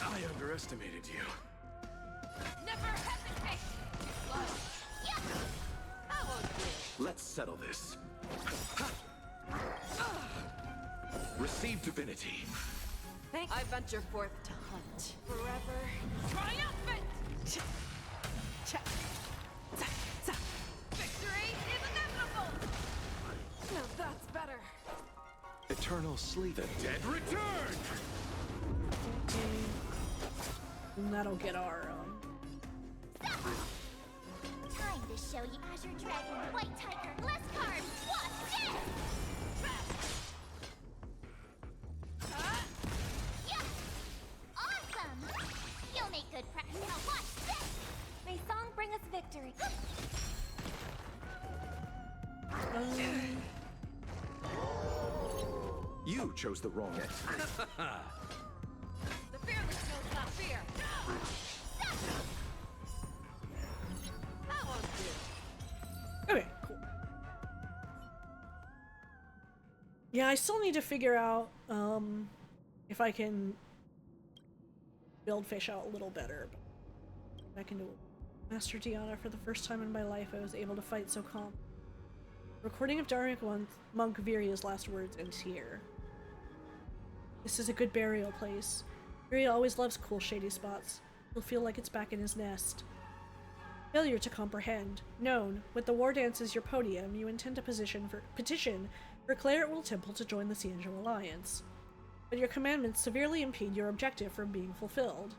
I underestimated you. Never hesitate! Let's settle this. Receive divinity. I venture forth to hunt. Forever triumphant! eternal sleep. The dead return! And that'll get our, Time to show you Azure Dragon, White Tiger, less cards, what's this? Yeah! Awesome! You'll make good practice. Now watch this! May song bring us victory. You chose the wrong exit. The fearless knows not fear. That was good. Okay, cool. Yeah, I still need to figure out, if I can build fish out a little better. But I can do it. Master Diana, for the first time in my life, I was able to fight so calm. Recording of Dark Monk Viria's last words ends here. This is a good burial place. Viria always loves cool, shady spots. He'll feel like it's back in his nest. Failure to comprehend. Known. With the Wardance as your podium, you intend to petition for Claretwell Temple to join the Xianzhou Alliance. But your commandments severely impede your objective from being fulfilled.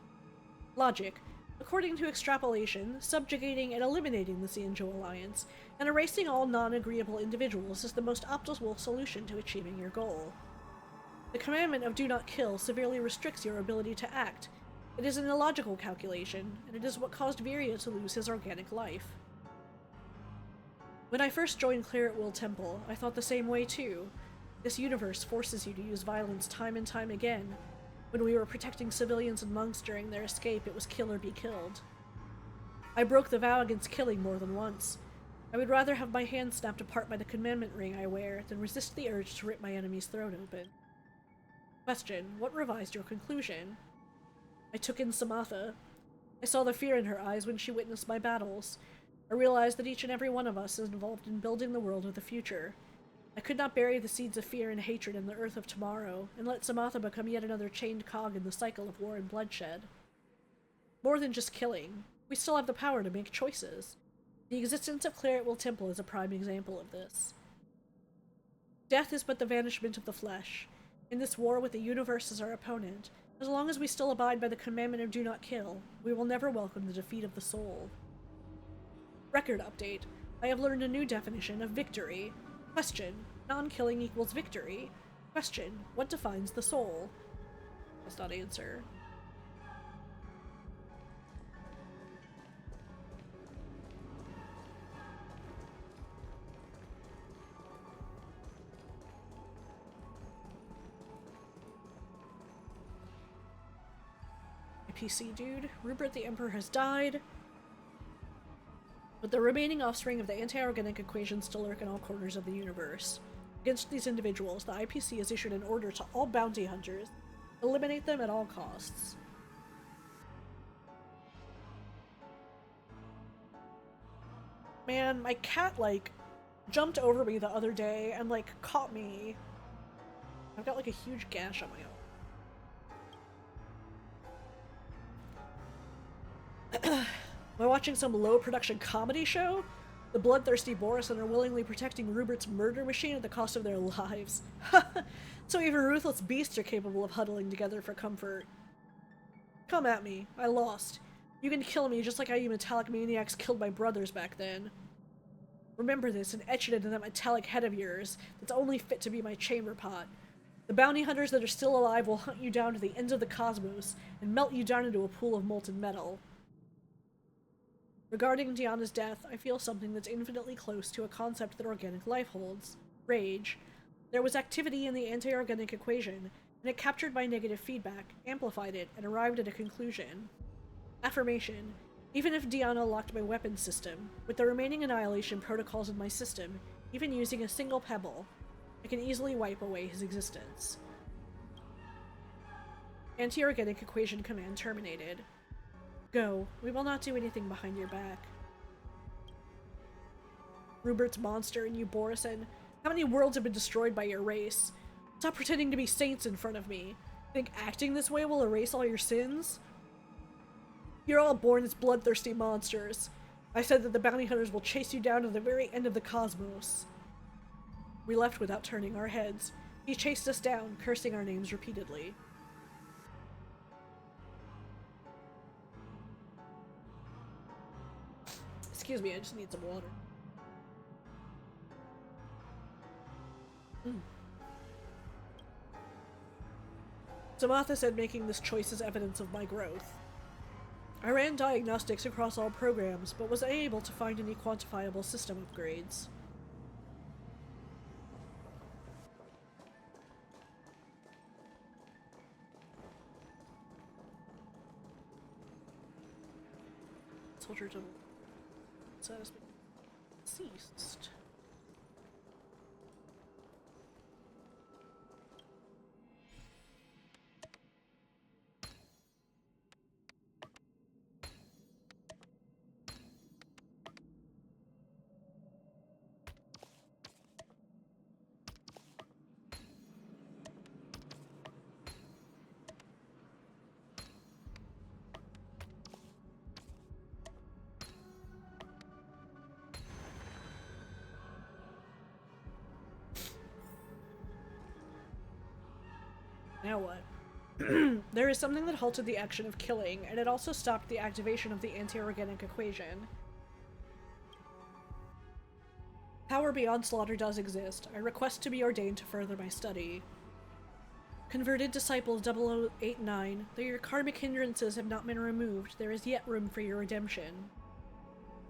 Logic. According to extrapolation, subjugating and eliminating the Xianzhou Alliance, and erasing all non-agreeable individuals is the most optimal solution to achieving your goal. The commandment of do not kill severely restricts your ability to act. It is an illogical calculation, and it is what caused Viria to lose his organic life. When I first joined Claretwell Temple, I thought the same way too. This universe forces you to use violence time and time again. When we were protecting civilians and monks during their escape, it was kill or be killed. I broke the vow against killing more than once. I would rather have my hand snapped apart by the commandment ring I wear than resist the urge to rip my enemy's throat open. Question: what revised your conclusion? I took in Samatha. I saw the fear in her eyes when she witnessed my battles. I realized that each and every one of us is involved in building the world of the future. I could not bury the seeds of fear and hatred in the earth of tomorrow, and let Samatha become yet another chained cog in the cycle of war and bloodshed. More than just killing, we still have the power to make choices. The existence of Claretwell Temple is a prime example of this. Death is but the vanishment of the flesh. In this war with the universe as our opponent, as long as we still abide by the commandment of do not kill, we will never welcome the defeat of the soul. Record update. I have learned a new definition of victory. Question: non-killing equals victory. Question: what defines the soul? Does not answer. PC dude. Rupert the Emperor has died. But the remaining offspring of the anti-organic equation still lurk in all corners of the universe. Against these individuals, the IPC has issued an order to all bounty hunters. Eliminate them at all costs. Man, my cat, like, jumped over me the other day and, like, caught me. I've got, like, a huge gash on my arm. Am I watching some low-production comedy show? The bloodthirsty Boris are willingly protecting Rupert's murder machine at the cost of their lives. So even ruthless beasts are capable of huddling together for comfort. Come at me. I lost. You can kill me just like how you metallic maniacs killed my brothers back then. Remember this and etch it into that metallic head of yours that's only fit to be my chamber pot. The bounty hunters that are still alive will hunt you down to the ends of the cosmos and melt you down into a pool of molten metal. Regarding Diana's death, I feel something that's infinitely close to a concept that organic life holds. Rage. There was activity in the anti-organic equation, and it captured my negative feedback, amplified it, and arrived at a conclusion. Affirmation. Even if Diana locked my weapons system, with the remaining annihilation protocols in my system, even using a single pebble, I can easily wipe away his existence. Anti-organic equation command terminated. Go. We will not do anything behind your back. Rupert's monster and you, Borison. How many worlds have been destroyed by your race? Stop pretending to be saints in front of me. Think acting this way will erase all your sins? You're all born as bloodthirsty monsters. I said that the bounty hunters will chase you down to the very end of the cosmos. We left without turning our heads. He chased us down, cursing our names repeatedly. Excuse me, I just need some water. Samatha said making this choice is evidence of my growth. I ran diagnostics across all programs, but was unable to find any quantifiable system upgrades. Soldier double satisfied ceased. Now what? There is something that halted the action of killing, and it also stopped the activation of the anti-organic equation. Power beyond slaughter does exist. I request to be ordained to further my study. Converted Disciple 0089, though your karmic hindrances have not been removed, there is yet room for your redemption.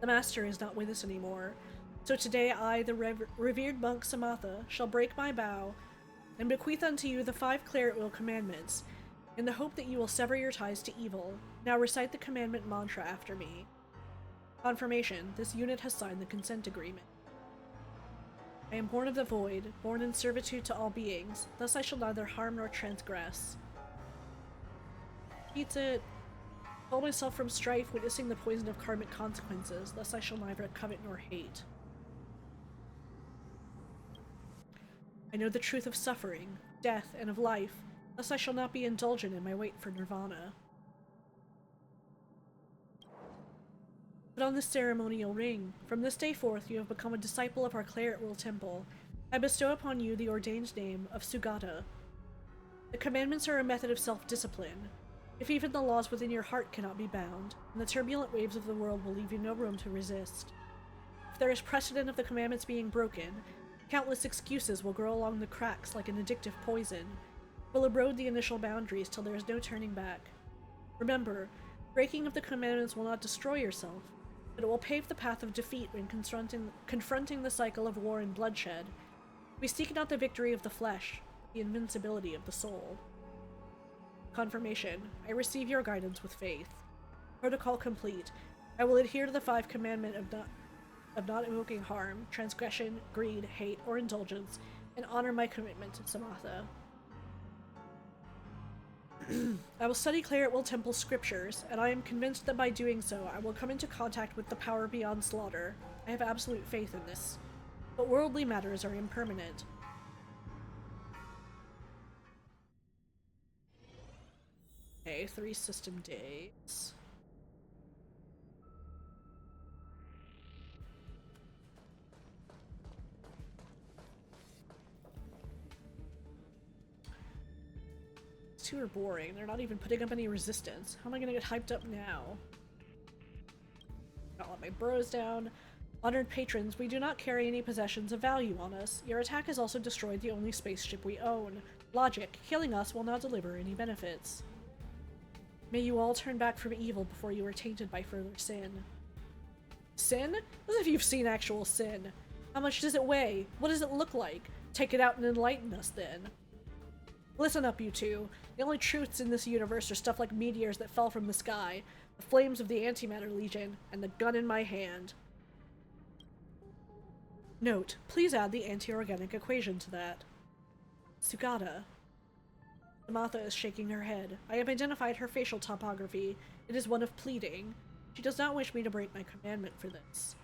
The Master is not with us anymore, so today I, the revered monk Samatha, shall break my vow and bequeath unto you the 5 Claret Will commandments, in the hope that you will sever your ties to evil. Now recite the commandment mantra after me. Confirmation, this unit has signed the consent agreement. I am born of the void, born in servitude to all beings, thus I shall neither harm nor transgress. Eats it. Hold myself from strife, witnessing the poison of karmic consequences, thus I shall neither covet nor hate. I know the truth of suffering, death, and of life, thus I shall not be indulgent in my wait for nirvana. Put on this ceremonial ring. From this day forth you have become a disciple of our Claret Will Temple. I bestow upon you the ordained name of Sugata. The commandments are a method of self-discipline. If even the laws within your heart cannot be bound, then the turbulent waves of the world will leave you no room to resist. If there is precedent of the commandments being broken, countless excuses will grow along the cracks like an addictive poison, will erode the initial boundaries till there is no turning back. Remember, breaking of the commandments will not destroy yourself, but it will pave the path of defeat when confronting the cycle of war and bloodshed. We seek not the victory of the flesh, but the invincibility of the soul. Confirmation, I receive your guidance with faith. Protocol complete. I will adhere to the 5 commandments of not invoking harm, transgression, greed, hate, or indulgence, and honor my commitment to Samatha. I will study Claret Will Temple scriptures, and I am convinced that by doing so I will come into contact with the power beyond slaughter. I have absolute faith in this. But worldly matters are impermanent. Okay, 3 system days. These 2 are boring. They're not even putting up any resistance. How am I gonna get hyped up now? I'll let my bros down. Honored patrons, we do not carry any possessions of value on us. Your attack has also destroyed the only spaceship we own. Logic, killing us will not deliver any benefits. May you all turn back from evil before you are tainted by further sin. Sin? As if you've seen actual sin. How much does it weigh? What does it look like? Take it out and enlighten us then. Listen up, you two. The only truths in this universe are stuff like meteors that fell from the sky, the flames of the Antimatter Legion, and the gun in my hand. Note, please add the anti-organic equation to that. Sugata. Samatha is shaking her head. I have identified her facial topography. It is one of pleading. She does not wish me to break my commandment for this.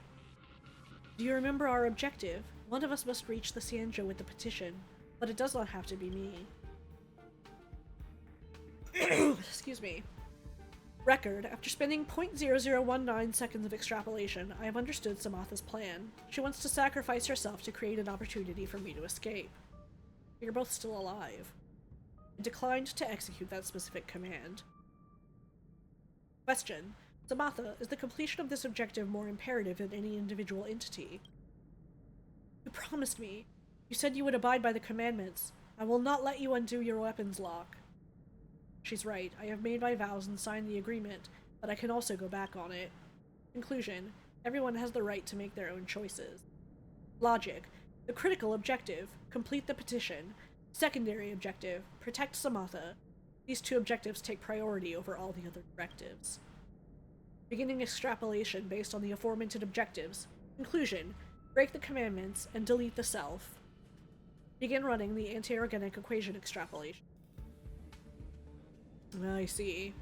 Do you remember our objective? One of us must reach the Xianzhou with the petition, but it does not have to be me. Excuse me. Record. After spending 0.0019 seconds of extrapolation, I have understood Samatha's plan. She wants to sacrifice herself to create an opportunity for me to escape. You're both still alive. I declined to execute that specific command. Question. Samatha, is the completion of this objective more imperative than any individual entity? You promised me. You said you would abide by the commandments. I will not let you undo your weapons lock. She's right. I have made my vows and signed the agreement, but I can also go back on it. Conclusion. Everyone has the right to make their own choices. Logic. The critical objective. Complete the petition. Secondary objective. Protect Samatha. These two objectives take priority over all the other directives. Beginning extrapolation based on the aforementioned objectives. Conclusion. Break the commandments and delete the self. Begin running the anti-organic equation extrapolation. I see.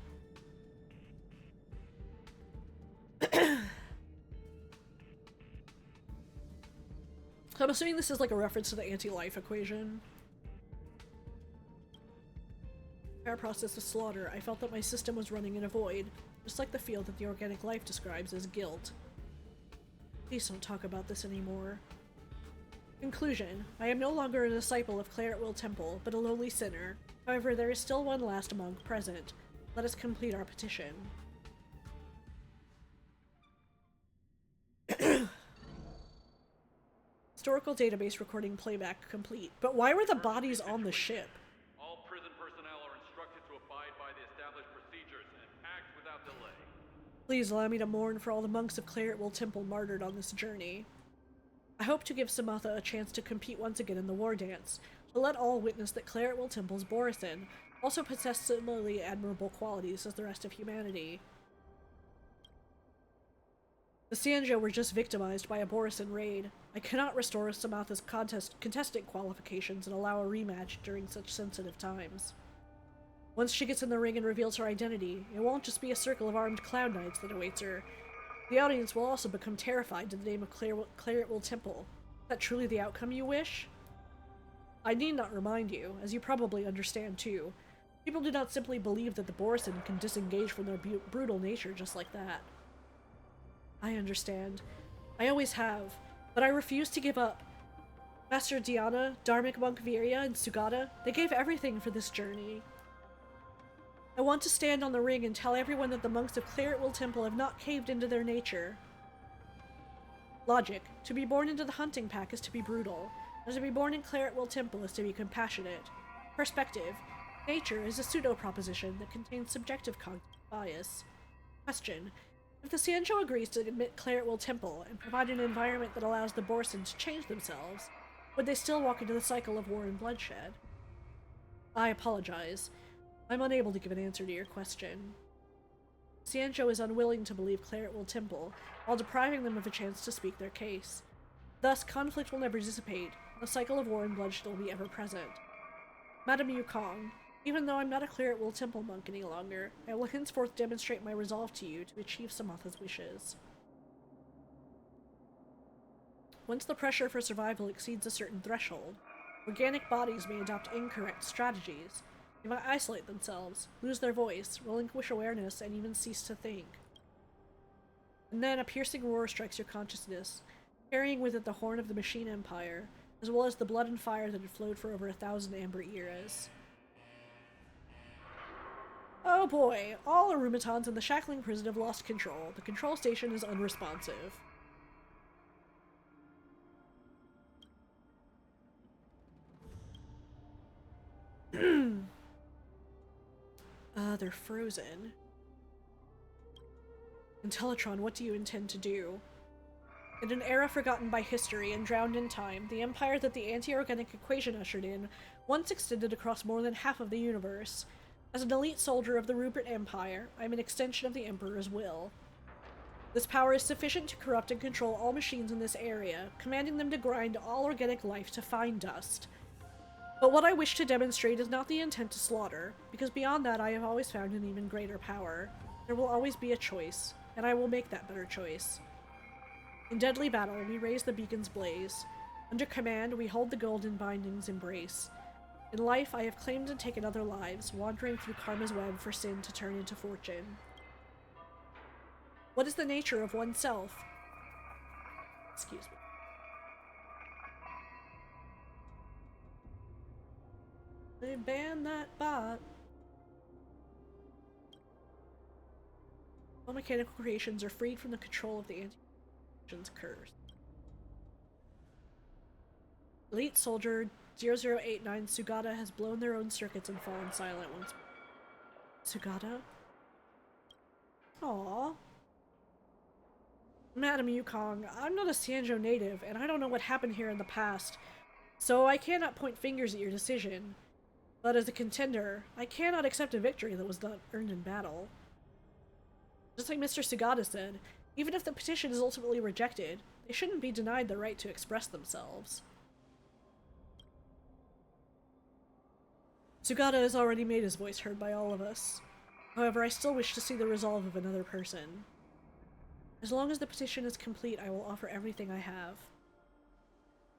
So I'm assuming this is like a reference to the anti-life equation. Our process of slaughter, I felt that my system was running in a void, just like the field that the organic life describes as guilt. Please don't talk about this anymore. Conclusion. I am no longer a disciple of Claret Will Temple, but a lowly sinner. However, there is still one last monk present. Let us complete our petition. Historical database recording playback complete. But why were the bodies on the ship? All prison personnel are instructed to abide by the established procedures and act without delay. Please allow me to mourn for all the monks of Claret Will Temple martyred on this journey. I hope to give Samatha a chance to compete once again in the Wardance, to let all witness that Claret Will Temple's Borisin also possessed similarly admirable qualities as the rest of humanity. The Sanjo were just victimized by a Borisin raid. I cannot restore Samatha's contestant qualifications and allow a rematch during such sensitive times. Once she gets in the ring and reveals her identity, it won't just be a circle of armed cloud knights that awaits her. The audience will also become terrified in the name of Claret Will Temple. Is that truly the outcome you wish? I need not remind you, as you probably understand too. People do not simply believe that the Borisin can disengage from their brutal nature just like that. I understand. I always have, but I refuse to give up. Master Diana, Dharmic Monk Virya, and Sugata, they gave everything for this journey. I want to stand on the ring and tell everyone that the monks of Claret Will Temple have not caved into their nature. Logic. To be born into the hunting pack is to be brutal, and to be born in Claret Will Temple is to be compassionate. Perspective. Nature is a pseudo-proposition that contains subjective cognitive bias. Question. If the Sanjo agrees to admit Claret Will Temple and provide an environment that allows the Borisin to change themselves, would they still walk into the cycle of war and bloodshed? I apologize. I'm unable to give an answer to your question. Sanjo is unwilling to believe Claret Will Temple, while depriving them of a chance to speak their case. Thus, conflict will never dissipate, and the cycle of war and bloodshed will be ever present. Madame Yukong, even though I'm not a Claret Will Temple monk any longer, I will henceforth demonstrate my resolve to you to achieve Samatha's wishes. Once the pressure for survival exceeds a certain threshold, organic bodies may adopt incorrect strategies. They might isolate themselves, lose their voice, relinquish awareness, and even cease to think. And then a piercing roar strikes your consciousness, carrying with it the horn of the Machine Empire, as well as the blood and fire that had flowed for over 1,000 amber eras. Oh boy, all Arumatons in the shackling prison have lost control. The control station is unresponsive. They're frozen. Intellatron, what do you intend to do? In an era forgotten by history and drowned in time, the empire that the anti-organic equation ushered in once extended across more than half of the universe. As an elite soldier of the Rupert Empire, I am an extension of the Emperor's will. This power is sufficient to corrupt and control all machines in this area, commanding them to grind all organic life to fine dust. But what I wish to demonstrate is not the intent to slaughter, because beyond that I have always found an even greater power. There will always be a choice, and I will make that better choice. In deadly battle, we raise the beacon's blaze. Under command, we hold the golden binding's embrace. In life, I have claimed and taken other lives, wandering through karma's web for sin to turn into fortune. What is the nature of oneself? Excuse me. ban that bot. All mechanical creations are freed from the control of the anti-creation's curse. Elite soldier 0089 Sugata has blown their own circuits and fallen silent once. Sugata? Aww. Madam Yukong, I'm not a Sanjo native, and I don't know what happened here in the past, so I cannot point fingers at your decision. But as a contender, I cannot accept a victory that was not earned in battle. Just like Mr. Sugata said, even if the petition is ultimately rejected, they shouldn't be denied the right to express themselves. Sugata has already made his voice heard by all of us. However, I still wish to see the resolve of another person. As long as the petition is complete, I will offer everything I have.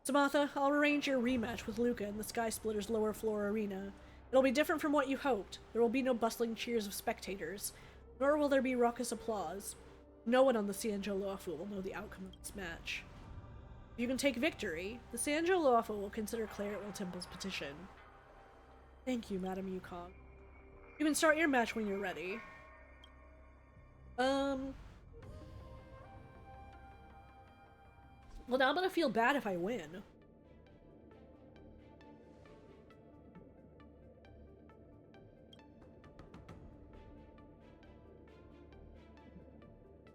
Samantha, I'll arrange your rematch with Luca in the Sky Splitter's lower floor arena. It'll be different from what you hoped. There will be no bustling cheers of spectators, nor will there be raucous applause. No one on the Sanjo Loafu will know the outcome of this match. If you can take victory, the Sanjo Loafu will consider Claretwell Temple's petition. Thank you, Madam Yukong. You can start your match when you're ready. Well, now I'm gonna feel bad if I win.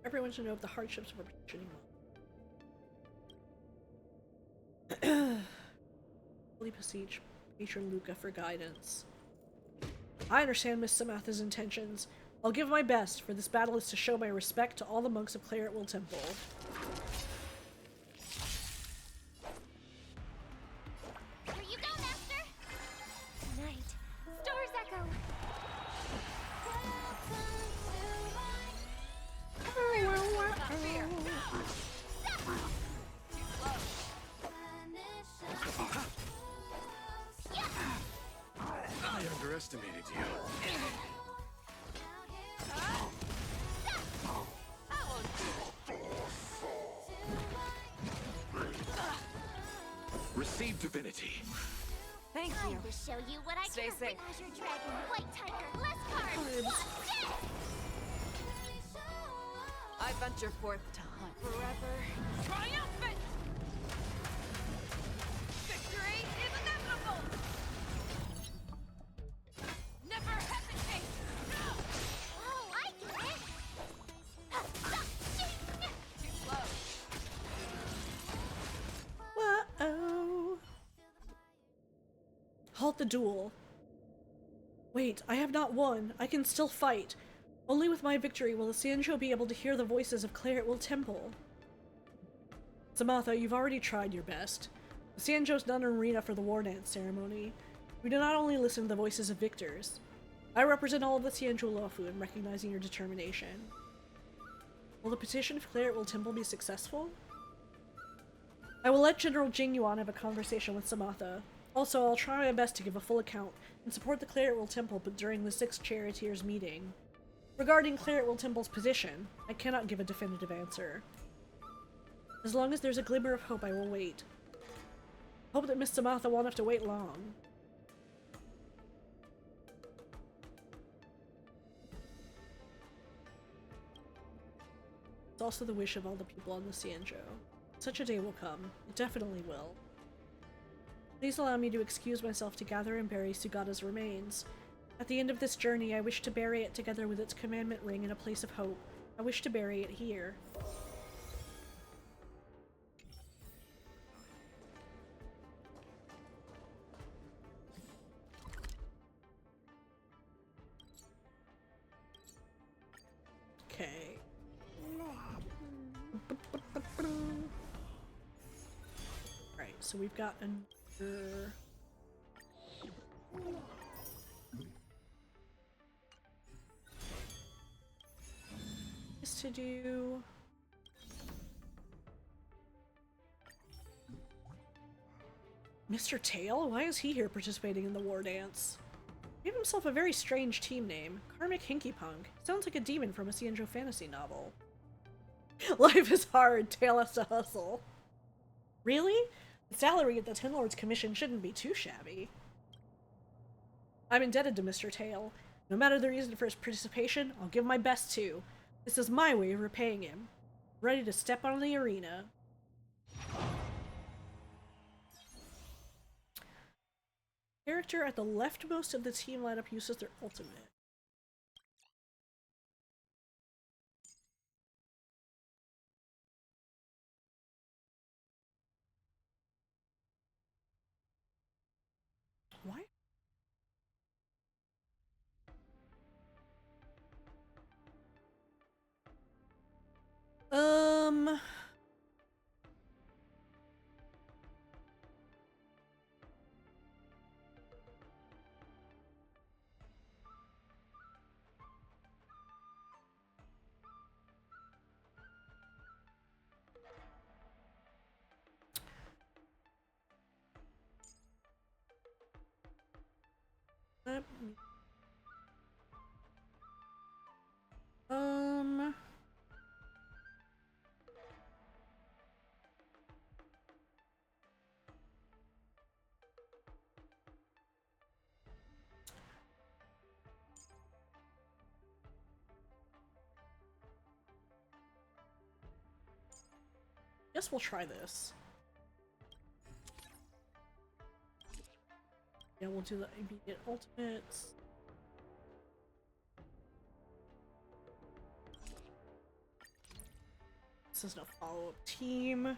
Everyone should know of the hardships of a petitioning monk. Fully beseech Patron Luca for guidance. I understand Miss Samantha's intentions. I'll give my best, for this battle is to show my respect to all the monks of Claretwell Temple. Here you go, Master! Tonight, Stars Echo! I underestimated you. Receive divinity. Thank you. Time to show you what I Stay can safe. Azure Dragon, White Tiger, less cards, what's dead? I venture forth to hunt. Forever triumphant! Victory is inevitable! Never hesitate! No! Oh, I get it! Too slow. Uh-oh. Halt the duel. Wait, I have not won. I can still fight. Only with my victory will the Sanjo be able to hear the voices of Claretwell Temple. Samantha, you've already tried your best. The Sanjo's not an arena for the Wardance ceremony. We do not only listen to the voices of victors. I represent all of the Sanjo Loafu in recognizing your determination. Will the petition of Claretwell Temple be successful? I will let General Jingyuan have a conversation with Samantha. Also, I'll try my best to give a full account and support the Claretwell Temple but during the 6 Charioteers meeting. Regarding Claretwell Temple's position, I cannot give a definitive answer. As long as there's a glimmer of hope, I will wait. Hope that Miss Samantha won't have to wait long. It's also the wish of all the people on the Sanjo. Such a day will come. It definitely will. Please allow me to excuse myself to gather and bury Sugata's remains. At the end of this journey, I wish to bury it together with its commandment ring in a place of hope. I wish to bury it here. Okay. Alright, so we've got another... to do. Mr. Tail? Why is he here participating in the Wardance? He gave himself a very strange team name. Karmic Hinky Punk. Sounds like a demon from a Sanjo fantasy novel. Life is hard, Tail has to hustle. Really? The salary at the Ten Lords Commission shouldn't be too shabby. I'm indebted to Mr. Tail. No matter the reason for his participation, I'll give my best too. This is my way of repaying him. Ready to step on the arena. Character at the leftmost of the team lineup uses their ultimate. What? Let me... Guess we'll try this. Yeah, we'll do the immediate ultimates. This is no follow-up team.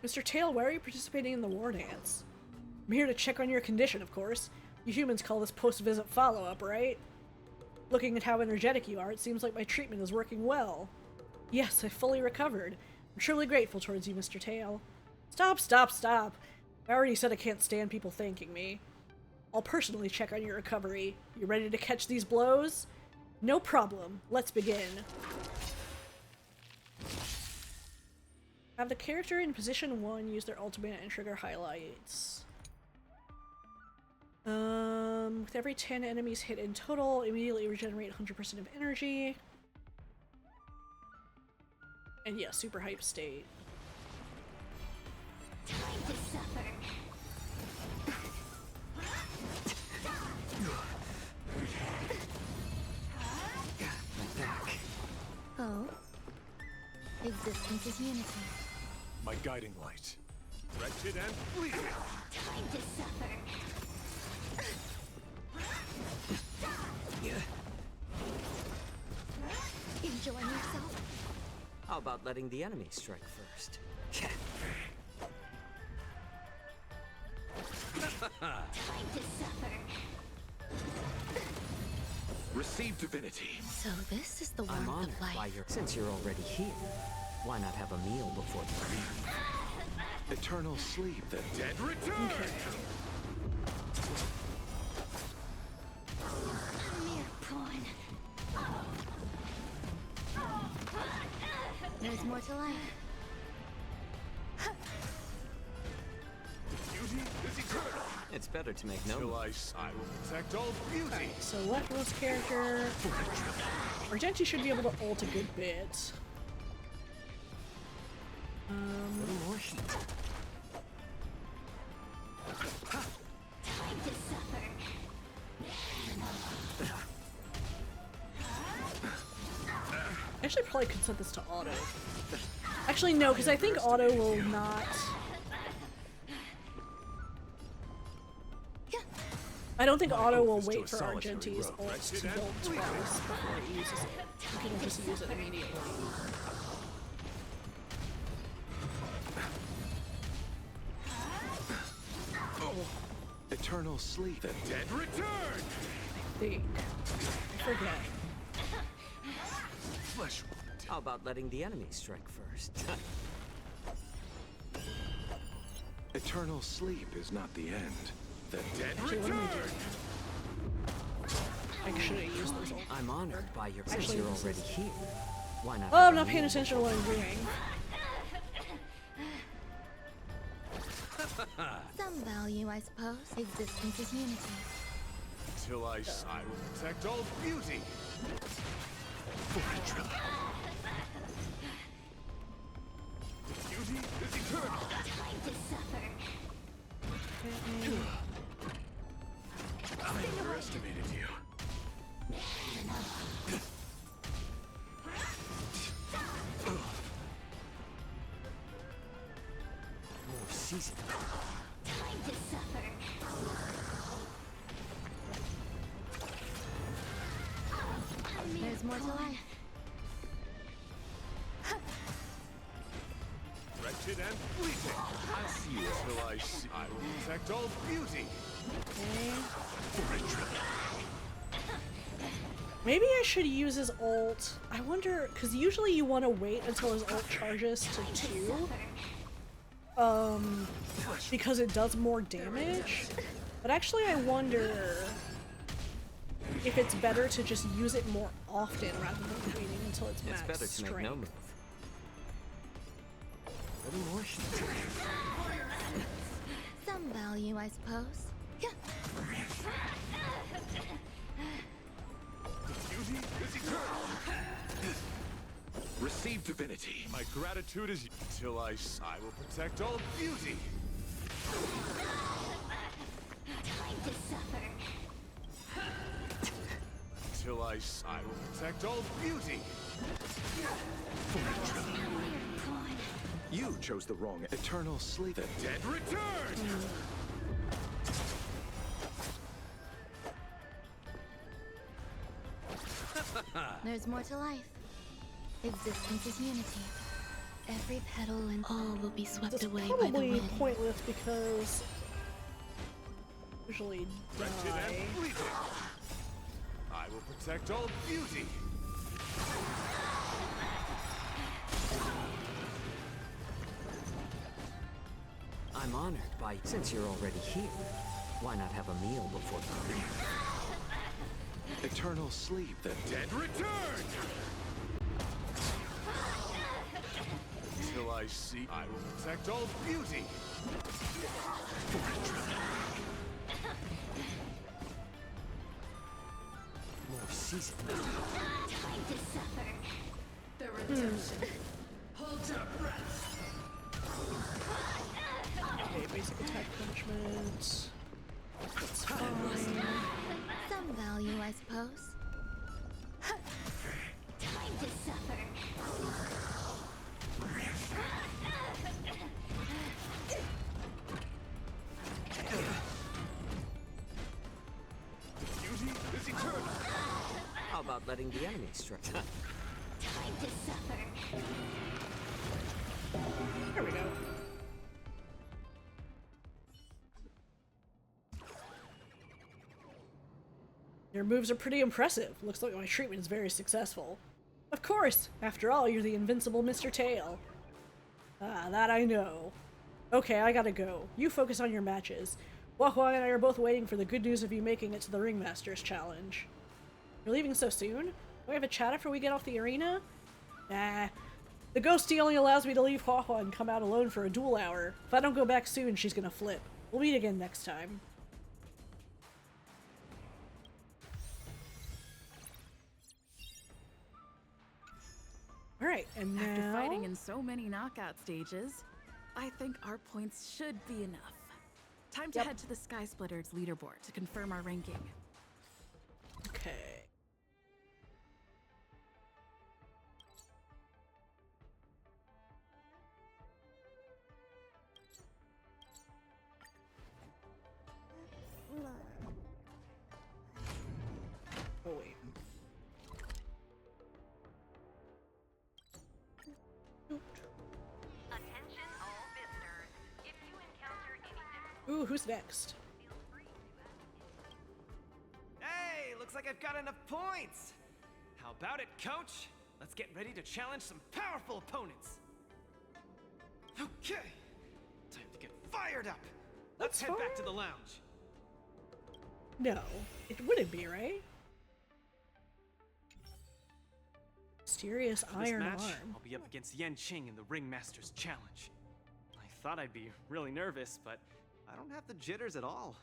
Mr. Tail, why are you participating in the Wardance? I'm here to check on your condition, of course. You humans call this post-visit follow-up, right? Looking at how energetic you are, it seems like my treatment is working well. Yes, I fully recovered. I'm truly grateful towards you, Mr. Tail. Stop, stop, stop. I already said I can't stand people thanking me. I'll personally check on your recovery. You ready to catch these blows? No problem. Let's begin. Have the character in position 1 use their ultimate and trigger highlights. With every 10 enemies hit in total, immediately regenerate 100% of energy. And yeah, super hype state. Time to suffer. My back. Oh. Existence is unity. My guiding light. Wretched and bleeding. Time to suffer. Enjoying yourself? How about letting the enemy strike first? Time to suffer. Receive divinity. So this is the I'm warmth honored of life. by your... Since you're already here, why not have a meal before you leave? Eternal sleep. The dead return. A mere pawn. There's more to life. Beauty is eternal. It's better to make no Till moves. I will protect all beauty. So leftmost character... Argenti should be able to ult a good bit. A little more heat. Time to suffer. Actually, probably could set this to auto. Actually, no, because I think auto will not... I don't think auto will wait for Argenti's ult to build twice before he uses it. He can just use it immediately. Eternal sleep. The dead return. I think. I forget. Flesh. How about letting the enemy strike first? Eternal sleep is not the end. The dead Actually, what am I return. doing? I should have used this ult. I'm honored by your... Since Actually, you're this already is- here, why not Oh, have I'm a not paying meal attention to what I'm doing. Some value, I suppose. Existence is unity. Till I will protect all beauty. Beauty is eternal. Time to suffer. I underestimated you. More season. Time to suffer. There's more to life. Wretched and fleeting. I'll see you till I see. I will protect all beauty. Maybe I should use his ult. I wonder, because usually you want to wait until his ult charges to 2. Because it does more damage. But actually I wonder if it's better to just use it more often rather than waiting until it's max It's better to strength. make no move. What more should Some value, I suppose. Beauty is eternal. Receive divinity. My gratitude is till I will protect all beauty. Time to suffer. Till I will protect all beauty. You chose the wrong eternal sleep. The dead return. There's more to life. Existence is unity. Every petal and all will be swept It's away by the probably wind. pointless because usually Wretched die. and fleeting. I will protect all beauty. I'm honored by, since you're already here, why not have a meal before the leave? Eternal sleep. The dead return. Till I see, I will protect all beauty. More season. Time to suffer. The redemption. Hold your breath. Okay, basic attack punishment. That's fine. Some value, I suppose. Time to suffer. Beauty is eternal. How about letting the enemy strike? Time to suffer. There we go. Your moves are pretty impressive. Looks like my treatment is very successful. Of course! After all, you're the invincible Mr. Tail. Ah, that I know. Okay, I gotta go. You focus on your matches. Wahua and I are both waiting for the good news of you making it to the Ringmasters Challenge. You're leaving so soon? Do we have a chat after we get off the arena? Nah. The ghostie only allows me to leave Wahua and come out alone for a duel hour. If I don't go back soon, she's gonna flip. We'll meet again next time. Alright, and now... After fighting in so many knockout stages, I think our points should be enough. Time to head to the Sky Splitters leaderboard to confirm our ranking. Okay. Oh wait. Attention all visitors. If you encounter any difficulties, Ooh, who's next? Hey, looks like I've got enough points. How about it, coach? Let's get ready to challenge some powerful opponents. Okay, time to get fired up. Let's head back to the lounge. No, it wouldn't be, right? Mysterious For this iron match, arm. I'll be up against Yen Qing in the Ringmasters Challenge. I thought I'd be really nervous, but I don't have the jitters at all.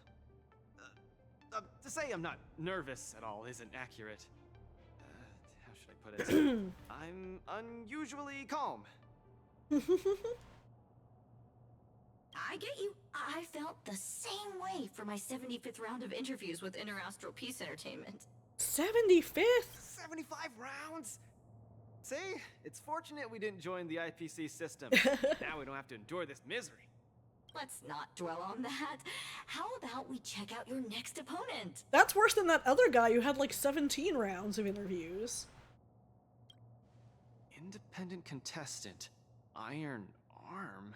To say I'm not nervous at all isn't accurate. How should I put it? I'm unusually calm. I get you. I felt the same way for my 75th round of interviews with Interastral Peace Entertainment. 75th? 75 rounds? See? It's fortunate we didn't join the IPC system. Now we don't have to endure this misery. Let's not dwell on that. How about we check out your next opponent? That's worse than that other guy who had like 17 rounds of interviews. Independent contestant. Iron Arm?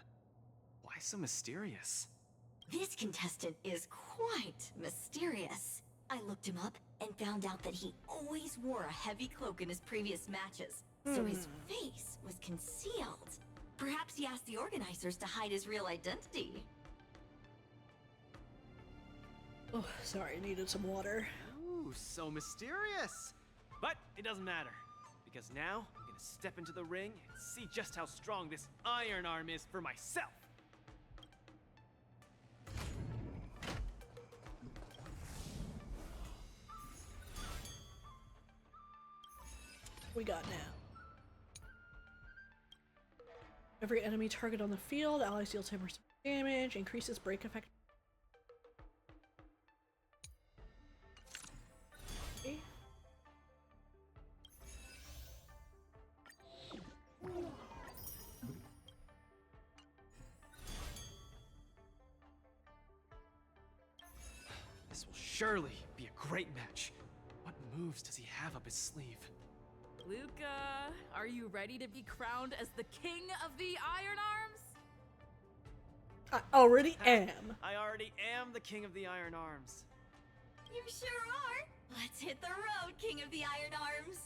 Why so mysterious? This contestant is quite mysterious. I looked him up and found out that he always wore a heavy cloak in his previous matches, so his face was concealed. Perhaps he asked the organizers to hide his real identity. Oh, sorry, needed some water. Ooh, so mysterious! But it doesn't matter, because now I'm gonna step into the ring and see just how strong this Iron Arm is for myself! We got now. Every enemy target on the field, allies deal 10% damage, increases break effect. Okay. This will surely be a great match. What moves does he have up his sleeve? Luca, are you ready to be crowned as the king of the Iron Arms? I already am. I already am the king of the Iron Arms. You sure are. Let's hit the road, King of the Iron Arms.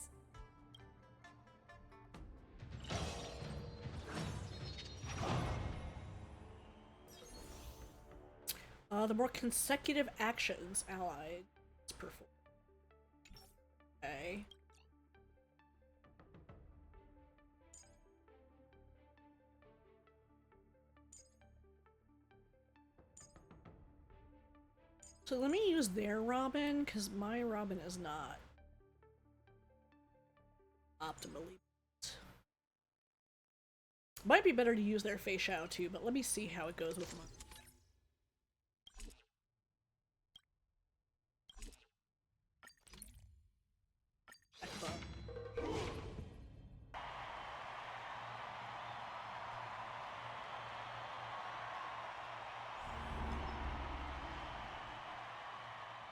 The more consecutive actions allied perform. Okay. So let me use their Robin, because my Robin is not optimally built. Might be better to use their Fei Shao too, but let me see how it goes with mine.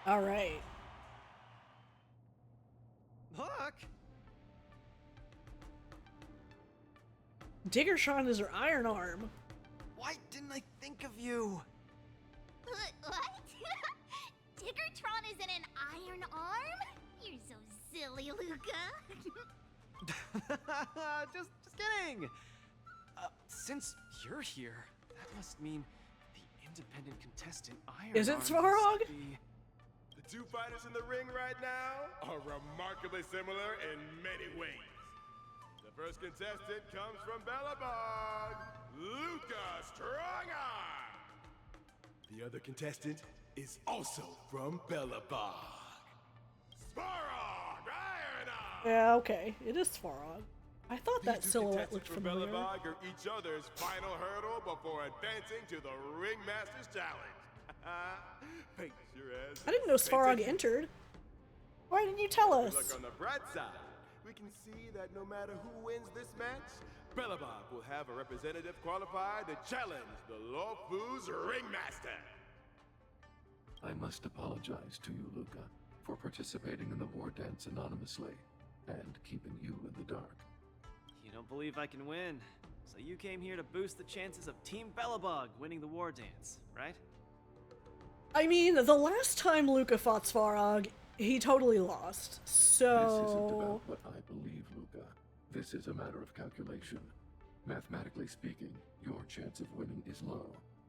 All right. Look! Diggertron is her Iron Arm. Why didn't I think of you? What? Diggertron is in an iron arm? You're so silly, Luca. just kidding! Since you're here, that must mean the independent contestant Iron Is it Arm Svarog? must be- The two fighters in the ring right now are remarkably similar in many ways. The first contestant comes from Bellabog, Luca Strongarm. The other contestant is also from Bellabog, Svarog Iron Arm. Yeah, okay. It is Svarog. I thought that These two silhouette contestants looked from familiar. Bellabog are each other's final hurdle before advancing to the Ringmaster's Challenge. Face your ass. I didn't know Svarog entered. Why didn't you tell us? Look on the bright side. We can see that no matter who wins this match, Bellabog will have a representative qualified to challenge the Lawfu's Ringmaster. I must apologize to you, Luca, for participating in the Wardance anonymously and keeping you in the dark. You don't believe I can win, so you came here to boost the chances of Team Bellabog winning the war dance, right? I mean, the last time Luca fought Svarog, he totally lost. So This isn't about what I believe, Luca. This is a matter of calculation. Mathematically speaking, your chance of winning is low,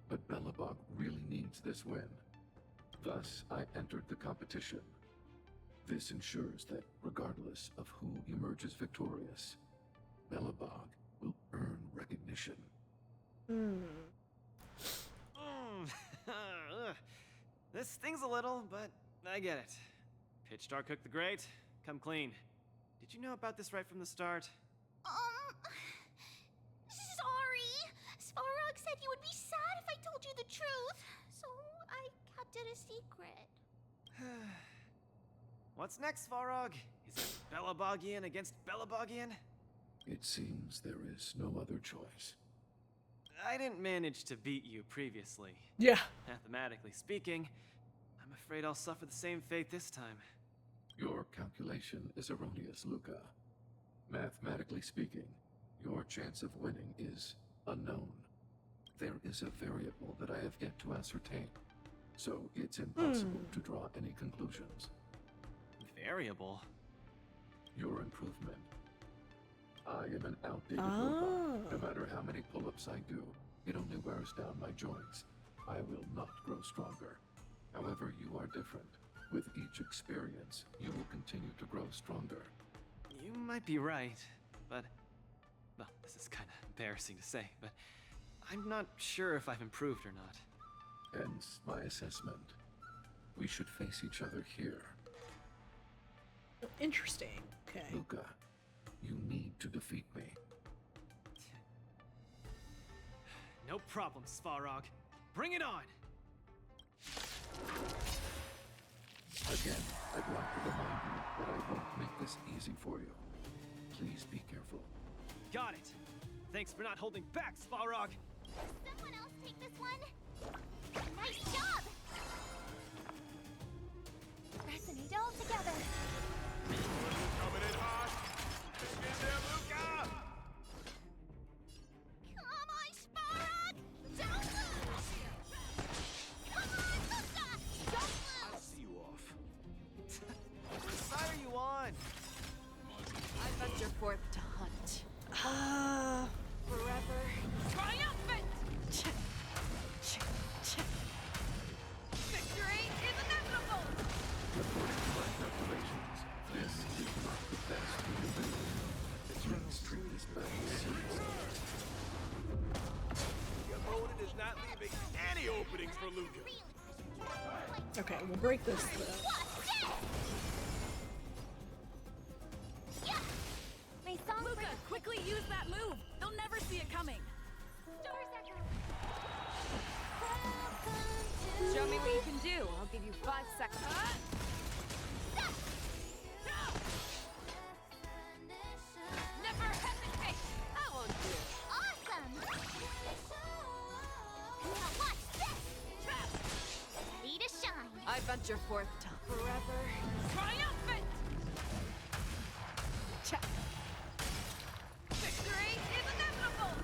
but Bellabog really needs this win. Thus, I entered the competition. This ensures that regardless of who emerges victorious, Bellabog will earn recognition. This stings a little, but I get it. Pitch Dark Cook the Great, come clean. Did you know about this right from the start? Sorry. Svarog said you would be sad if I told you the truth, so I kept it a secret. What's next, Svarog? Is it Belabogian against Belabogian? It seems there is no other choice. I didn't manage to beat you previously. Yeah. Mathematically speaking, I'm afraid I'll suffer the same fate this time. Your calculation is erroneous, Luca. Mathematically speaking, your chance of winning is unknown. There is a variable that I have yet to ascertain, so it's impossible to draw any conclusions. Variable? Your improvement. I am an outdated robot. No matter how many pull-ups I do, it only wears down my joints. I will not grow stronger. However, you are different. With each experience, you will continue to grow stronger. You might be right, but... Well, this is kind of embarrassing to say, but I'm not sure if I've improved or not. Hence my assessment. We should face each other here. Interesting. Okay. Luca, you need to defeat me. No problem, Svarog. Bring it on! Again, I'd like to remind you that I won't make this easy for you. Please be careful. Got it! Thanks for not holding back, Svarog! Someone else take this one? Nice job! Resonate all together. Coming in hot. Get there, Luca! Come on, Sparrow! Don't lose! Come on, Luca! Don't I'll lose! see you off. Whose side are you on? I venture forth to hunt. Forever triumphant! Victory is inevitable! According to my calculations, this is not the best we can do. Let's treat this battle seriously. Your opponent is not leaving any openings for Luca. Okay, we'll break this though. Luca, quickly use that move! They'll never see it coming! Show me what you can do. I'll give you 5 seconds. Never hesitate! I won't do it. Awesome! Now watch this! Ready to shine! I venture forth to forever triumphant! Victory is inevitable!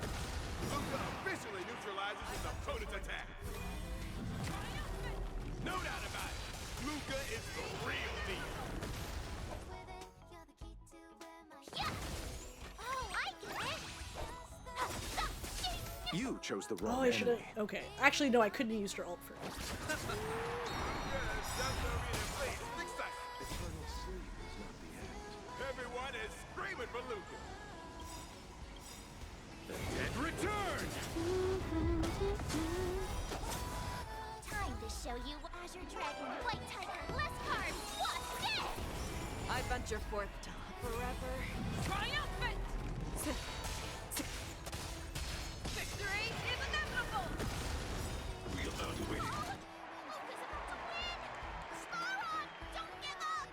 Luca officially neutralizes his opponent's attack. No doubt about it. Luca is the real deal. Yeah! Oh, I get it! You chose the Oh, wrong I should have. enemy. Okay. Actually, no, I couldn't have used her ult first. Eternal sleep is not the end. Everyone is screaming for Luca. The dead return! Time to show you Azure Dragon, White Tiger, less carbs! Watch this! I venture forth to forever triumphant! Victory is inevitable! We allowed to wait. Luca's about to win! Sparrow, don't give up!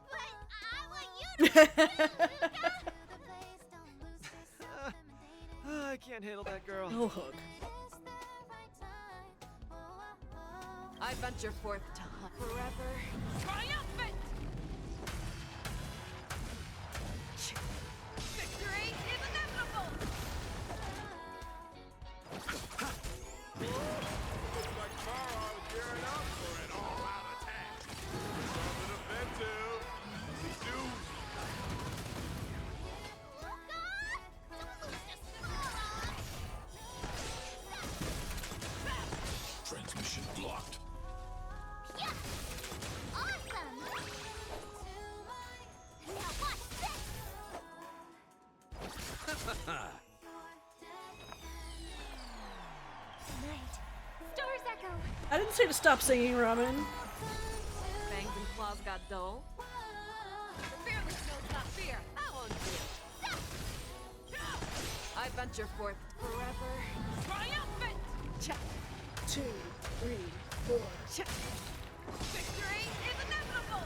But I want you to win, Luca! I can't handle that girl. No hook. I venture forth to forever triumphant! Victory is inevitable! Looks like Mara is gearing up for an all-out attack. Something offensive. We do. Transmission blocked. Yeah! Awesome! Now watch this! Night. Stars echo! I didn't say to stop singing, Ramen. Fangs and claws got dull. The fearless knows not fear. I won't do it. I venture forth forever. Triumphant! Check. 2, 3, 4. Check. Victory is inevitable!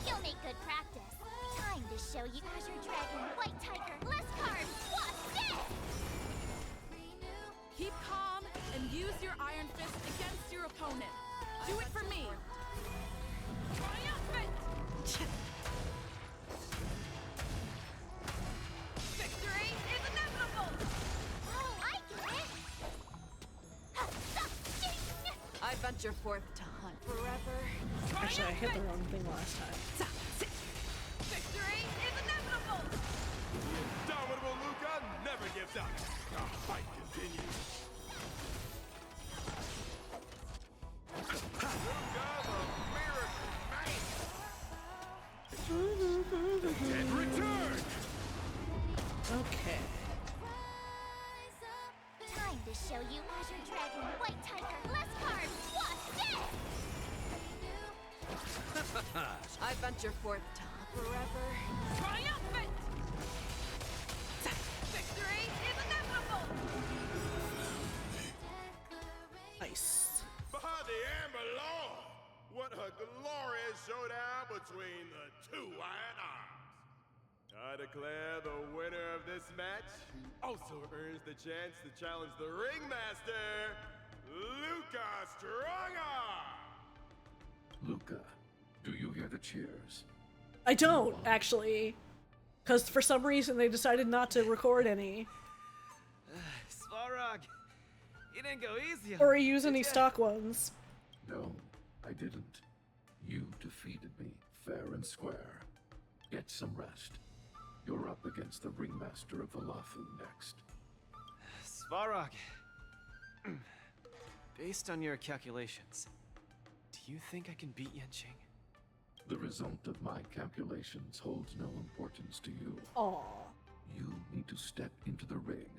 You'll make good practice. Time to show you Azure Dragon, White Tiger, less cards, what's this? Keep calm and use your Iron Fist against your opponent. Do it for me. Triumphant! Victory is inevitable! Oh, I get it! I venture forth to hunt forever. Actually, I hit the wrong thing last time. Victory is inevitable! The indomitable Luca never gives up. The fight continues. Luca, the miracle man! And return! Okay. Time to show you Azure Dragon, White Tiger, less cards, what's this? I venture forth to hunt forever. Triumphant! Victory is inevitable! Nice. By the Amber Law! What a glorious showdown between the two Iron Arms! I declare the winner of this match, who also earns the chance to challenge the ringmaster, Luca Strongarm! Luca, do you hear the cheers? I don't, actually. Because for some reason they decided not to record any. Svarog, you didn't go easy on Or me, use did any ya? stock ones. No, I didn't. You defeated me, fair and square. Get some rest. You're up against the ringmaster of Valafu next. Svarog, based on your calculations, do you think I can beat Yenching? The result of my calculations holds no importance to you. Aww. You need to step into the ring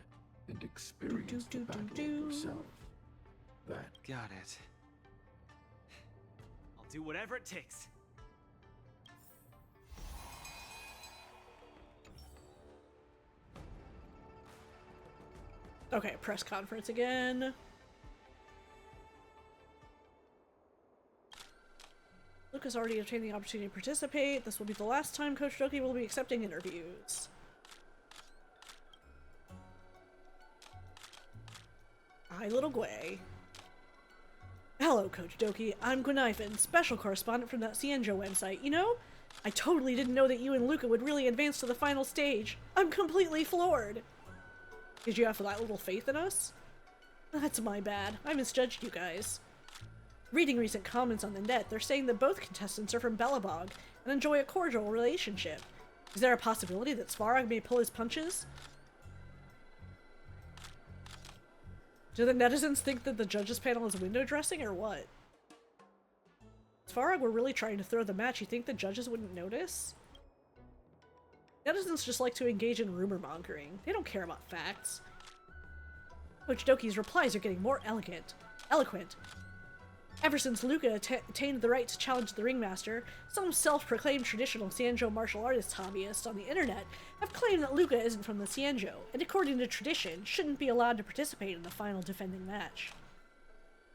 and experience the battle yourself. That Got it. I'll do whatever it takes. Okay, press conference again. Luke has already obtained the opportunity to participate. This will be the last time Coach Doki will be accepting interviews. Hi, little Gwei. Hello, Coach Doki. I'm Gwen, special correspondent from that Cienjo website. You know, I totally didn't know that you and Luca would really advance to the final stage. I'm completely floored. Did you have that little faith in us? That's my bad. I misjudged you guys. Reading recent comments on the net, they're saying that both contestants are from Belobog and enjoy a cordial relationship. Is there a possibility that Svarog may pull his punches? Do the netizens think that the judges panel is window dressing or what? If Svarog were really trying to throw the match, you think the judges wouldn't notice? Netizens just like to engage in rumor mongering. They don't care about facts. Coach Doki's replies are getting more eloquent. Ever since Luca attained the right to challenge the ringmaster, some self-proclaimed traditional Cienjo martial artist hobbyists on the internet have claimed that Luca isn't from the Cienjo, and according to tradition, shouldn't be allowed to participate in the final defending match.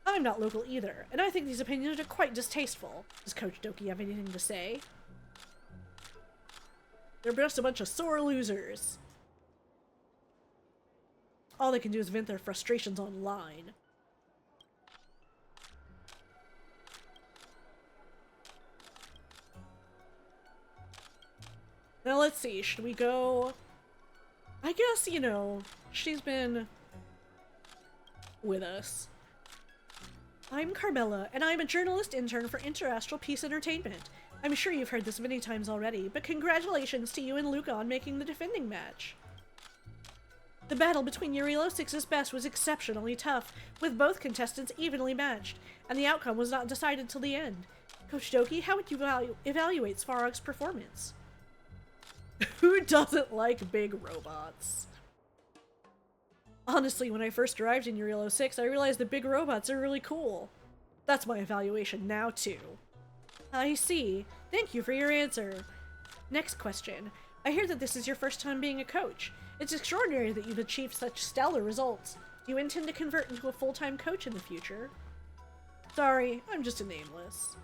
I'm not local either, and I think these opinions are quite distasteful. Does Coach Doki have anything to say? They're just a bunch of sore losers. All they can do is vent their frustrations online. Now let's see, should we go... I guess, you know, she's been with us. I'm Carmela, and I'm a journalist intern for Interastral Peace Entertainment. I'm sure you've heard this many times already, but congratulations to you and Luca on making the defending match. The battle between Yurilo 6's best was exceptionally tough, with both contestants evenly matched, and the outcome was not decided till the end. Coach Doki, how would you evaluate Svarog's performance? Who doesn't like big robots? Honestly, when I first arrived in Yurilo 6, I realized that big robots are really cool. That's my evaluation now, too. I see. Thank you for your answer. Next question. I hear that this is your first time being a coach. It's extraordinary that you've achieved such stellar results. Do you intend to convert into a full-time coach in the future? Sorry, I'm just a nameless.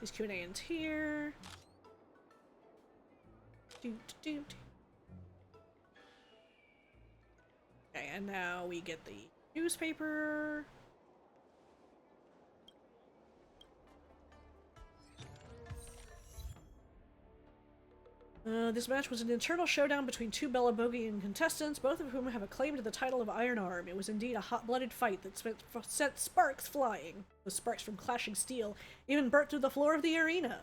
These Q&As here. Okay, and now we get the newspaper. This match was an internal showdown between two Belabogian contestants, both of whom have a claim to the title of Iron Arm. It was indeed a hot-blooded fight that sent sparks flying. Those sparks from clashing steel even burnt through the floor of the arena.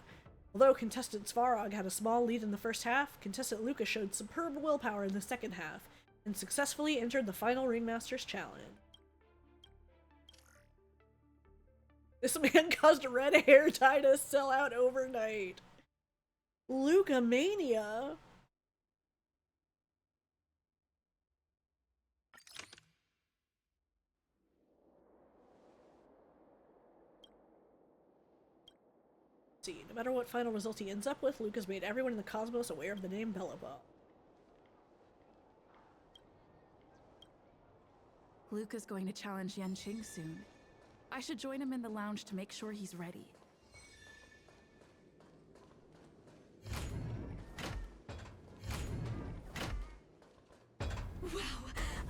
Although contestant Svarog had a small lead in the first half, contestant Luca showed superb willpower in the second half, and successfully entered the final Ringmasters Challenge. This man caused red hair dye to sell out overnight. Luca Mania? See, no matter what final result he ends up with, Luca's made everyone in the cosmos aware of the name Bellabog. Luca's going to challenge Yanqing soon. I should join him in the lounge to make sure he's ready. Wow!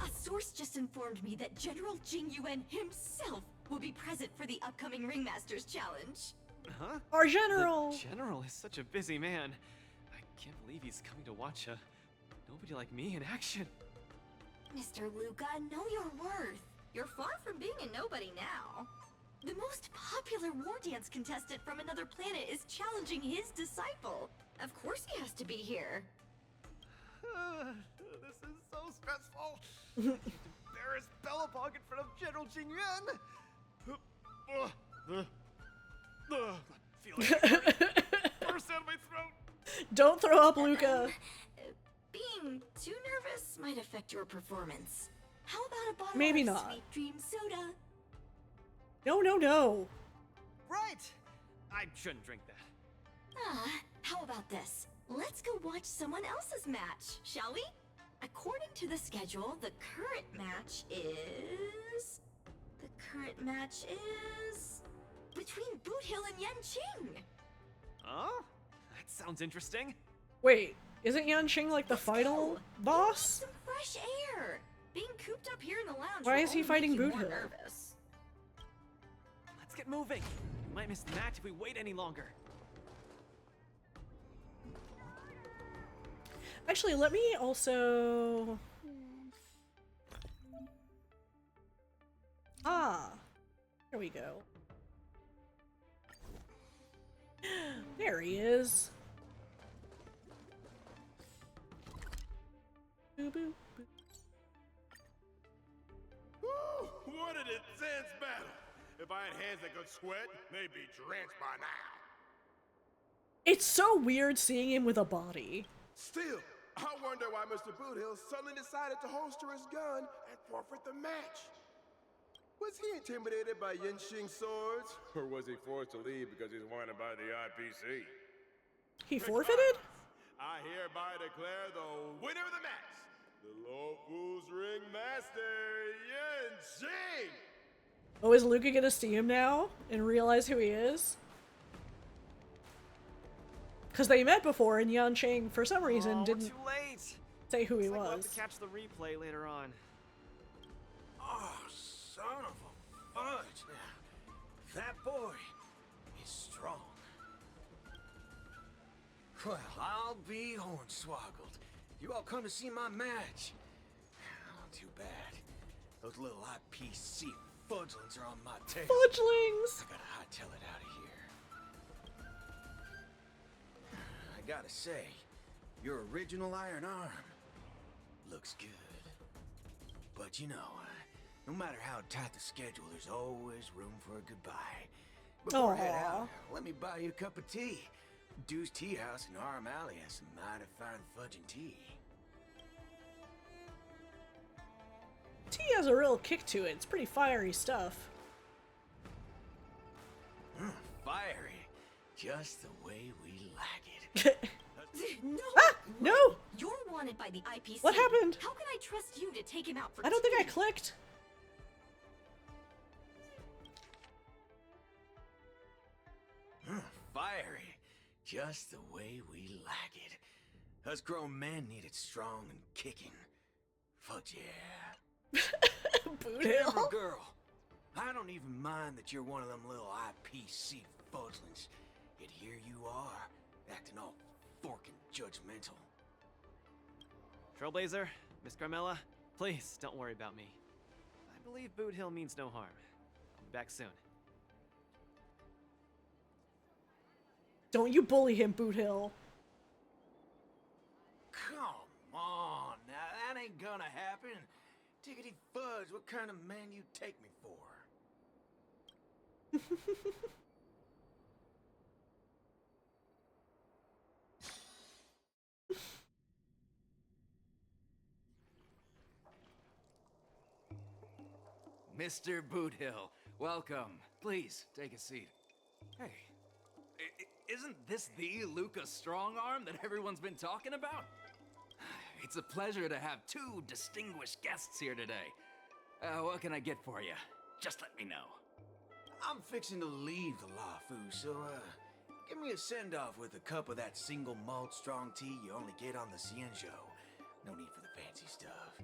A source just informed me that General Jing Yuan himself will be present for the upcoming Ringmasters Challenge. Huh? Our general! The general is such a busy man. I can't believe he's coming to watch a nobody like me in action. Mr. Luca, know your worth. You're far from being a nobody now. The most popular Wardance contestant from another planet is challenging his disciple. Of course he has to be here. This is so stressful. I can't embarrass Bellabog in front of General Jing Yuan. Feeling burst out of my throat. Don't throw up, Luca. Being too nervous might affect your performance. How about a bottle Maybe of not. Sweet Dream Soda? No, no, no. Right. I shouldn't drink that. How about this? Let's go watch someone else's match, shall we? According to the schedule, the current match is between Boot Hill and Yanqing. Oh, that sounds interesting. Wait, isn't Yanqing like the final boss? Some fresh air. Being cooped up here in the lounge. Why will is he only fighting make you Boot more Hill? nervous. Let's get moving. We might miss the match if we wait any longer. Actually, let me also... There we go. There he is. Boo boo boo. Woo! What an intense battle! If I had hands that could sweat, they'd be drenched by now. It's so weird seeing him with a body. Still, I wonder why Mr. Boothill suddenly decided to holster his gun and forfeit the match. Was he intimidated by Yanqing's swords? Or was he forced to leave because he's wanted by the IPC? He forfeited? I hereby declare the winner of the match, the Locals Ringmaster, Yanqing! Oh, is Luca gonna see him now and realize who he is? Because they met before and Yanqing, for some reason, didn't too late. say who he Looks like we'll was. have to catch the replay later on. Oh, son of a fudge. That boy is strong. Well, I'll be hornswoggled. You all come to see my match. Oh, too bad. Those little IPC fudglings are on my tail. Fudglings! I gotta hightail it out of here. I gotta say, your original Iron Arm looks good. But you know, no matter how tight the schedule, there's always room for a goodbye. Before I head out, let me buy you a cup of tea. Dew's Tea House in Arm Alley has some mighty fine fudging tea. Tea has a real kick to it. It's pretty fiery stuff. fiery. Just the way we like it. No! No! You're wanted by the IPC. What happened? How can I trust you to take him out for I don't think I tea? clicked. Fiery. Just the way we like it. Us grown men need it strong and kicking. Fuck yeah. Boot Camera hill. girl. I don't even mind that you're one of them little IPC fudglings. Yet here you are, acting all forking judgmental. Trailblazer, Miss Carmella, please don't worry about me. I believe Boot Hill means no harm. I'll be back soon. Don't you bully him, Boot Hill. Come on, now that ain't gonna happen. Tickety fudge, what kind of man you take me for? Mr. Boothill, welcome. Please, take a seat. Hey, isn't this the Luca Strongarm that everyone's been talking about? It's a pleasure to have two distinguished guests here today. What can I get for you? Just let me know. I'm fixing to leave the Lafu, so, give me a send-off with a cup of that single malt strong tea you only get on the Cienjo. No need for the fancy stuff.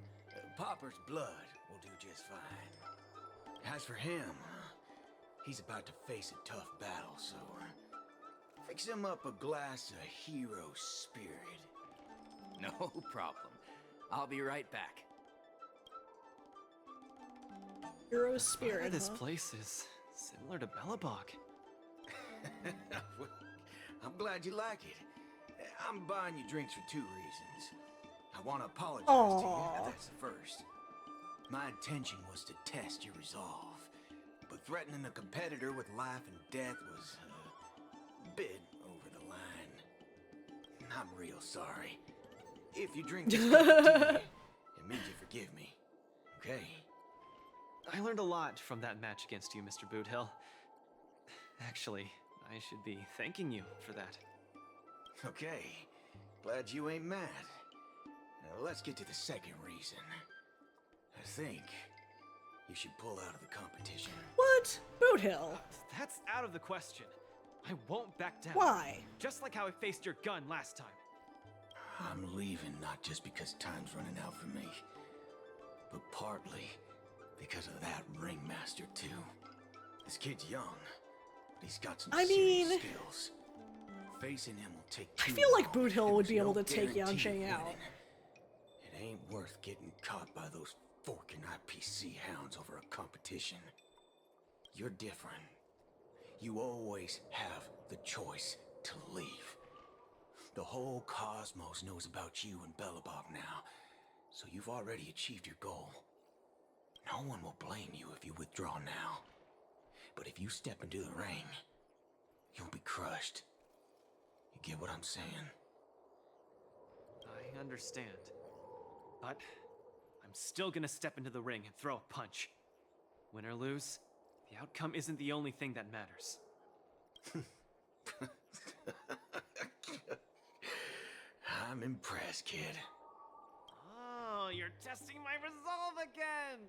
Popper's blood will do just fine. As for him, he's about to face a tough battle, so fix him up a glass of hero spirit. No problem. I'll be right back. Hero spirit. This place is similar to Belobog. Well, I'm glad you like it. I'm buying you drinks for two reasons. I want to apologize to you, that's the first. My intention was to test your resolve, but threatening a competitor with life and death was a bit over the line. I'm real sorry. If you drink this cup of tea, it means you forgive me, okay? I learned a lot from that match against you, Mr. Boothill. Actually, I should be thanking you for that. Okay, glad you ain't mad. Now let's get to the second reason. I think you should pull out of the competition. What? Boot Hill. That's out of the question. I won't back down. Why? Just like how I faced your gun last time. I'm leaving not just because time's running out for me, but partly because of that ringmaster too. This kid's young, but he's got some serious skills. Facing him will take I too feel like long, Boot Hill and would there's be able no to take guarantee of Yancheng out. winning. It ain't worth getting caught by those forking IPC hounds over a competition. You're different. You always have the choice to leave. The whole cosmos knows about you and Belobog now, so you've already achieved your goal. No one will blame you if you withdraw now. But if you step into the ring, you'll be crushed. You get what I'm saying? I understand. But I'm still gonna step into the ring and throw a punch. Win or lose, the outcome isn't the only thing that matters. I'm impressed, kid. Oh, you're testing my resolve again!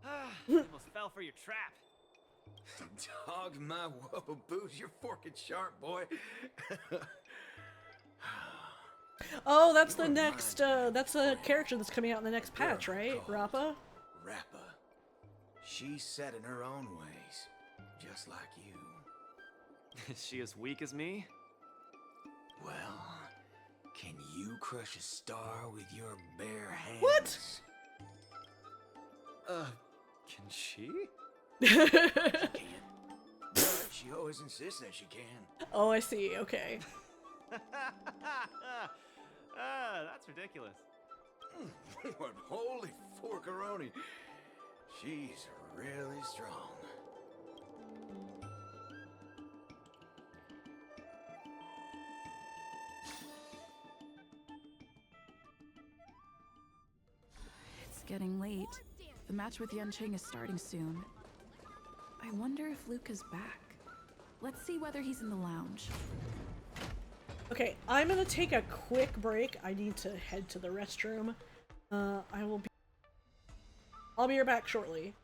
I almost fell for your trap. Dog my whoa booze, you're forking sharp, boy. Oh, that's the next, that's a character that's coming out in the next patch, right? Rappa? Rappa. She's set in her own ways, just like you. Is she as weak as me? Well, can you crush a star with your bare hands? What? Can she? She can't. But she always insists that she can. Oh, I see, okay. That's ridiculous. What holy forkaroni. She's really strong. It's getting late. The match with Yancheng is starting soon. I wonder if Luca's back. Let's see whether he's in the lounge. Okay, I'm gonna take a quick break. I need to head to the restroom. I'll be right back shortly.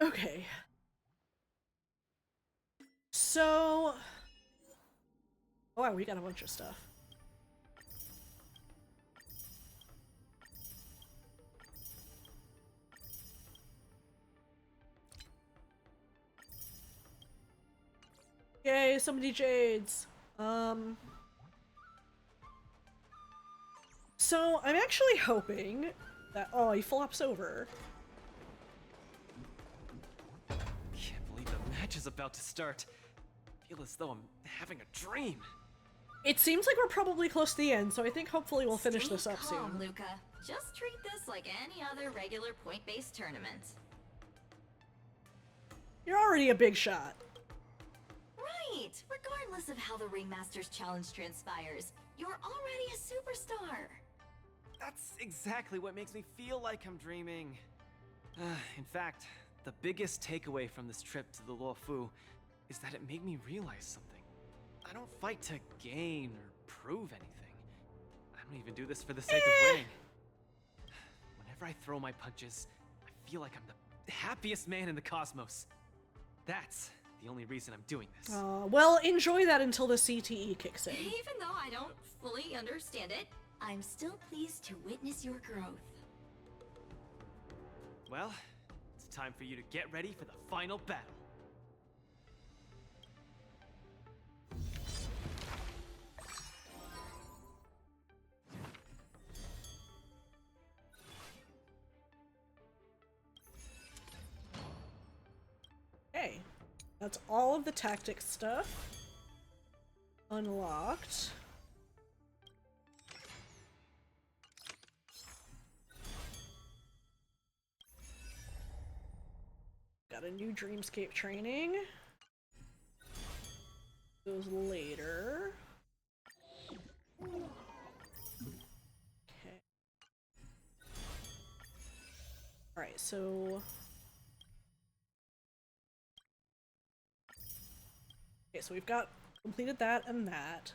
Okay. So... Oh wow, we got a bunch of stuff. Yay, so many jades! So, I'm actually hoping that- oh, he flops over. Can't believe the match is about to start. I feel as though I'm having a dream. It seems like we're probably close to the end, so I think hopefully we'll finish this up Stay calm, soon. Luca. Just treat this like any other regular point-based tournament. You're already a big shot. Right! Regardless of how the Ringmaster's Challenge transpires, you're already a superstar! That's exactly what makes me feel like I'm dreaming. In fact, the biggest takeaway from this trip to the Luofu is that it made me realize something. I don't fight to gain or prove anything. I don't even do this for the sake of winning. Whenever I throw my punches, I feel like I'm the happiest man in the cosmos. That's the only reason I'm doing this. Well, enjoy that until the CTE kicks in. Even though I don't fully understand it, I'm still pleased to witness your growth. Well, it's time for you to get ready for the final battle. Okay, that's all of the tactics stuff unlocked. Got a new Dreamscape training. Goes later. Okay. Alright, so... Okay, so we've got completed that and that.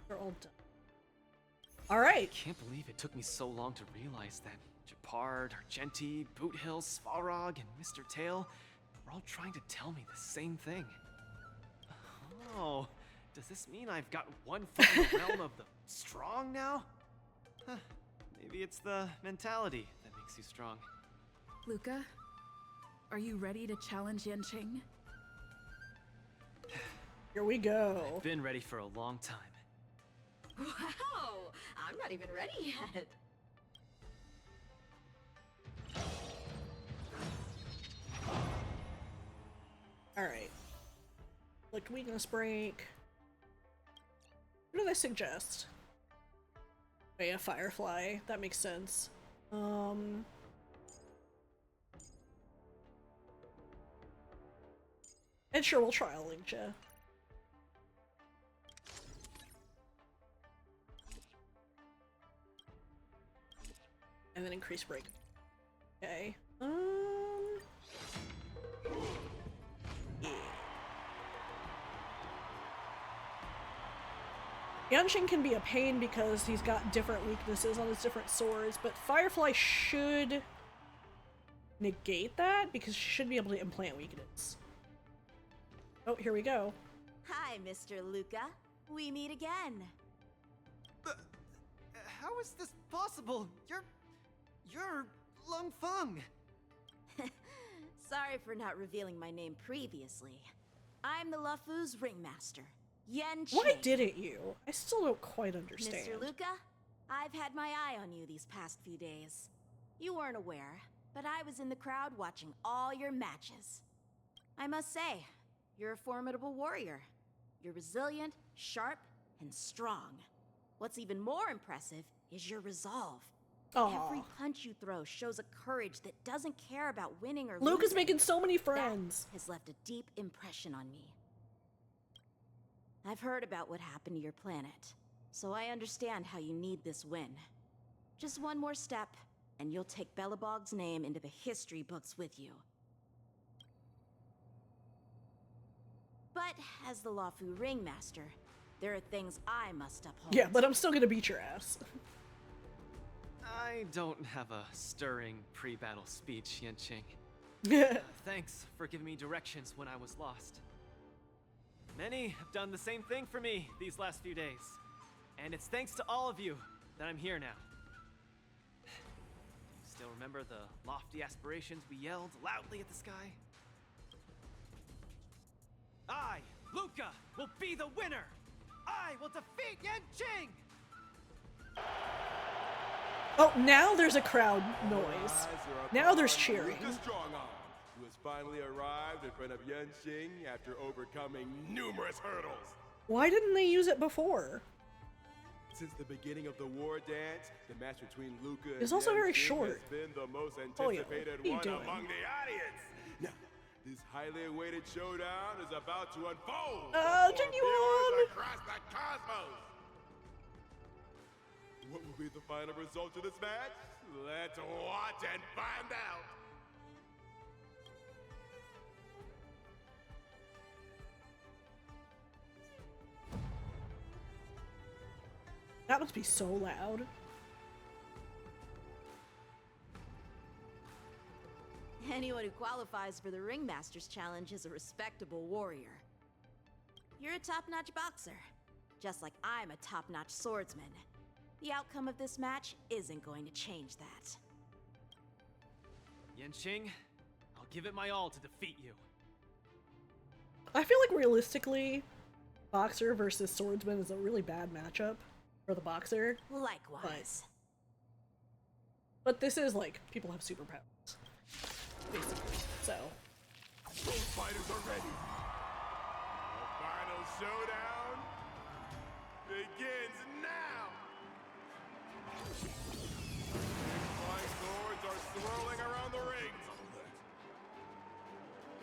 They're all done. Alright! I can't believe it took me so long to realize that Japard, Argenti, Boot Hill, Svarog, and Mr. Tail were all trying to tell me the same thing. Oh, does this mean I've got one foot in the realm of the strong now? Huh, maybe it's the mentality that makes you strong. Luca, are you ready to challenge Yanqing? Here we go. Been ready for a long time. Wow! I'm not even ready yet. Alright. Like weakness break. What do they suggest? Oh yeah, Firefly. That makes sense. And sure, we'll try a Linkja. And then increase break. Okay. Yeah. Yanshin can be a pain because he's got different weaknesses on his different swords, but Firefly should negate that because she should be able to implant weakness. Oh, here we go. Hi, Mr. Luca. We meet again. But how is this possible? You're Lung Feng. Sorry for not revealing my name previously. I'm the Luofu's ringmaster, Yen Qing. Why didn't you? I still don't quite understand. Mr. Luca, I've had my eye on you these past few days. You weren't aware, but I was in the crowd watching all your matches. I must say, you're a formidable warrior. You're resilient, sharp, and strong. What's even more impressive is your resolve. Aww. Every punch you throw shows a courage that doesn't care about winning or Luke losing. is making so many friends. That has left a deep impression on me. I've heard about what happened to your planet, so I understand how you need this win. Just one more step, and you'll take Belobog's name into the history books with you. But as the Luofu ringmaster, there are things I must uphold. Yeah, but I'm still gonna beat your ass. I don't have a stirring pre-battle speech, Yanqing. Thanks for giving me directions when I was lost. Many have done the same thing for me these last few days. And it's thanks to all of you that I'm here now. Do you still remember the lofty aspirations we yelled loudly at the sky? I, Luca, will be the winner! I will defeat Yanqing! Oh, now there's a crowd noise. Now there's cheering. Luca Strongarm, who has finally arrived in front of Yanqing after overcoming numerous hurdles. Why didn't they use it before? Since the beginning of the war dance, the match between Luca and It's also very Yanqing short. has been the most Oh, yeah. anticipated What are you one doing? among the audience. Now, this highly awaited showdown is about to unfold Oh, before Genuine! viewers across the cosmos. What will be the final result of this match? Let's watch and find out. That must be so loud. Anyone who qualifies for the Ringmaster's Challenge is a respectable warrior. You're a top-notch boxer, just like I'm a top-notch swordsman. The outcome of this match isn't going to change that. Yanqing, I'll give it my all to defeat you. I feel like realistically, boxer versus swordsman is a really bad matchup for the boxer. Likewise. But this is like, people have superpowers, basically, so. Both fighters are ready. The final showdown begins now. Flying swords are swirling around the ring.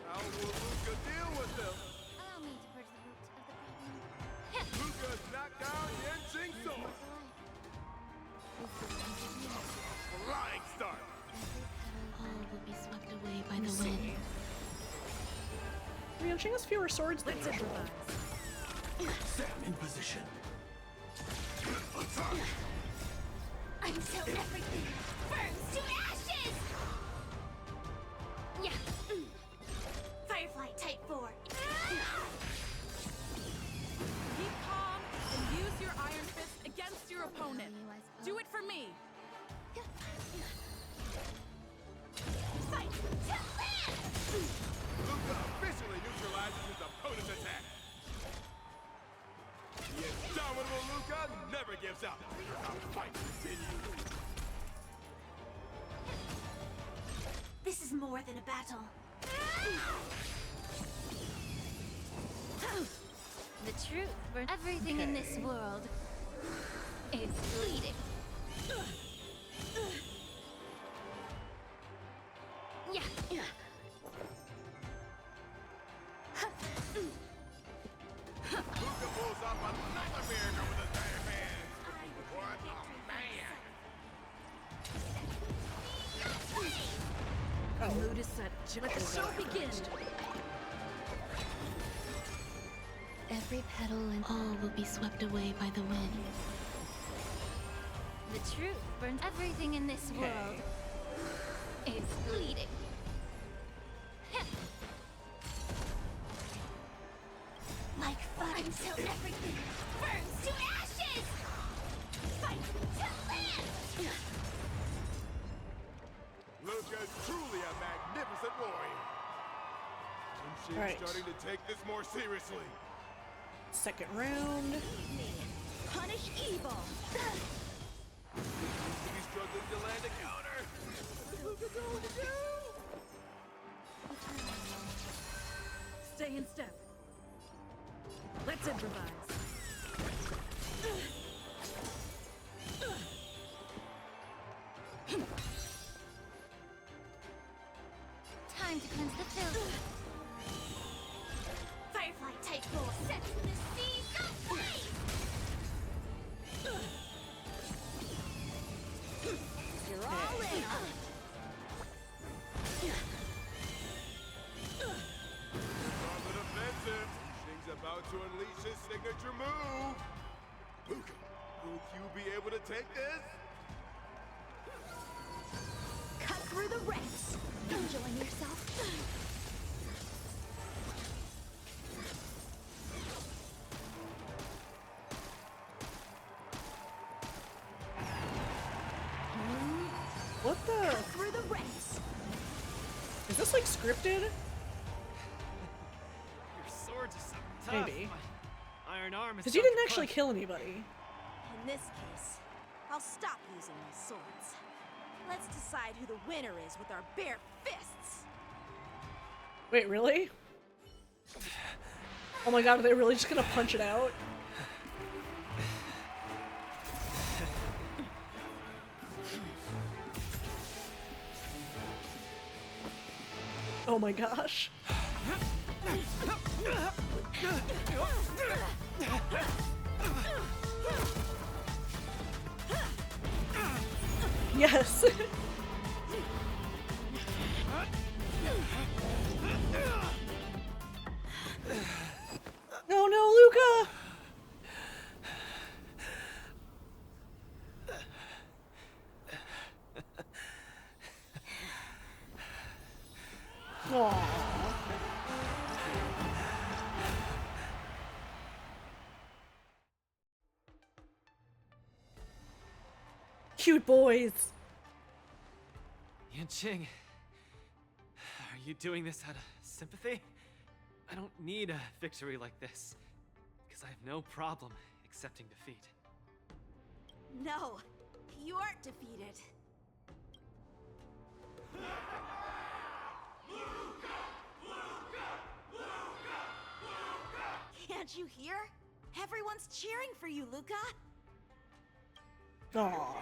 How will Luca deal with them? Allow me to purge the root of the problem. Luca's knocked down Yanqing's sword. Flying start. All will be swept away by the wind. Yanqing has fewer swords than usual. Set in position. Attack! Until everything burns to ashes! Yeah. Firefly Type 4. Keep calm and use your Iron Fist against your opponent. Do it for me. Fight to live! Luca officially neutralizes his opponent's attack. never gives up. The fight continues. This is more than a battle. The truth for everything in this world is bleeding. Yeah. Luca pulls off another miracle with his bare hands. What a man! The mood is set. Let the show begin. Every petal and all will be swept away by the wind. The truth burns everything in this world is bleeding. Like fun until everything burns to ashes! Fight to live! Luca's truly a magnificent warrior. And she's Right. starting to take this more seriously. Second round. Punish evil. He's struggling to land a counter. What's Luca going to do? Stay in step. Let's improvise. Time to cleanse the filth. Firefly type roll sets the seas aflame! You're all in on it. On the defensive. Shing's about to unleash his signature move. Luca, will you be able to take this? Cut through the ranks. Enjoying yourself? What the? Cut through the ranks. Is this like scripted? Your swords are so tough. Maybe. My iron arm is Because you so didn't actually crushed. kill anybody. In this case, I'll stop using my swords. Let's decide who the winner is with our bare fists. Wait, really? Oh my god, are they really just gonna punch it out? Oh my gosh. Yes. Oh no, Luca! Aww. Cute boys. Yanqing, are you doing this out of sympathy? I don't need a victory like this, because I have no problem accepting defeat. No, you aren't defeated. Can't you hear? Everyone's cheering for you, Luca. Aww.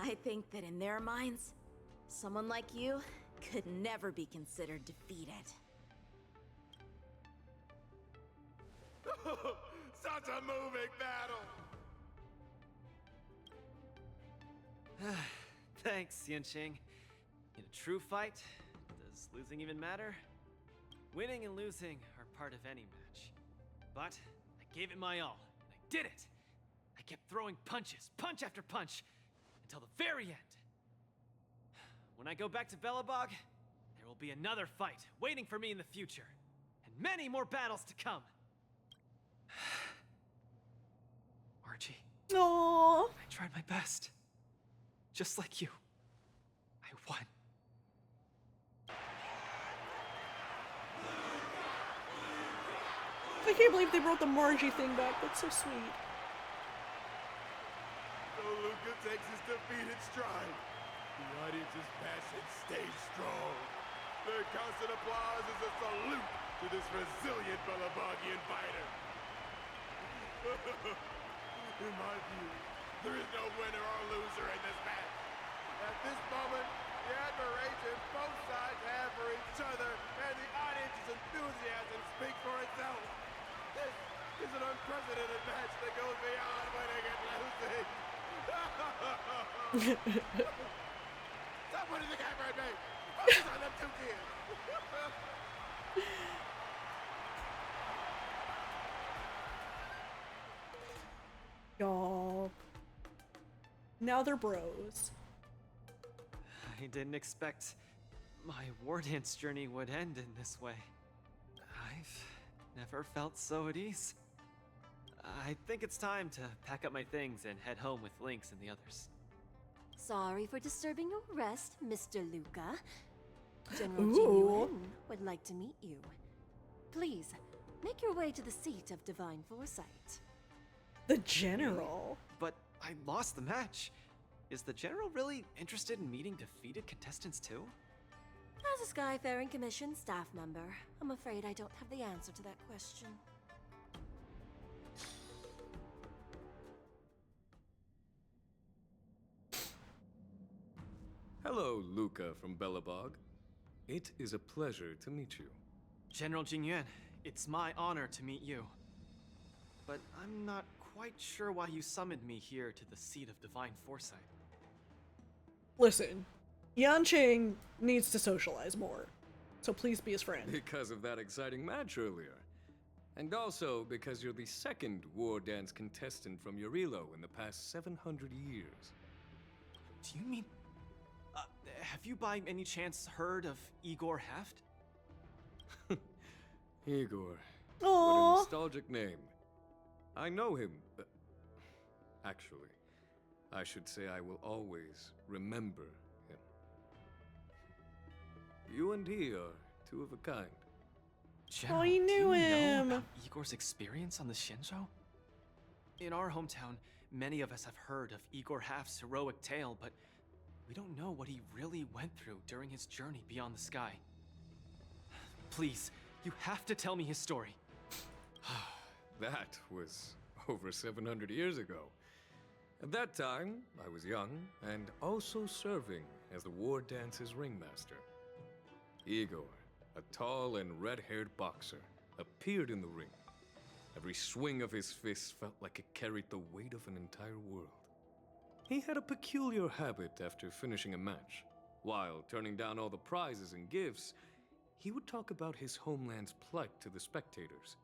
I think that in their minds, someone like you could never be considered defeated. Such a moving battle! Thanks, Yanqing. In a true fight, does losing even matter? Winning and losing are part of any match. But I gave it my all, and I did it! I kept throwing punches, punch after punch, until the very end. When I go back to Belobog, there will be another fight waiting for me in the future, and many more battles to come. Archie. Aww. I tried my best. Just like you. I won. I can't believe they brought the Margie thing back. That's so sweet. So Luca takes his defeat in stride. The audience's passion stays strong. Their constant applause is a salute to this resilient Balabagian fighter. In my view, there is no winner or loser in this match. At this moment, the admiration both sides have for each other and the audience's enthusiasm speaks for itself. This is an unprecedented match that goes beyond winning and losing. Stop putting the camera at me! Focus on them two kids! Y'all. Now they're bros. I didn't expect my Wardance journey would end in this way. I've never felt so at ease. I think it's time to pack up my things and head home with Lynx and the others. Sorry for disturbing your rest, Mr. Luca. General Ooh. Genuine would like to meet you. Please, make your way to the seat of Divine Foresight. The General? But I lost the match. Is the General really interested in meeting defeated contestants too? As a Skyfaring Commission staff member, I'm afraid I don't have the answer to that question. Hello, Luca from Belobog. It is a pleasure to meet you. General Jingyuan, it's my honor to meet you. But I'm not quite sure why you summoned me here to the seat of Divine Foresight. Listen, Yanqing needs to socialize more, so please be his friend. Because of that exciting match earlier. And also because you're the second Wardance contestant from Yorilo in the past 700 years. Do you mean... have you by any chance heard of Igor Haft? Igor. Aww. What a nostalgic name. I know him. Actually, I should say I will always remember him. You and he are two of a kind. General, Oh, you knew do you him. know about Igor's experience on the Shinjo? In our hometown, many of us have heard of Igor Haft's heroic tale, but we don't know what he really went through during his journey beyond the sky. Please, you have to tell me his story. That was over 700 years ago. At that time, I was young and also serving as the Wardance's ringmaster. Igor, a tall and red-haired boxer, appeared in the ring. Every swing of his fists felt like it carried the weight of an entire world. He had a peculiar habit after finishing a match. While turning down all the prizes and gifts, he would talk about his homeland's plight to the spectators,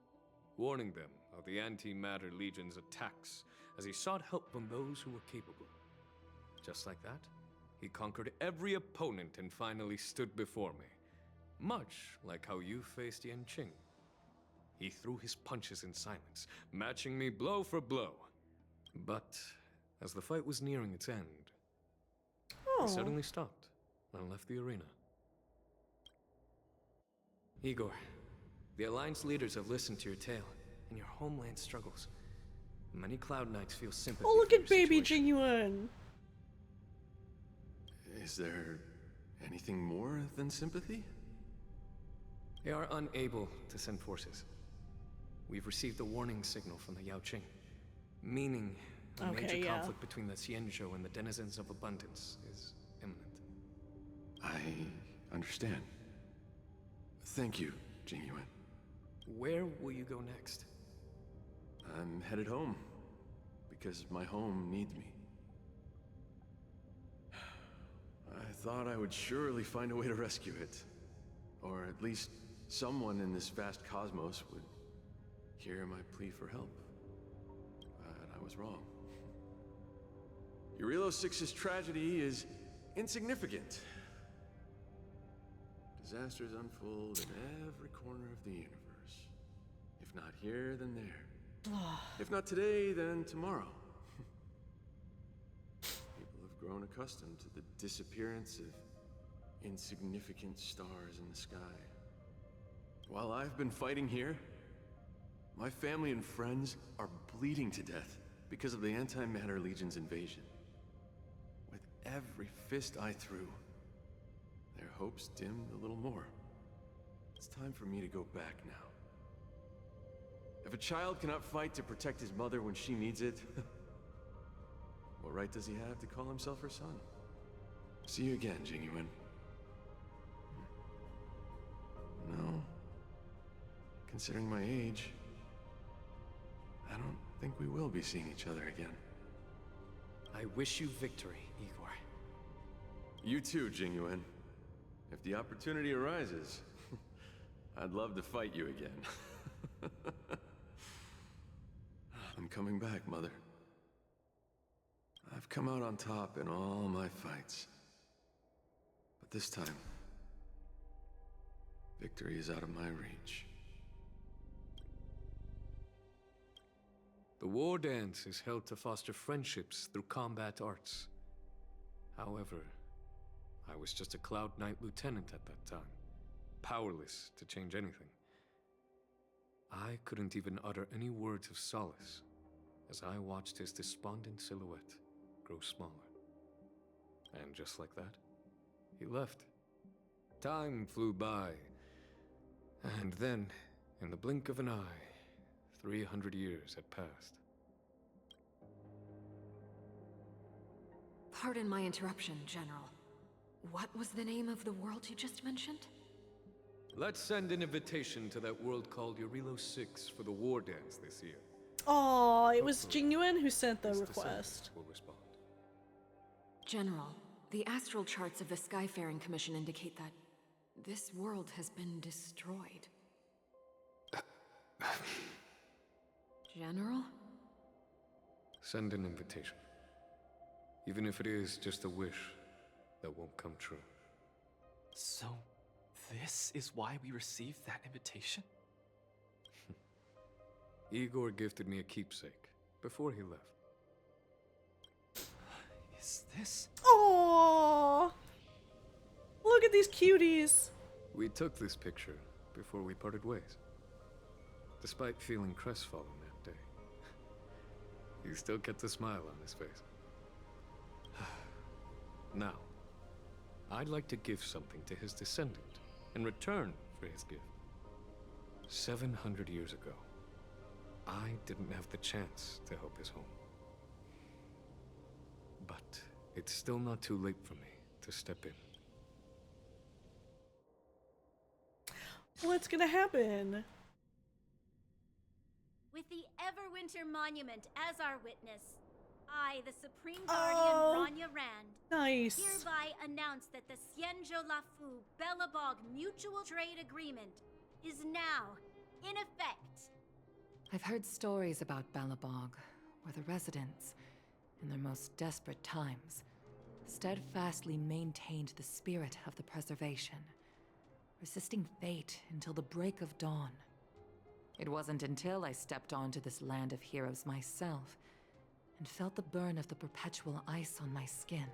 warning them of the Antimatter Legion's attacks as he sought help from those who were capable. Just like that, he conquered every opponent and finally stood before me, much like how you faced Yanqing. He threw his punches in silence, matching me blow for blow. But as the fight was nearing its end, he suddenly stopped and left the arena. Igor, the Alliance leaders have listened to your tale and your homeland struggles. Many Cloud Knights feel sympathy. Oh, look for at your baby situation. Genuine. Is there anything more than sympathy? They are unable to send forces. We've received a warning signal from the Yaoqing, meaning a major conflict between the Xianzhou and the denizens of abundance is imminent. I understand. Thank you, Jingyuan. Where will you go next? I'm headed home, because my home needs me. I thought I would surely find a way to rescue it. Or at least someone in this vast cosmos would hear my plea for help. But I was wrong. Yorilo 6's tragedy is insignificant. Disasters unfold in every corner of the universe. If not here, then there. If not today, then tomorrow. People have grown accustomed to the disappearance of insignificant stars in the sky. While I've been fighting here, My family and friends are bleeding to death because of the Antimatter Legion's invasion. With every fist I threw, their hopes dimmed a little more. It's time for me to go back now. If a child cannot fight to protect his mother when she needs it, what right does he have to call himself her son? See you again, Genuine. No. Considering my age, I don't think we will be seeing each other again. I wish you victory, Igor. You too, Genuine. If the opportunity arises, I'd love to fight you again. I'm coming back, Mother. I've come out on top in all my fights. But this time, victory is out of my reach. The Wardance is held to foster friendships through combat arts. However, I was just a Cloud Knight lieutenant at that time, powerless to change anything. I couldn't even utter any words of solace as I watched his despondent silhouette grow smaller. And just like that, he left. Time flew by, and then, in the blink of an eye, 300 years had passed. Pardon my interruption, General. What was the name of the world you just mentioned? Let's send an invitation to that world called Eurilo 6 for the Wardance this year. Oh, it was Genuine who sent the request. Will respond. General, the astral charts of the Skyfaring Commission indicate that this world has been destroyed. General? Send an invitation. Even if it is just a wish that won't come true. So, this is why we received that invitation? Igor gifted me a keepsake before he left. Is this? Oh, look at these cuties. We took this picture before we parted ways. Despite feeling crestfallen that day, he still kept a smile on his face. Now, I'd like to give something to his descendant in return for his gift. 700 years ago, I didn't have the chance to help his home. But it's still not too late for me to step in. What's gonna happen? With the Everwinter Monument as our witness, I, the Supreme Guardian Rania Rand, nice. hereby announce that the Xianzhou Lafu Belobog Mutual Trade Agreement is now in effect. I've heard stories about Belobog, where the residents, in their most desperate times, steadfastly maintained the spirit of the preservation, resisting fate until the break of dawn. It wasn't until I stepped onto this land of heroes myself and felt the burn of the perpetual ice on my skin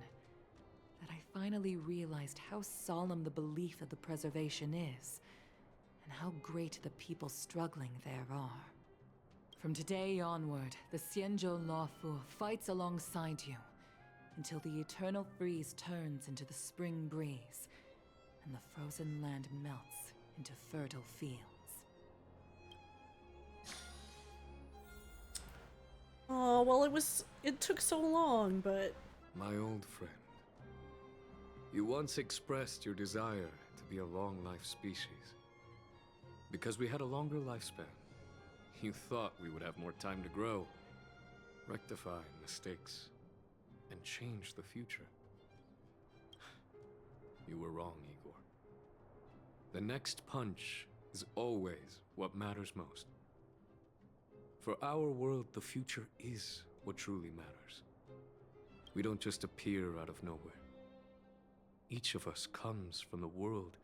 that I finally realized how solemn the belief of the preservation is and how great the people struggling there are. From today onward, the Xianzhou Lafu fights alongside you until the eternal freeze turns into the spring breeze and the frozen land melts into fertile fields. Oh, well, it took so long, but... My old friend, you once expressed your desire to be a long-life species. Because we had a longer lifespan, you thought we would have more time to grow, rectify mistakes, and change the future. You were wrong, Igor. The next punch is always what matters most. For our world, the future is what truly matters. We don't just appear out of nowhere. Each of us comes from the world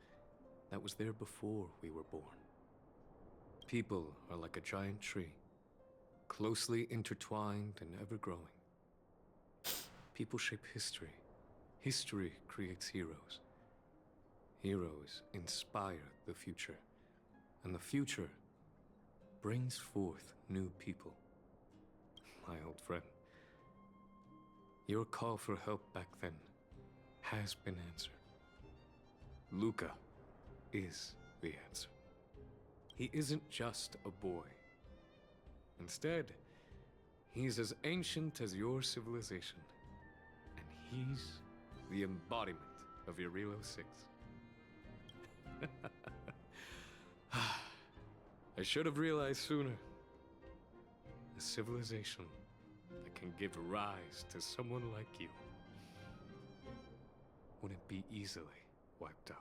that was there before we were born. People are like a giant tree, closely intertwined and ever-growing. People shape history. History creates heroes. Heroes inspire the future. And the future brings forth new people. My old friend, your call for help back then has been answered. Luca is the answer. He isn't just a boy. Instead, he's as ancient as your civilization, and he's the embodiment of your Relo 6. I should have realized sooner. A civilization that can give rise to someone like you wouldn't be easily wiped out.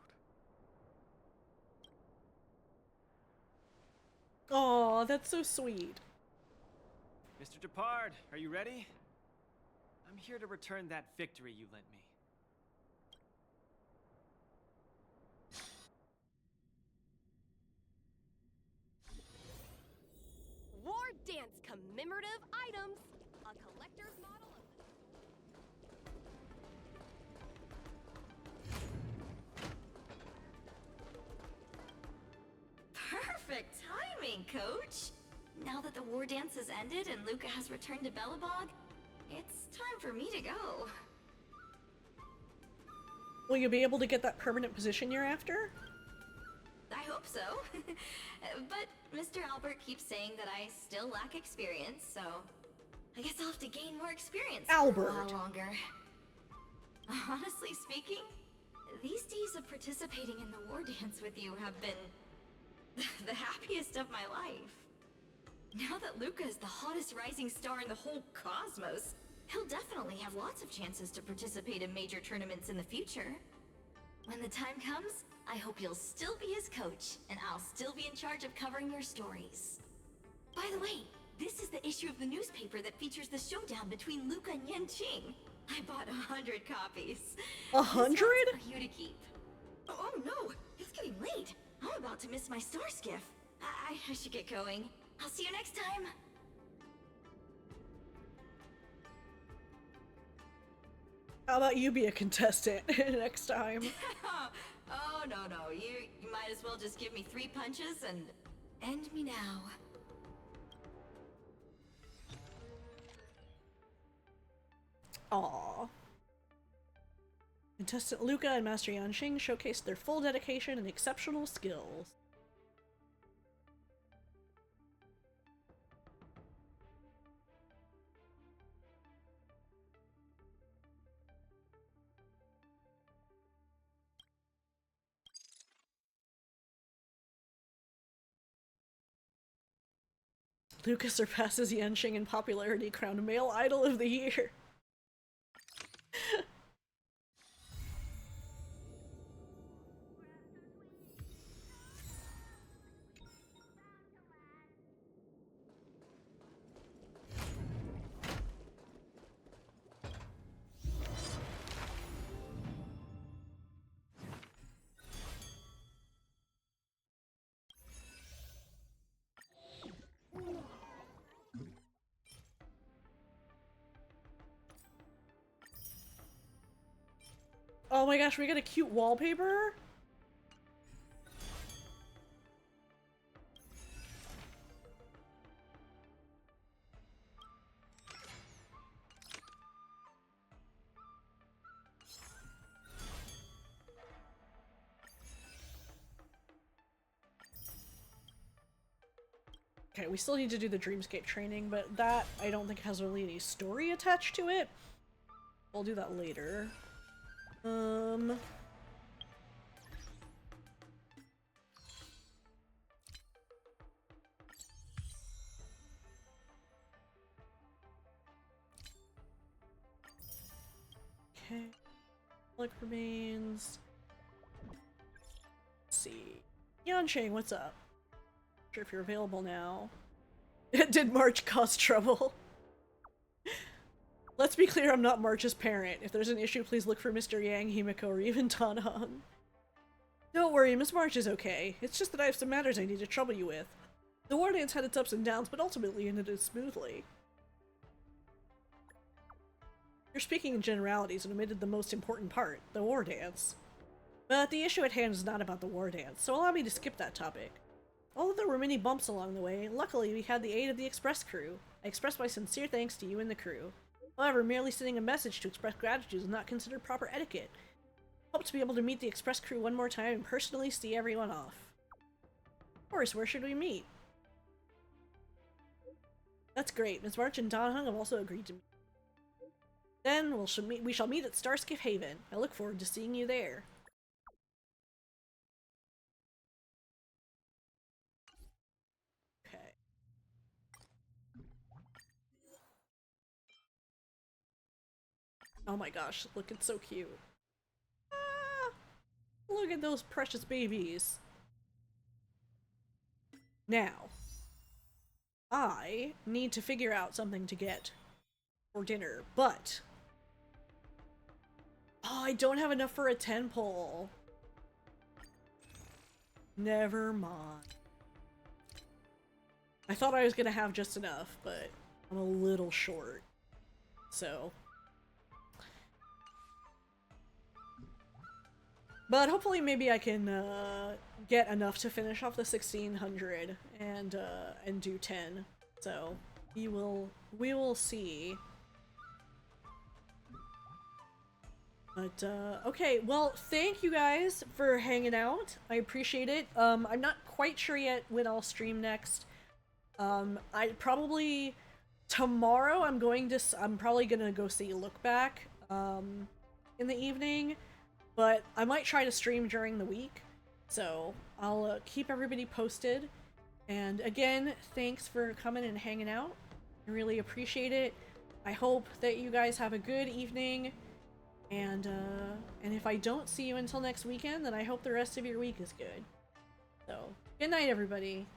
Aw, that's so sweet. Mr. Depard, are you ready? I'm here to return that victory you lent me. Wardance commemorative items. A collector's model of Perfect timing, Coach! Now that the war dance has ended and Luca has returned to Belobog, it's time for me to go. Will you be able to get that permanent position you're after? I hope so. But Mr. Albert keeps saying that I still lack experience, so I guess I'll have to gain more experience Albert. for a while longer. Honestly speaking, these days of participating in the war dance with you have been the happiest of my life. Now that Luca is the hottest rising star in the whole cosmos, he'll definitely have lots of chances to participate in major tournaments in the future. When the time comes, I hope you'll still be his coach, and I'll still be in charge of covering your stories. By the way, this is the issue of the newspaper that features the showdown between Luca and Yanqing. I bought 100 copies. 100? For you to keep. Oh no, it's getting late. I'm about to miss my star skiff. I should get going. I'll see you next time. How about you be a contestant next time? Oh no, you might as well just give me 3 punches and end me now. Aww. Contestant Luca and Master Yanqing showcased their full dedication and exceptional skills. Luca surpasses Yanqing in popularity, crowned male idol of the year. Oh my gosh, we got a cute wallpaper? Okay, we still need to do the Dreamscape training, but that I don't think has really any story attached to it. We'll do that later. Okay. Relic remains. Let's see. Yanqing, what's up? Not sure if you're available now. Did March cause trouble? Let's be clear, I'm not March's parent. If there's an issue, please look for Mr. Yang, Himiko, or even Tanan. Don't worry, Miss March is okay. It's just that I have some matters I need to trouble you with. The war dance had its ups and downs, but ultimately ended smoothly. You're speaking in generalities and omitted the most important part, the war dance. But the issue at hand is not about the war dance, so allow me to skip that topic. Although there were many bumps along the way, luckily we had the aid of the express crew. I express my sincere thanks to you and the crew. However, merely sending a message to express gratitude is not considered proper etiquette. Hope to be able to meet the express crew one more time and personally see everyone off. Of course, where should we meet? That's great. Ms. March and Don Hung have also agreed to meet. Then we shall meet at Starskip Haven. I look forward to seeing you there. Okay. Oh my gosh, look, it's so cute. Ah, look at those precious babies. Now, I need to figure out something to get for dinner, but oh, I don't have enough for a 10 pole. Never mind. I thought I was gonna have just enough, but I'm a little short. So. But hopefully maybe I can get enough to finish off the 1600 and do 10. So we will see. But okay, well, thank you guys for hanging out. I appreciate it. I'm not quite sure yet when I'll stream next. I probably tomorrow I'm probably gonna go see Look Back in the evening. But I might try to stream during the week, so I'll keep everybody posted. And again, thanks for coming and hanging out. I really appreciate it. I hope that you guys have a good evening. And if I don't see you until next weekend, then I hope the rest of your week is good. So, good night, everybody.